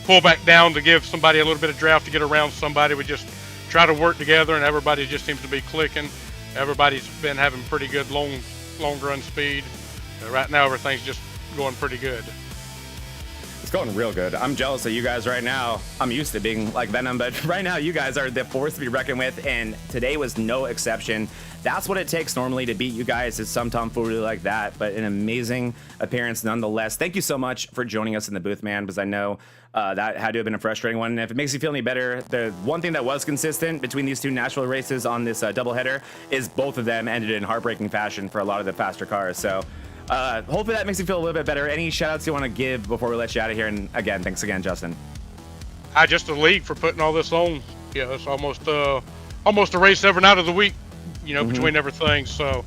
pull back down to give somebody a little bit of draft to get around somebody. We just try to work together, and everybody just seems to be clicking. Everybody's been having pretty good long run speed. Right now, everything's just going pretty good. It's going real good. I'm jealous of you guys right now. I'm used to being like Venom, but right now you guys are the force to be reckoned with, and today was no exception. That's what it takes normally to beat you guys, is some tomfoolery like that, but an amazing appearance nonetheless. Thank you so much for joining us in the booth, man, because I know that had to have been a frustrating one. And if it makes you feel any better, the one thing that was consistent between these two Nashville races on this doubleheader is both of them ended in heartbreaking fashion for a lot of the faster cars. So hopefully that makes you feel a little bit better. Any shout outs you want to give before we let you out of here? And again, thanks again, Justin. Just the league for putting all this on. Yeah, it's almost a race every night of the week, between everything. So,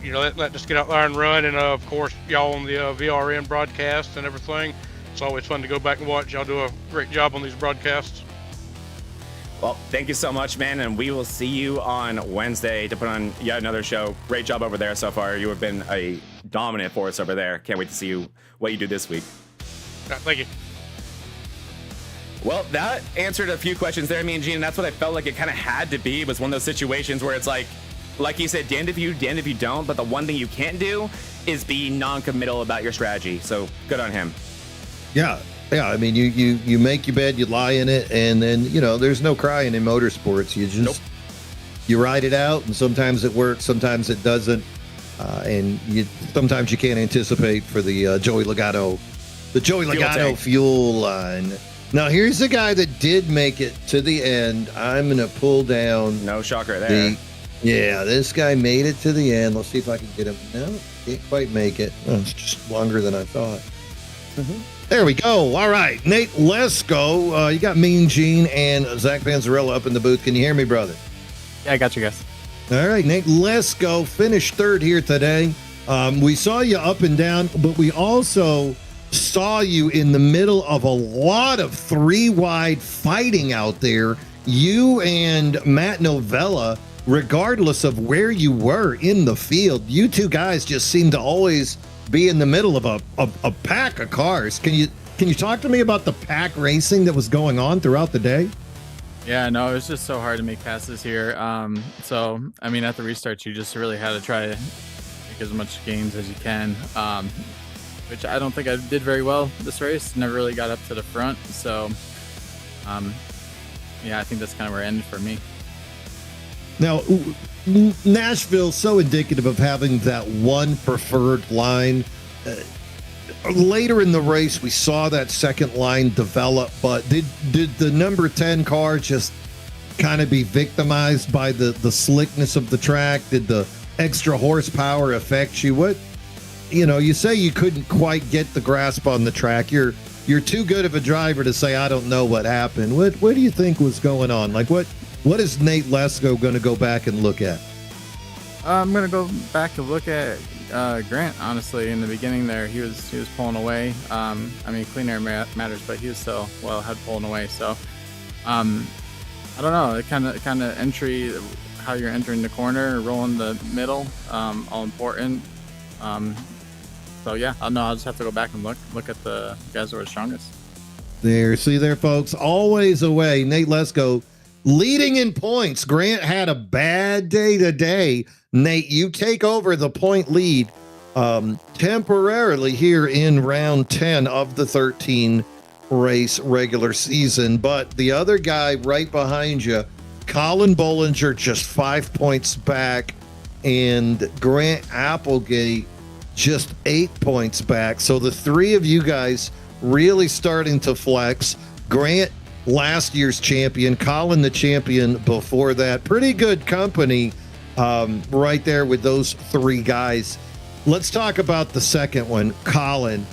let us get out there and run. And of course, y'all on the VRN broadcast and everything. It's always fun to go back and watch. Y'all do a great job on these broadcasts. Well, thank you so much, man, and we will see you on Wednesday to put on yet another show. Great job over there so far. You have been a dominant force over there. Can't wait to see what you do this week. Thank you. Well, that answered a few questions there, me and Gene, and that's what I felt like it kind of had to be. It was one of those situations where it's like you said, damned if you don't, but the one thing you can't do is be non-committal about your strategy. So good on him. Yeah. I mean, you make your bed, you lie in it, and then, there's no crying in motorsports. You just, you ride it out, and sometimes it works, sometimes it doesn't. And sometimes you can't anticipate for the Joey Logano fuel line. Now, here's the guy that did make it to the end. I'm going to pull down. No shocker there. This guy made it to the end. Let's see if I can get him. No, can't quite make it. Oh, it's just longer than I thought. There we go. All right, Nate, let's go. You got Mean Gene and Zach Panzarella up in the booth. Can you hear me, brother? Yeah, I got you guys. All right, Nate, let's go. Finished third here today. We saw you up and down, but we also saw you in the middle of a lot of 3-wide fighting out there. You and Matt Novella, regardless of where you were in the field, you two guys just seem to always be in the middle of a pack of cars. Can you talk to me about the pack racing that was going on throughout the day? Yeah, no, it was just so hard to make passes here. So, I mean, at the restart, you just really had to try to make as much gains as you can, which I don't think I did very well this race. Never really got up to the front. So, yeah, I think that's kind of where it ended for me. Now, Nashville's so indicative of having that one preferred line. Later in the race, we saw that second line develop, but did the number 10 car just kind of be victimized by the slickness of the track? Did the extra horsepower affect you? You say you couldn't quite get the grasp on the track. You're too good of a driver to say, I don't know what happened. What do you think was going on? Like, what is Nate Lesko going to go back and look at? I'm going to go back and look at Grant, honestly. In the beginning there, he was pulling away. I mean, clean air matters, but he was still well ahead pulling away. So, I don't know. The kind of entry, how you're entering the corner, rolling the middle, all important. So yeah, I'll just have to go back and look at the guys who are strongest. There, see there, folks. Always away. Nate Lesko leading in points. Grant had a bad day today. Nate, you take over the point lead temporarily here in round 10 of the 13 race regular season. But the other guy right behind you, Colin Bollinger, just 5 points back, and Grant Applegate just 8 points back. So the three of you guys really starting to flex. Grant, last year's champion, Colin, the champion before that. Pretty good company right there with those three guys. Let's talk about the second one, Colin.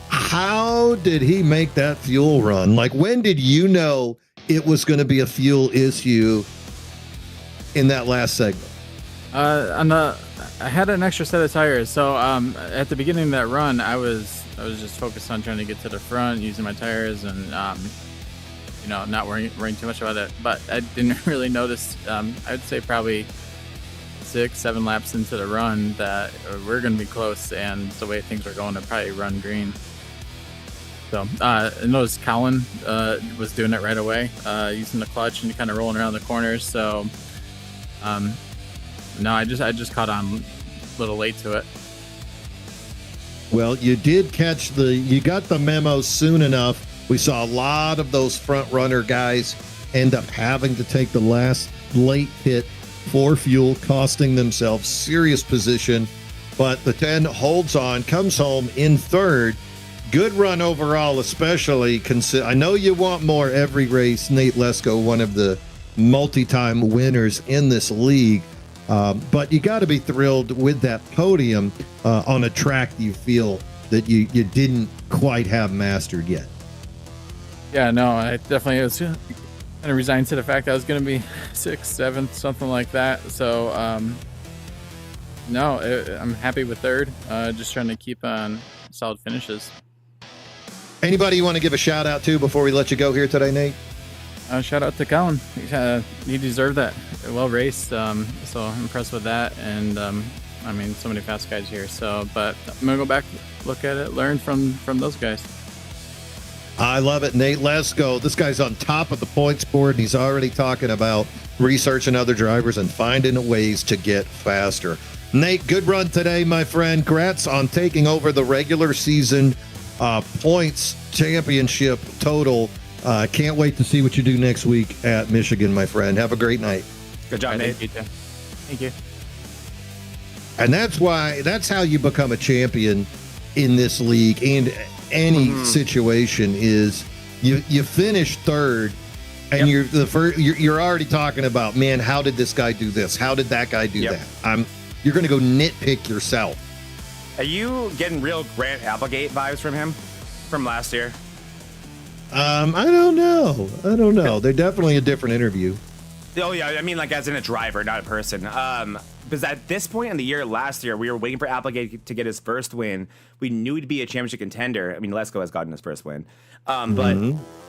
How did he make that fuel run? Like, when did you know it was going to be a fuel issue in that last segment? I had an extra set of tires, so at the beginning of that run, I was just focused on trying to get to the front, using my tires, and not worrying too much about it. But I didn't really notice. I'd say probably 6-7 laps into the run that we're going to be close, and the way things were going, to probably run green. So I noticed Colin was doing it right away, using the clutch and kind of rolling around the corners. So no, I just caught on a little late to it. Well, you did you got the memo soon enough. We saw a lot of those front runner guys end up having to take the last late hit for fuel, costing themselves serious position. But the 10 holds on, comes home in third. Good run overall, especially I know you want more every race. Nate Lesko, one of the multi-time winners in this league. But you got to be thrilled with that podium on a track you feel that you didn't quite have mastered yet. Yeah, no, I definitely was kind of resigned to the fact that I was going to be 6th, 7th, something like that. So, I'm happy with third. Just trying to keep on solid finishes. Anybody you want to give a shout out to before we let you go here today, Nate? Shout out to Colin. He deserved that. Well raced. So impressed with that. And so many fast guys here. So, but I'm gonna go back, look at it, learn from those guys. I love it, Nate Lesko. This guy's on top of the points board, and he's already talking about researching other drivers and finding ways to get faster. Nate, good run today, my friend. Congrats on taking over the regular season points championship total. Can't wait to see what you do next week at Michigan, my friend. Have a great night. Good job, Nate. Thank you. And that's how you become a champion in this league and any situation is you finish third and you're the first. You're already talking about, man, how did this guy do this? How did that guy do that? You're going to go nitpick yourself. Are you getting real Grant Applegate vibes from him from last year? I don't know. They're definitely a different interview. Oh yeah, I mean like as in a driver, not a person. Because at this point in the year last year, we were waiting for Applegate to get his first win. We knew he'd be a championship contender. I mean, Lesko has gotten his first win. But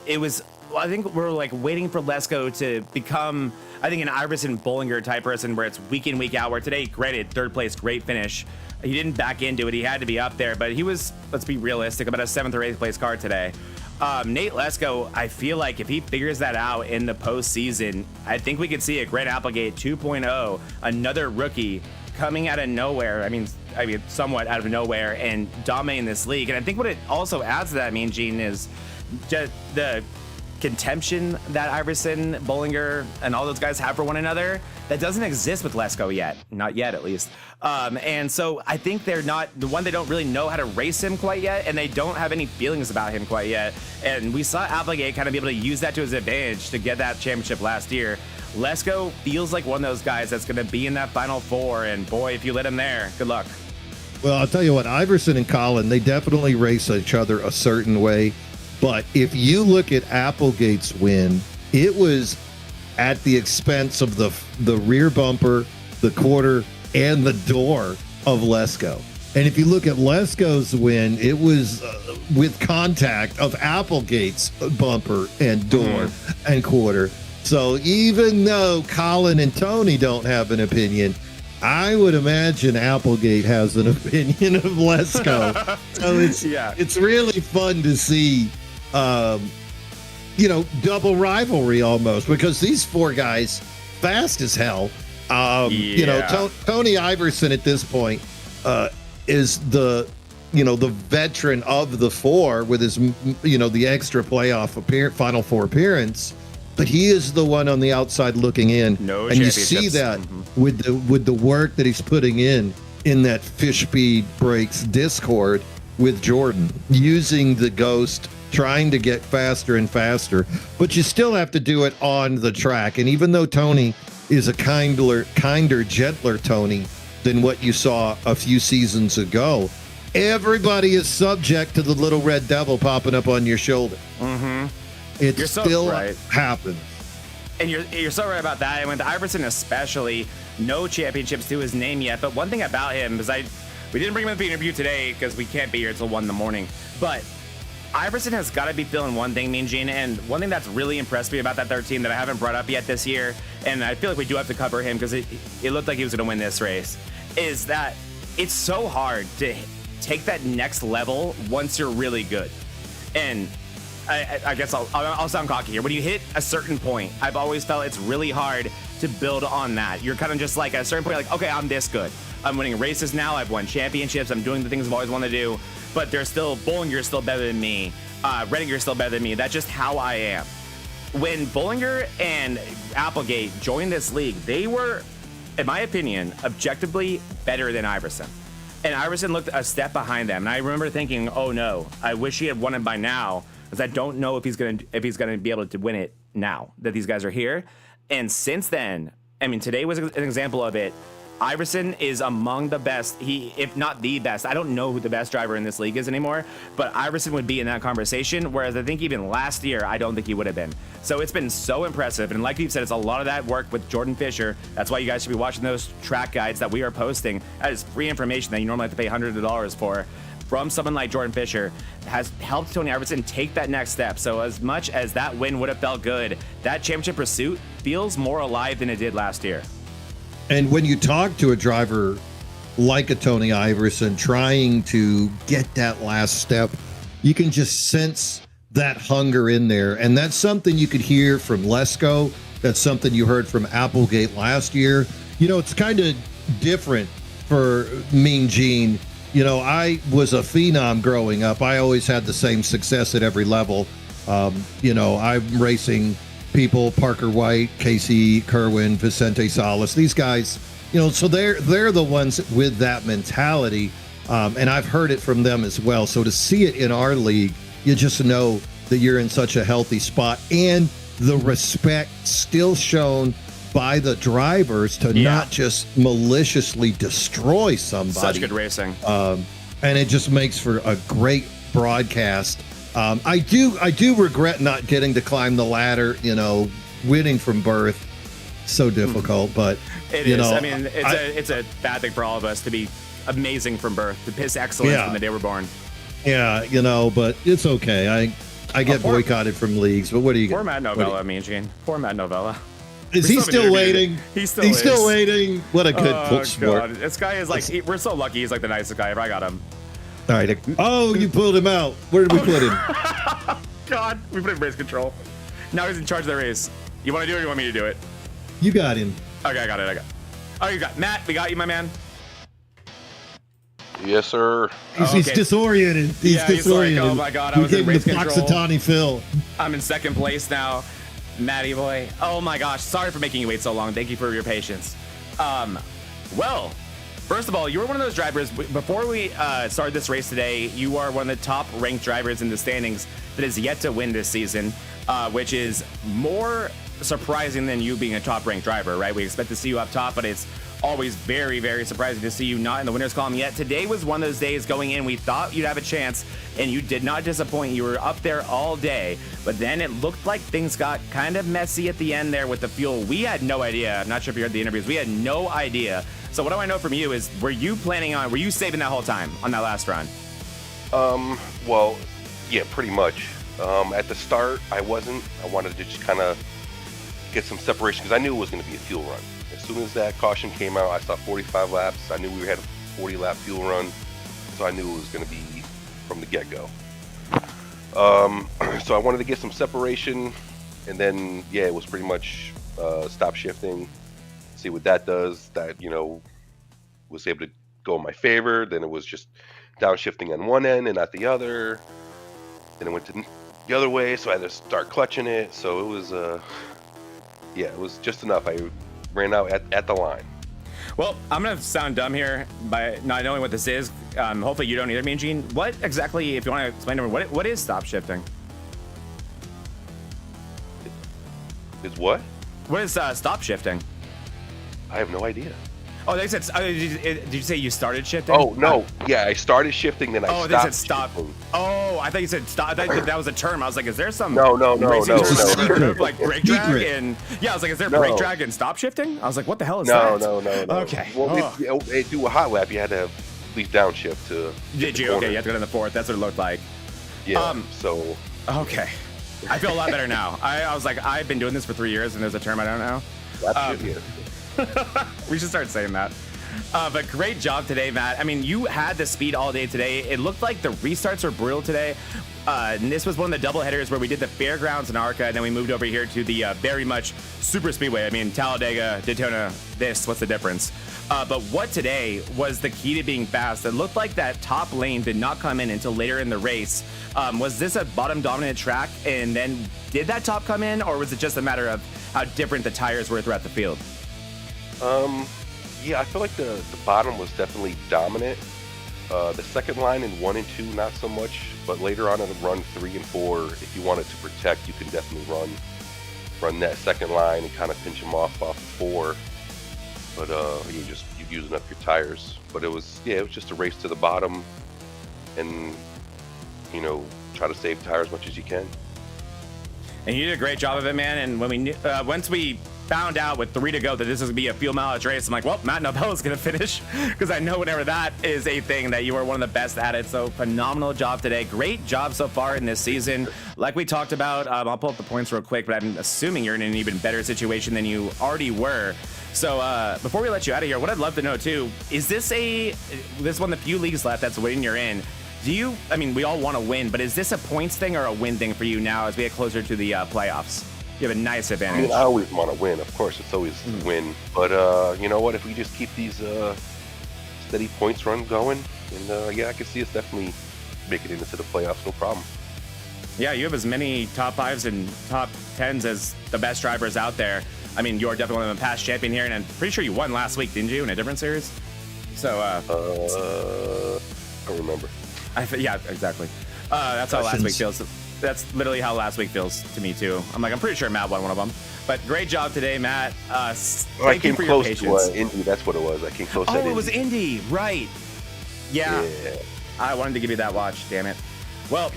it was, I think we're like waiting for Lesko to become, I think, an Iverson Bollinger type person where it's week in, week out, where today, granted, third place, great finish. He didn't back into it. He had to be up there, but he was, let's be realistic, about a 7th or 8th place car today. Nate Lesko, I feel like if he figures that out in the postseason, I think we could see a Grant Applegate 2.0, another rookie coming out of nowhere. I mean, somewhat out of nowhere and dominating this league. And I think what it also adds to that, Mean Gene, is just the contention that Iverson, Bollinger, and all those guys have for one another that doesn't exist with Lesko yet. Not yet, at least. And so I think they're not, the one, they don't really know how to race him quite yet, and they don't have any feelings about him quite yet. And we saw Applegate kind of be able to use that to his advantage to get that championship last year. Lesko feels like one of those guys that's going to be in that Final Four, and boy, if you let him there, good luck. Well, I'll tell you what, Iverson and Colin, they definitely race each other a certain way. But if you look at Applegate's win, it was at the expense of the rear bumper, the quarter, and the door of Lesko. And if you look at Lesko's win, it was with contact of Applegate's bumper and door and quarter. So even though Colin and Tony don't have an opinion, I would imagine Applegate has an opinion of Lesko. So it's really fun to see, double rivalry almost, because these four guys, fast as hell. Tony Iverson at this point is the veteran of the four with his, the extra playoff Final Four appearance. But he is the one on the outside looking in. No and you see that with the work that he's putting in that Fish Speed Breaks Discord with Jordan, using the Ghost, trying to get faster and faster. But you still have to do it on the track. And even though Tony is a kinder, gentler Tony than what you saw a few seasons ago, everybody is subject to the little red devil popping up on your shoulder. Mm-hmm. It still happens. And you're so right about that. And with Iverson especially, no championships to his name yet. But one thing about him is we didn't bring him in the interview today because we can't be here until 1 in. But Iverson has got to be feeling one thing, Mean Gene, and one thing that's really impressed me about that third team that I haven't brought up yet this year, and I feel like we do have to cover him because it looked like he was going to win this race, is that it's so hard to take that next level once you're really good. And I guess I'll sound cocky here. When you hit a certain point, I've always felt it's really hard to build on that. You're kind of just like at a certain point, like, okay, I'm this good. I'm winning races now. I've won championships. I'm doing the things I've always wanted to do. But Bollinger's still better than me. Rediger's still better than me. That's just how I am. When Bollinger and Applegate joined this league, they were, in my opinion, objectively better than Iverson. And Iverson looked a step behind them. And I remember thinking, oh no, I wish he had won it by now, because I don't know if he's gonna be able to win it now that these guys are here. And since then, I mean, today was an example of it. Iverson is among the best, if not the best. I don't know who the best driver in this league is anymore, but Iverson would be in that conversation, whereas I think even last year, I don't think he would have been. So it's been so impressive, and like you've said, it's a lot of that work with Jordan Fisher. That's why you guys should be watching those track guides that we are posting. That is free information that you normally have to pay hundreds of dollars for. From someone like Jordan Fisher, has helped Tony Iverson take that next step. So as much as that win would have felt good, that championship pursuit feels more alive than it did last year. And when you talk to a driver like a Tony Iverson trying to get that last step, you can just sense that hunger in there. And that's something you could hear from Lesko. That's something you heard from Applegate last year. It's kind of different for Mean Gene. I was a phenom growing up. I always had the same success at every level. I'm racing people, Parker White, Casey Kerwin, Vicente Salas, these guys, so they're the ones with that mentality. And I've heard it from them as well. So to see it in our league, you just know that you're in such a healthy spot, and the respect still shown by the drivers to not just maliciously destroy somebody. Such good racing. And it just makes for a great broadcast. I do regret not getting to climb the ladder, winning from birth. So difficult, but it is. I mean, it's a bad thing for all of us to be amazing from birth, to piss excellence from the day we're born. Yeah, but it's okay. I get boycotted from leagues, but what do you get? Poor Matt Novella, Mean Gene. Poor Matt Novella. Is he still waiting? He's still waiting. What a good sport. This guy is like, we're so lucky he's like the nicest guy ever. I got him. All right. Oh, you pulled him out. Where did we put him? God, we put him in race control. Now he's in charge of the race. You want to do it or you want me to do it? You got him. Okay, I got it. Oh, you got Matt. We got you, my man. Yes, sir. He's disoriented. He's disoriented. Like, oh my God, I was in race control. Punxsutawney Phil. I'm in second place now. Matty boy. Oh my gosh. Sorry for making you wait so long. Thank you for your patience. Well, first of all, you were one of those drivers. Before we started this race today, you are one of the top ranked drivers in the standings that is yet to win this season, which is more surprising than you being a top ranked driver, right? We expect to see you up top, but it's always very, very surprising to see you not in the winner's column yet. Today was one of those days going in, we thought you'd have a chance, and you did not disappoint. You were up there all day, but then it looked like things got kind of messy at the end there with the fuel. We had no idea. I'm not sure if you heard the interviews. We had no idea. So what I want to know from you is, were you saving that whole time on that last run? Well, yeah, pretty much. At the start, I wasn't. I wanted to just kind of get some separation because I knew it was going to be a fuel run. As soon as that caution came out, I saw 45 laps. I knew we had a 40-lap fuel run, so I knew it was going to be from the get-go. So I wanted to get some separation, and then it was pretty much stop shifting, see what that does. That, you know, was able to go in my favor. Then it was just downshifting on one end and not the other. Then it went to the other way, so I had to start clutching it. So it was it was just enough. I ran out at the line. Well, I'm gonna sound dumb here by not knowing what this is. Hopefully you don't either, Mean Gene. What exactly, if you want to explain to me, what is stop shifting? Is what? What is stop shifting? I have no idea. Oh, they said. Did you say you started shifting? Oh no, I started shifting, then I stopped. They said stop. Shifting. Oh, I thought you said stop. I thought that was a term. I was like, is there some no, like brake drag and I was like, is there brake drag and stop shifting? I was like, what the hell is that? No. Okay. Well, they do a hot lap. You had to leave downshift to. Did you? Okay, you had to go to the fourth. That's what it looked like. Yeah. Okay. I feel a lot better now. I was like, I've been doing this for 3 years, and there's a term I don't know. We should start saying that. But great job today, Matt. I mean, you had the speed all day today. It looked like the restarts were brutal today. And this was one of the double headers where we did the Fairgrounds in Arca, and then we moved over here to the very much super speedway. I mean, Talladega, Daytona, what's the difference? But what today was the key to being fast? It looked like that top lane did not come in until later in the race. Was this a bottom dominant track, and then did that top come in, or was it just a matter of how different the tires were throughout the field? I feel like the bottom was definitely dominant. The second line in 1 and 2, not so much, but later on in the run 3 and 4, if you wanted to protect, you can definitely run that second line and kind of pinch them off 4. But you're using up your tires. But it was just a race to the bottom, and try to save tires as much as you can. And you did a great job of it, man. And when we once we found out with 3 to go that this is gonna be a fuel mileage race, I'm like, well, Matt Novella's gonna finish, because I know whenever that is a thing that you are one of the best at it. So phenomenal job today. Great job so far in this season. Like we talked about, I'll pull up the points real quick, but I'm assuming you're in an even better situation than you already were. So before we let you out of here, what I'd love to know too, is this one of the few leagues left that's winning you're in? We all want to win, but is this a points thing or a win thing for you now as we get closer to the playoffs? You have a nice advantage. I always want to win. Of course, it's always win. But you know what? If we just keep these steady points run going, and I can see us definitely making it into the playoffs, no problem. Yeah, you have as many top 5s and top 10s as the best drivers out there. I mean, you're definitely a past champion here, and I'm pretty sure you won last week, didn't you, in a different series? So, I don't remember. Yeah, exactly. That's how last week feels. That's literally how last week feels to me too. I'm pretty sure Matt won one of them. But great job today, Matt. Thank you for your patience. To Indy. That's what it was. I came close. Oh, it was Indy, right? Yeah. I wanted to give you that watch. Damn it. Well,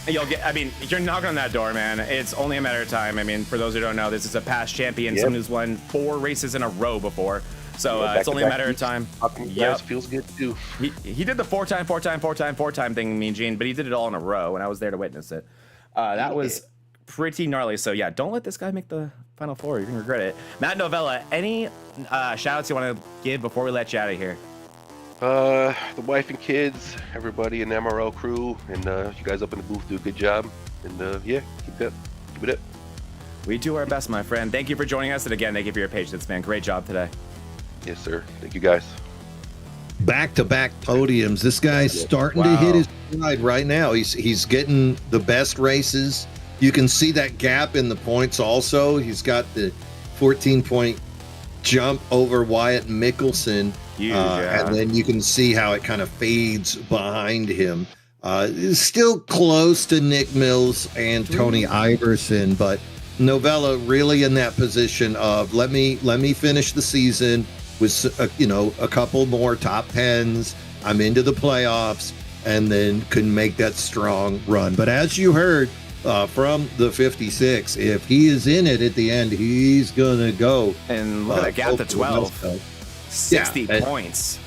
you'll get. You're knocking on that door, man. It's only a matter of time. For those who don't know, this is a past champion, someone who's won 4 races in a row before. So it's only a matter of time. Yep. Feels good too. He did the 4-time thing, Mean Gene, but he did it all in a row, and I was there to witness it. That was pretty gnarly. So yeah, don't let this guy make the Final 4. You're gonna regret it. Matt Novella, any shout-outs you want to give before we let you out of here? The wife and kids, everybody in the MRL crew, and you guys up in the booth do a good job. And keep it up. We do our best, my friend. Thank you for joining us, and again, thank you for your patience, man. Great job today. Yes, sir. Thank you, guys. Back-to-back podiums. This guy's starting to hit his stride right now. He's getting the best races. You can see that gap in the points also. He's got the 14-point jump over Wyatt Mickelson. And then you can see how it kind of fades behind him. Still close to Nick Mills and Tony Iverson, but Novella really in that position of let me finish the season with a couple more top 10s. I'm into the playoffs, and then can make that strong run. But as you heard from the 56, if he is in it at the end, he's gonna go. And look at that gap to 12, 60 points.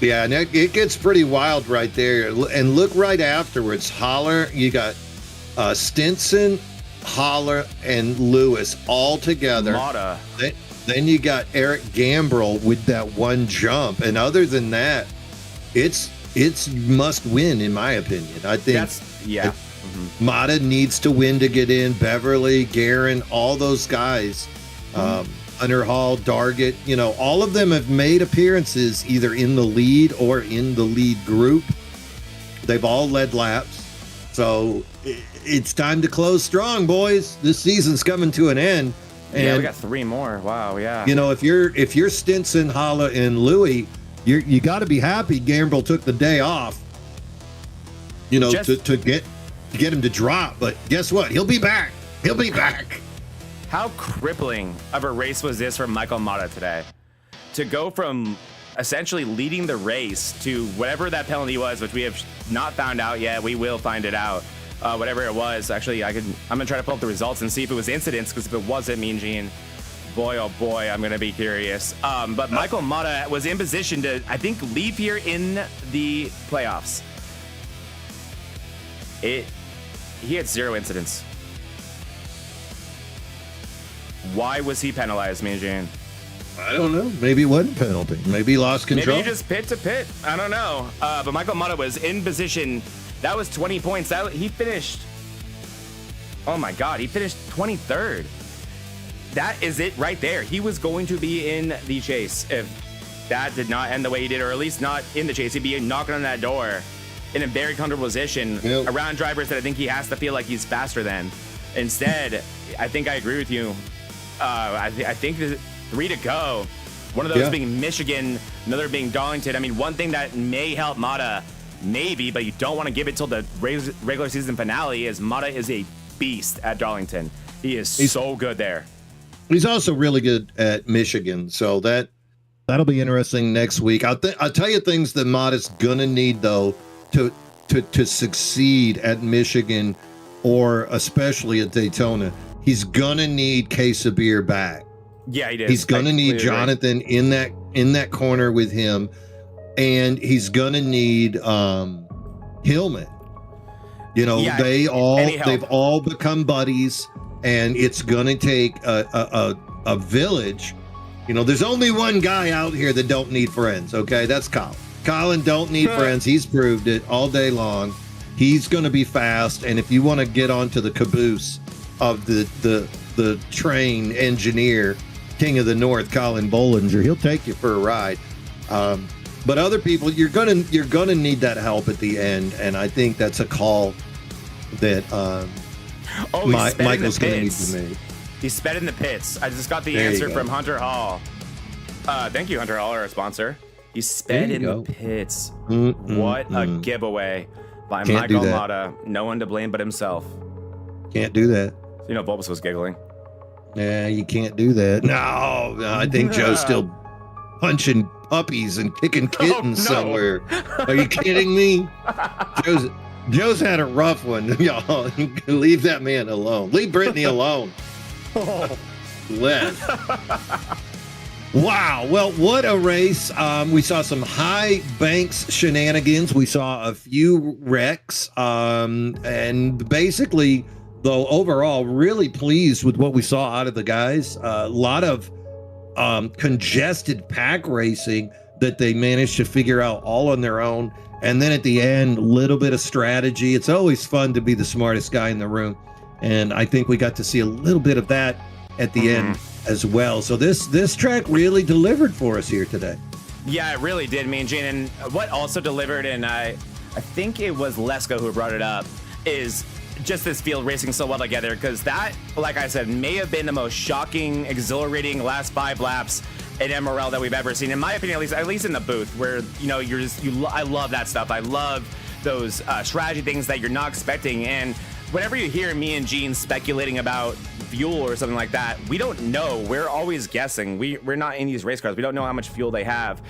Yeah, and it gets pretty wild right there. And look right afterwards, Holler. You got Stinson, Holler, and Lewis all together. Mata. Then you got Eric Gambrell with that one jump, and other than that, it's must win in my opinion. I think Mata needs to win to get in. Beverly, Guerin, all those guys, Hunter Hall, Dargett, all of them have made appearances either in the lead or in the lead group. They've all led laps, so it's time to close strong, boys. This season's coming to an end. And we got 3 more. Wow, yeah. if you're Stinson, Holla, and Louie, you got to be happy Gambrell took the day off. To get him to drop. But guess what? He'll be back. He'll be back. How crippling of a race was this for Michael Mata today? To go from essentially leading the race to whatever that penalty was, which we have not found out yet. We will find it out. Whatever it was. Actually, I'm gonna try to pull up the results and see if it was incidents, because if it wasn't, Mean Gene, boy oh boy, I'm gonna be curious. But Michael Mata was in position to, I think, leave here in the playoffs. He had 0 incidents. Why was he penalized, Mean Gene? I don't know. Maybe it wasn't a penalty. Maybe he lost control. Maybe just pit to pit. I don't know. But Michael Mata was in position. That was 20 points. He finished. Oh my God, he finished 23rd. That is it right there. He was going to be in the chase if that did not end the way he did, or at least not in the chase. He'd be knocking on that door in a very comfortable position around drivers that I think he has to feel like he's faster than. Instead, I think I agree with you. I think 3 to go. One of those being Michigan, another being Darlington. I mean, one thing that may help Mata, maybe, but you don't want to give it till the regular season finale, is Mata is a beast at Darlington. He's so good there. He's also really good at Michigan, so that'll be interesting next week. I'll tell you things that Mata's gonna need though to succeed at Michigan, or especially at Daytona. He's gonna need Sabir back. Yeah, he did. He's gonna need Jonathan in that corner with him, and he's gonna need Hillman. They've all become buddies, and it's gonna take a village. There's only one guy out here that don't need friends. Okay, that's Colin. Colin don't need friends. He's proved it all day long. He's gonna be fast, and if you want to get onto the caboose of the train engineer, King of the North, Colin Bollinger, he'll take you for a ride. But other people, you're gonna need that help at the end, and I think that's a call that Michael's gonna need to make. He sped in the pits. I just got the answer from Hunter Hall. Thank you, Hunter Hall, our sponsor. He sped in the pits. What a giveaway by Michael Mata. No one to blame but himself. Can't do that. Bulbous was giggling. Yeah, you can't do that. No, I think Joe's still punching puppies and kicking kittens somewhere. Are you kidding me? Joe's had a rough one, y'all. Leave that man alone. Leave Brittany alone. Wow. Well, what a race. We saw some high banks shenanigans. We saw a few wrecks. And basically, though, overall, really pleased with what we saw out of the guys. A lot of congested pack racing that they managed to figure out all on their own. And then at the end, a little bit of strategy. It's always fun to be the smartest guy in the room. And I think we got to see a little bit of that at the end as well. So this track really delivered for us here today. Yeah, it really did, Mean Gene. And what also delivered, and I think it was Lesko who brought it up, is just this field racing so well together, because that, like I said, may have been the most shocking, exhilarating last 5 laps at MRL that we've ever seen, in my opinion, at least in the booth, where I love that stuff. I love those strategy things that you're not expecting. And whenever you hear me and Gene speculating about fuel or something like that, we don't know. We're always guessing. We're not in these race cars. We don't know how much fuel they have.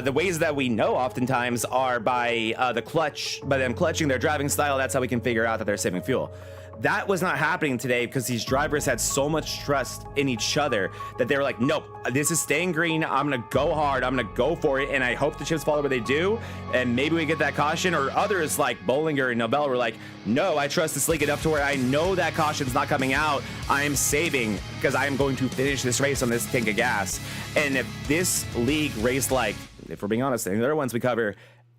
The ways that we know oftentimes are by them clutching their driving style. That's how we can figure out that they're saving fuel. That was not happening today because these drivers had so much trust in each other that they were like, nope, this is staying green. I'm going to go hard. I'm going to go for it. And I hope the chips follow what they do. And maybe we get that caution. Or others like Bollinger and Nobel were like, no, I trust this league enough to where I know that caution's not coming out. I am saving because I am going to finish this race on this tank of gas. And if this league raced like, if we're being honest, the other ones we cover,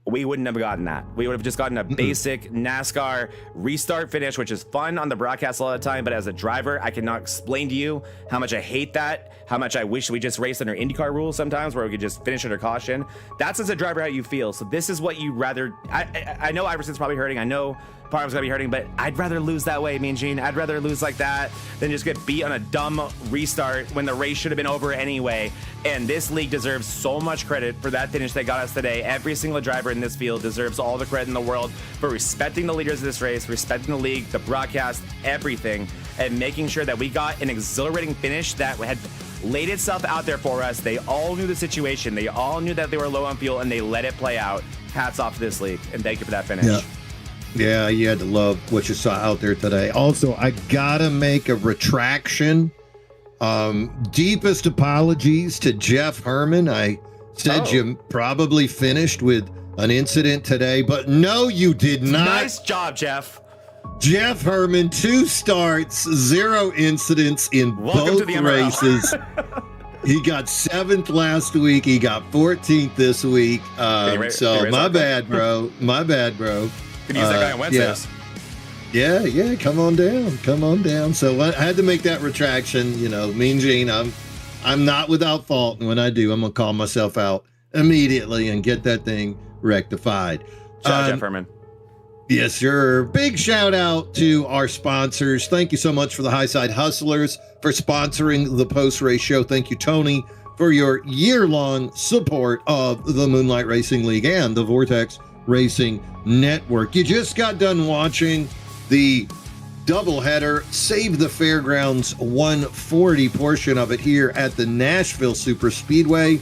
we wouldn't have gotten that. We would have just gotten a basic NASCAR restart finish, which is fun on the broadcast a lot of the time, but as a driver, I cannot explain to you how much I hate that, how much I wish we just raced under IndyCar rules sometimes where we could just finish under caution. That's as a driver how you feel. So this is what you rather, I know Iverson's probably hurting, I know Parham's gonna be hurting, but I'd rather lose that way, me and Gene. I'd rather lose like that than just get beat on a dumb restart when the race should have been over anyway. And this league deserves so much credit for that finish they got us today. Every single driver in this field deserves all the credit in the world for respecting the leaders of this race, respecting the league, the broadcast, everything, and making sure that we got an exhilarating finish that had laid itself out there for us. They all knew the situation. They all knew that they were low on fuel, and they let it play out. Hats off to this league, and thank you for that finish. Yeah, you had to love what you saw out there today. Also, I gotta make a retraction. Deepest apologies to Jeff Herman. I said you probably finished with an incident today, but no, you did not. Nice job, Jeff. Jeff Herman, 2 starts, 0 incidents in Welcome to both the MRL. races. He got 7th last week. He got 14th this week. So my bad, bro. My bad, bro. Could use that guy on Wednesdays. Yeah. Come on down. So I had to make that retraction. You know, Mean Gene, I'm not without fault. And when I do, I'm going to call myself out immediately and get that thing rectified. Shout out Jeff Herman. Yes, sir. Big shout out to our sponsors. Thank you so much for the Highside Hustlers for sponsoring the post-race show. Thank you, Tony, for your year-long support of the Moonlight Racing League and the Vortex Racing Network. You just got done watching the doubleheader, Save the Fairgrounds 140 portion of it here at the Nashville Super Speedway.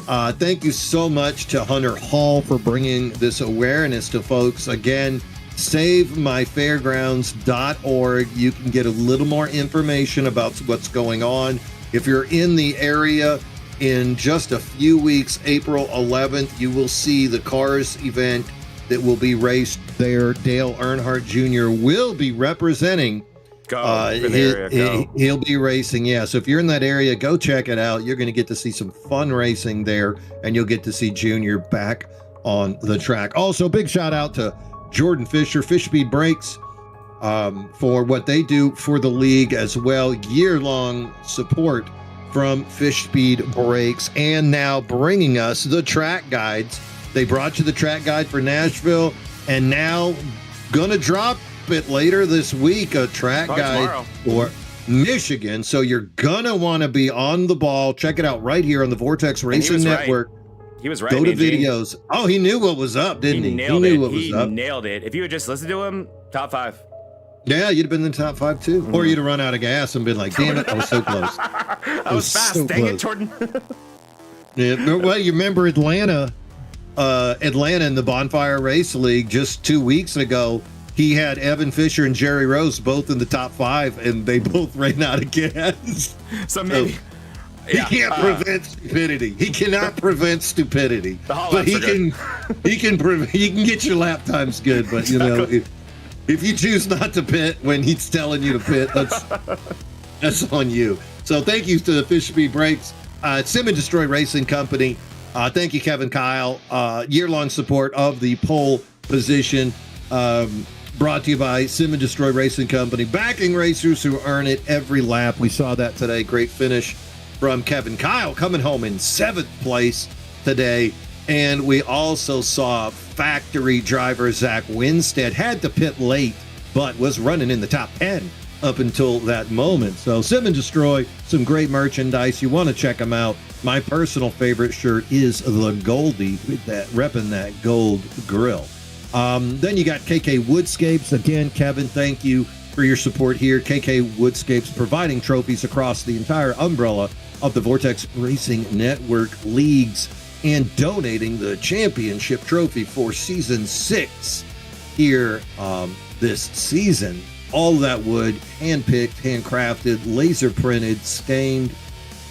Thank you so much to Hunter Hall for bringing this awareness to folks. Again, SaveMyFairgrounds.org. You can get a little more information about what's going on. If you're in the area, in just a few weeks, April 11th, you will see the Cars event that will be raced there. Dale Earnhardt Jr. will be representing. He'll be racing. Yeah. So if you're in that area, go check it out. You're going to get to see some fun racing there, and you'll get to see Junior back on the track. Also, big shout out to Jordan Fisher, Fish Speed Brakes, for what they do for the league as well. Year-long support from Fish Speed Brakes, and now bringing us the track guides. They brought you the track guide for Nashville, and now gonna drop it later this week, a track guide for Michigan. So you're gonna want to be on the ball. Check it out right here on the Vortex Racing Network. He was right. Go to videos. Oh, he knew what was up, didn't he? Nailed he knew it. what was up. He nailed it. If you would just listen to him, top 5. Yeah, you'd have been in the top 5 too. Or you'd have run out of gas and been like, damn it, I was so close. I was fast. So Dang close. it, Jordan. Yeah, well, you remember Atlanta in the Bonfire Race League just 2 weeks ago. He had Evan Fisher and Jerry Rose both in the top 5, and they both ran out of gas. So maybe he can't prevent stupidity. He cannot prevent stupidity, but he can get your lap times good. But you know, if you choose not to pit when he's telling you to pit, that's on you. So thank you to the Fish Speed Brakes, Sim and Destroy Racing Company. Thank you, Kevin Kyle. Year-long support of the pole position. Brought to you by Sim and Destroy Racing Company, backing racers who earn it every lap. We saw that today. Great finish from Kevin Kyle, coming home in 7th place today. And we also saw factory driver Zach Winstead had to pit late, but was running in the top 10 up until that moment. So Sim and Destroy, some great merchandise. You want to check them out. My personal favorite shirt is the Goldie, with that repping that gold grill. Then you got KK Woodscapes. Again, Kevin, thank you for your support here. KK Woodscapes providing trophies across the entire umbrella of the Vortex Racing Network leagues and donating the championship trophy for season 6 here this season. all that wood, hand-picked, handcrafted, laser printed, stained,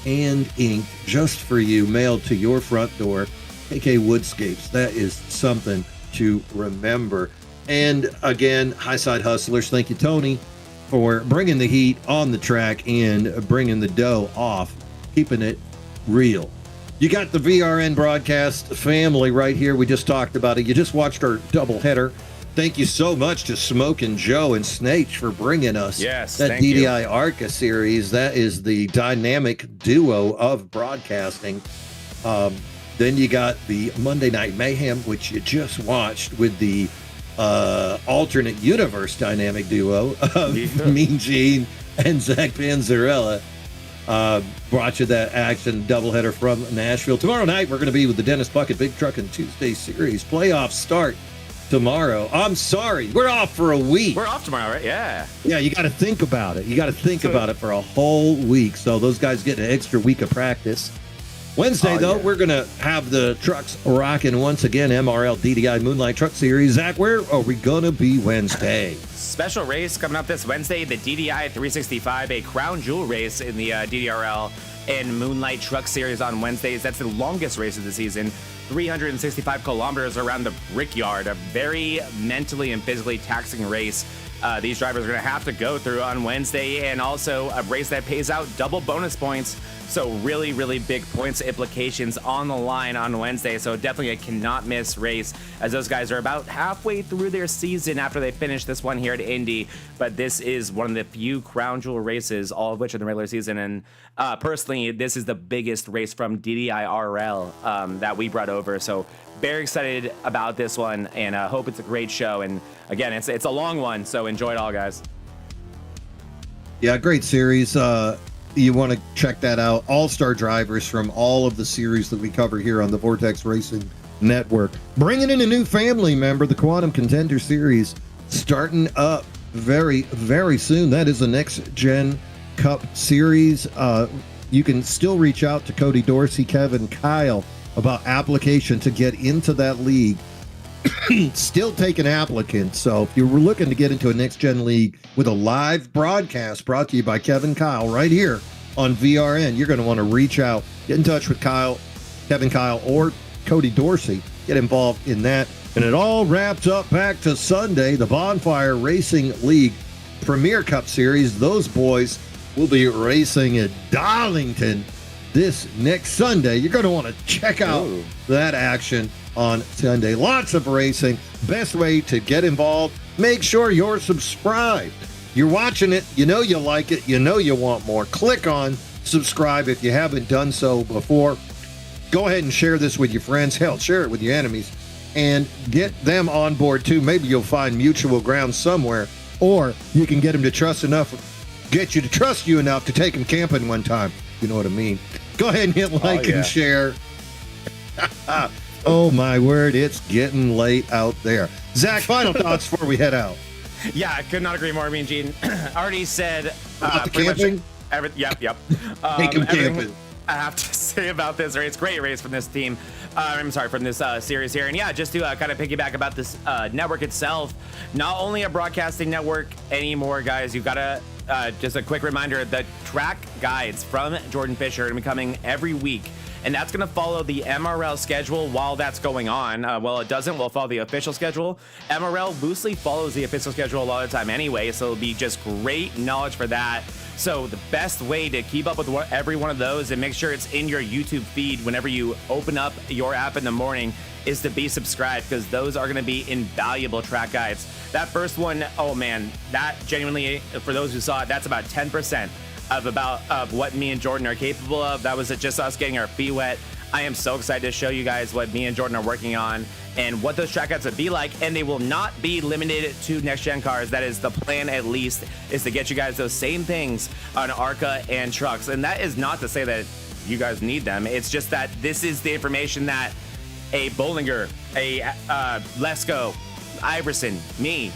and inked just for you, mailed to your front door. AK Woodscapes, that is something to remember. And again, Highside Hustlers, thank you, Tony, for bringing the heat on the track and bringing the dough off, keeping it real. You got the VRN broadcast family right here. We just talked about it. You just watched our doubleheader. Thank you so much to Smokin' Joe and Snake for bringing us that DDI ARCA series. That is the dynamic duo of broadcasting. Then you got the Monday Night Mayhem, which you just watched with the alternate universe dynamic duo of Mean Gene and Zach Panzarella. Brought you that action doubleheader from Nashville. Tomorrow night, we're going to be with the Dennis Bucket Big Truck and Tuesday Series. Playoffs start tomorrow. I'm sorry, we're off for a week. We're off tomorrow, right? Yeah. Yeah, you got to think about it. You got to think about it for a whole week. So those guys get an extra week of practice. Wednesday, we're going to have the trucks rocking once again. MRL DDI Moonlight Truck Series. Zach, where are we going to be Wednesday? Special race coming up this Wednesday, the DDI 365, a crown jewel race in the DDRL and Moonlight Truck Series on Wednesdays. That's the longest race of the season. 365 kilometers around the Brickyard, a very mentally and physically taxing race. These drivers are going to have to go through on Wednesday, and also a race that pays out double bonus points. So really, really big points implications on the line on Wednesday. So definitely a cannot miss race, as those guys are about halfway through their season after they finish this one here at Indy. But this is one of the few crown jewel races, all of which are in the regular season. And personally, this is the biggest race from DDIRL that we brought over. So very excited about this one, and hope it's a great show. And again, it's a long one, so enjoy it all, guys. Yeah, great series. You want to check that out. All-star drivers from all of the series that we cover here on the Vortex Racing Network. Bringing in a new family member, the Quantum Contender Series, starting up very, very soon. That is the Next Gen Cup Series. You can still reach out to Cody Dorsey, Kevin Kyle about application to get into that league. Still taking applicants. So if you were looking to get into a Next Gen League with a live broadcast brought to you by Kevin Kyle right here on VRN, you're going to want to reach out, get in touch with Kevin Kyle, or Cody Dorsey. Get involved in that. And it all wraps up back to Sunday, the Bonfire Racing League Premier Cup Series. Those boys will be racing at Darlington this next Sunday. You're going to want to check out that action on Sunday. Lots of racing. Best way to get involved, make sure you're subscribed. You're watching it, you know you like it, you know you want more. Click on subscribe if you haven't done so before. Go ahead and share this with your friends. Hell, share it with your enemies and get them on board too. Maybe you'll find mutual ground somewhere, or you can get them to trust you enough to take them camping one time. You know what I mean? Go ahead and hit like and share. Oh my word, it's getting late out there. Zach, final thoughts before we head out. Yeah, I could not agree more. Me and Gene already said about the camping. Yep. Take him camping. I have to say about this race, great race from this team. From this series here. And yeah, just to kind of piggyback about this network itself, not only a broadcasting network anymore, guys, you've got to, just a quick reminder, the track guides from Jordan Fisher are going to be coming every week. And that's going to follow the MRL schedule while that's going on. Well, it doesn't. We'll follow the official schedule. MRL loosely follows the official schedule a lot of the time anyway, so it'll be just great knowledge for that. So the best way to keep up with every one of those and make sure it's in your YouTube feed whenever you open up your app in the morning is to be subscribed, because those are going to be invaluable track guides. That first one, oh man, that genuinely, for those who saw it, that's about 10% of what me and Jordan are capable of. That was just us getting our feet wet. I am so excited to show you guys what me and Jordan are working on and what those track guides would be like, and they will not be limited to next gen cars. That is the plan, at least, is to get you guys those same things on ARCA and trucks. And that is not to say that you guys need them. It's just that this is the information that a Bollinger, a Lesko, Iverson, me,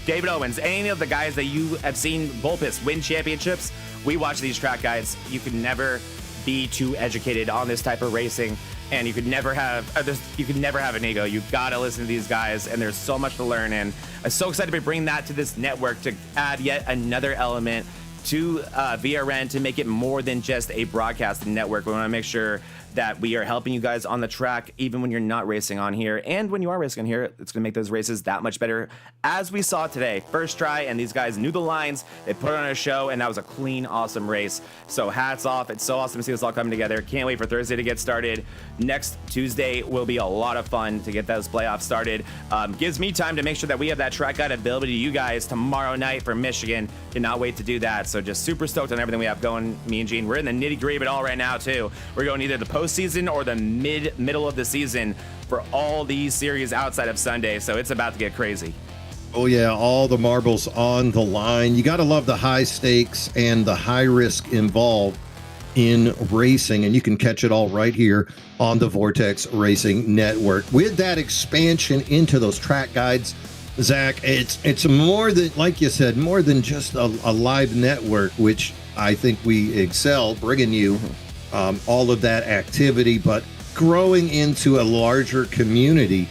David Owens, any of the guys that you have seen Bullpiss win championships, we watch these track guides. You can never be too educated on this type of racing, and you could never have an ego. You gotta listen to these guys, and there's so much to learn. And I'm so excited to bring that to this network to add yet another element to VRN to make it more than just a broadcasting network. We want to make sure that we are helping you guys on the track, even when you're not racing on here. And when you are racing on here, it's going to make those races that much better. As we saw today, first try, and these guys knew the lines. They put on a show, and that was a clean, awesome race. So hats off. It's so awesome to see this all coming together. Can't wait for Thursday to get started. Next Tuesday will be a lot of fun to get those playoffs started. Gives me time to make sure that we have that track guide available to you guys tomorrow night for Michigan. Cannot wait to do that. So just super stoked on everything we have going. Me and Gene, we're in the nitty-gritty of it all right now, too. We're going either the postseason or the middle of the season for all these series outside of Sunday. So it's about to get crazy. Oh yeah, all the marbles on the line. You got to love the high stakes and the high risk involved in racing, and you can catch it all right here on the Vortex Racing Network. With that expansion into those track guides, Zach, it's more than, like you said, more than just a live network, which I think we excel bringing you all of that activity, but growing into a larger community.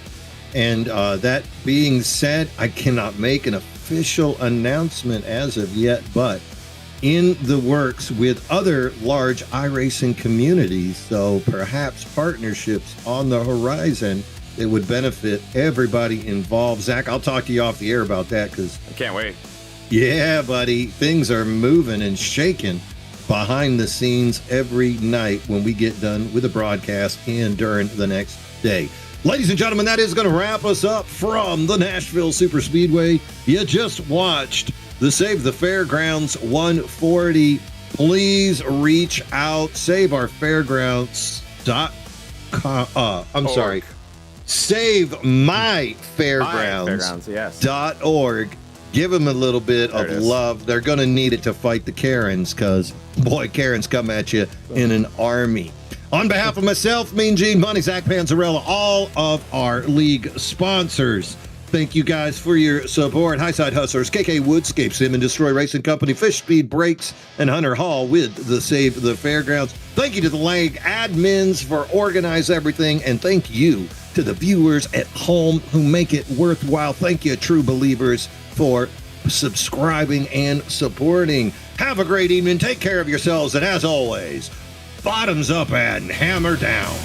And that being said, I cannot make an official announcement as of yet, but in the works with other large iRacing communities, so perhaps partnerships on the horizon that would benefit everybody involved. Zach, I'll talk to you off the air about that, because I can't wait. Yeah, buddy, things are moving and shaking behind the scenes every night when we get done with the broadcast and during the next day. Ladies and gentlemen, that is going to wrap us up from the Nashville Superspeedway. You just watched the Save the Fairgrounds 140. Please reach out. Save my Fairgrounds. Yes. .org. Give them a little bit of love. They're going to need it to fight the Karens, because, boy, Karens come at you in an army. On behalf of myself, Mean Gene, Money, Zach Panzarella, all of our league sponsors, thank you guys for your support. Highside Hustlers, KK Woodscape, Sim and Destroy Racing Company, Fish Speed Brakes, and Hunter Hall with the Save the Fairgrounds. Thank you to the league admins for organizing everything, and thank you to the viewers at home who make it worthwhile. Thank you, true believers, for subscribing and supporting. Have a great evening. Take care of yourselves. And as always, bottoms up and hammer down.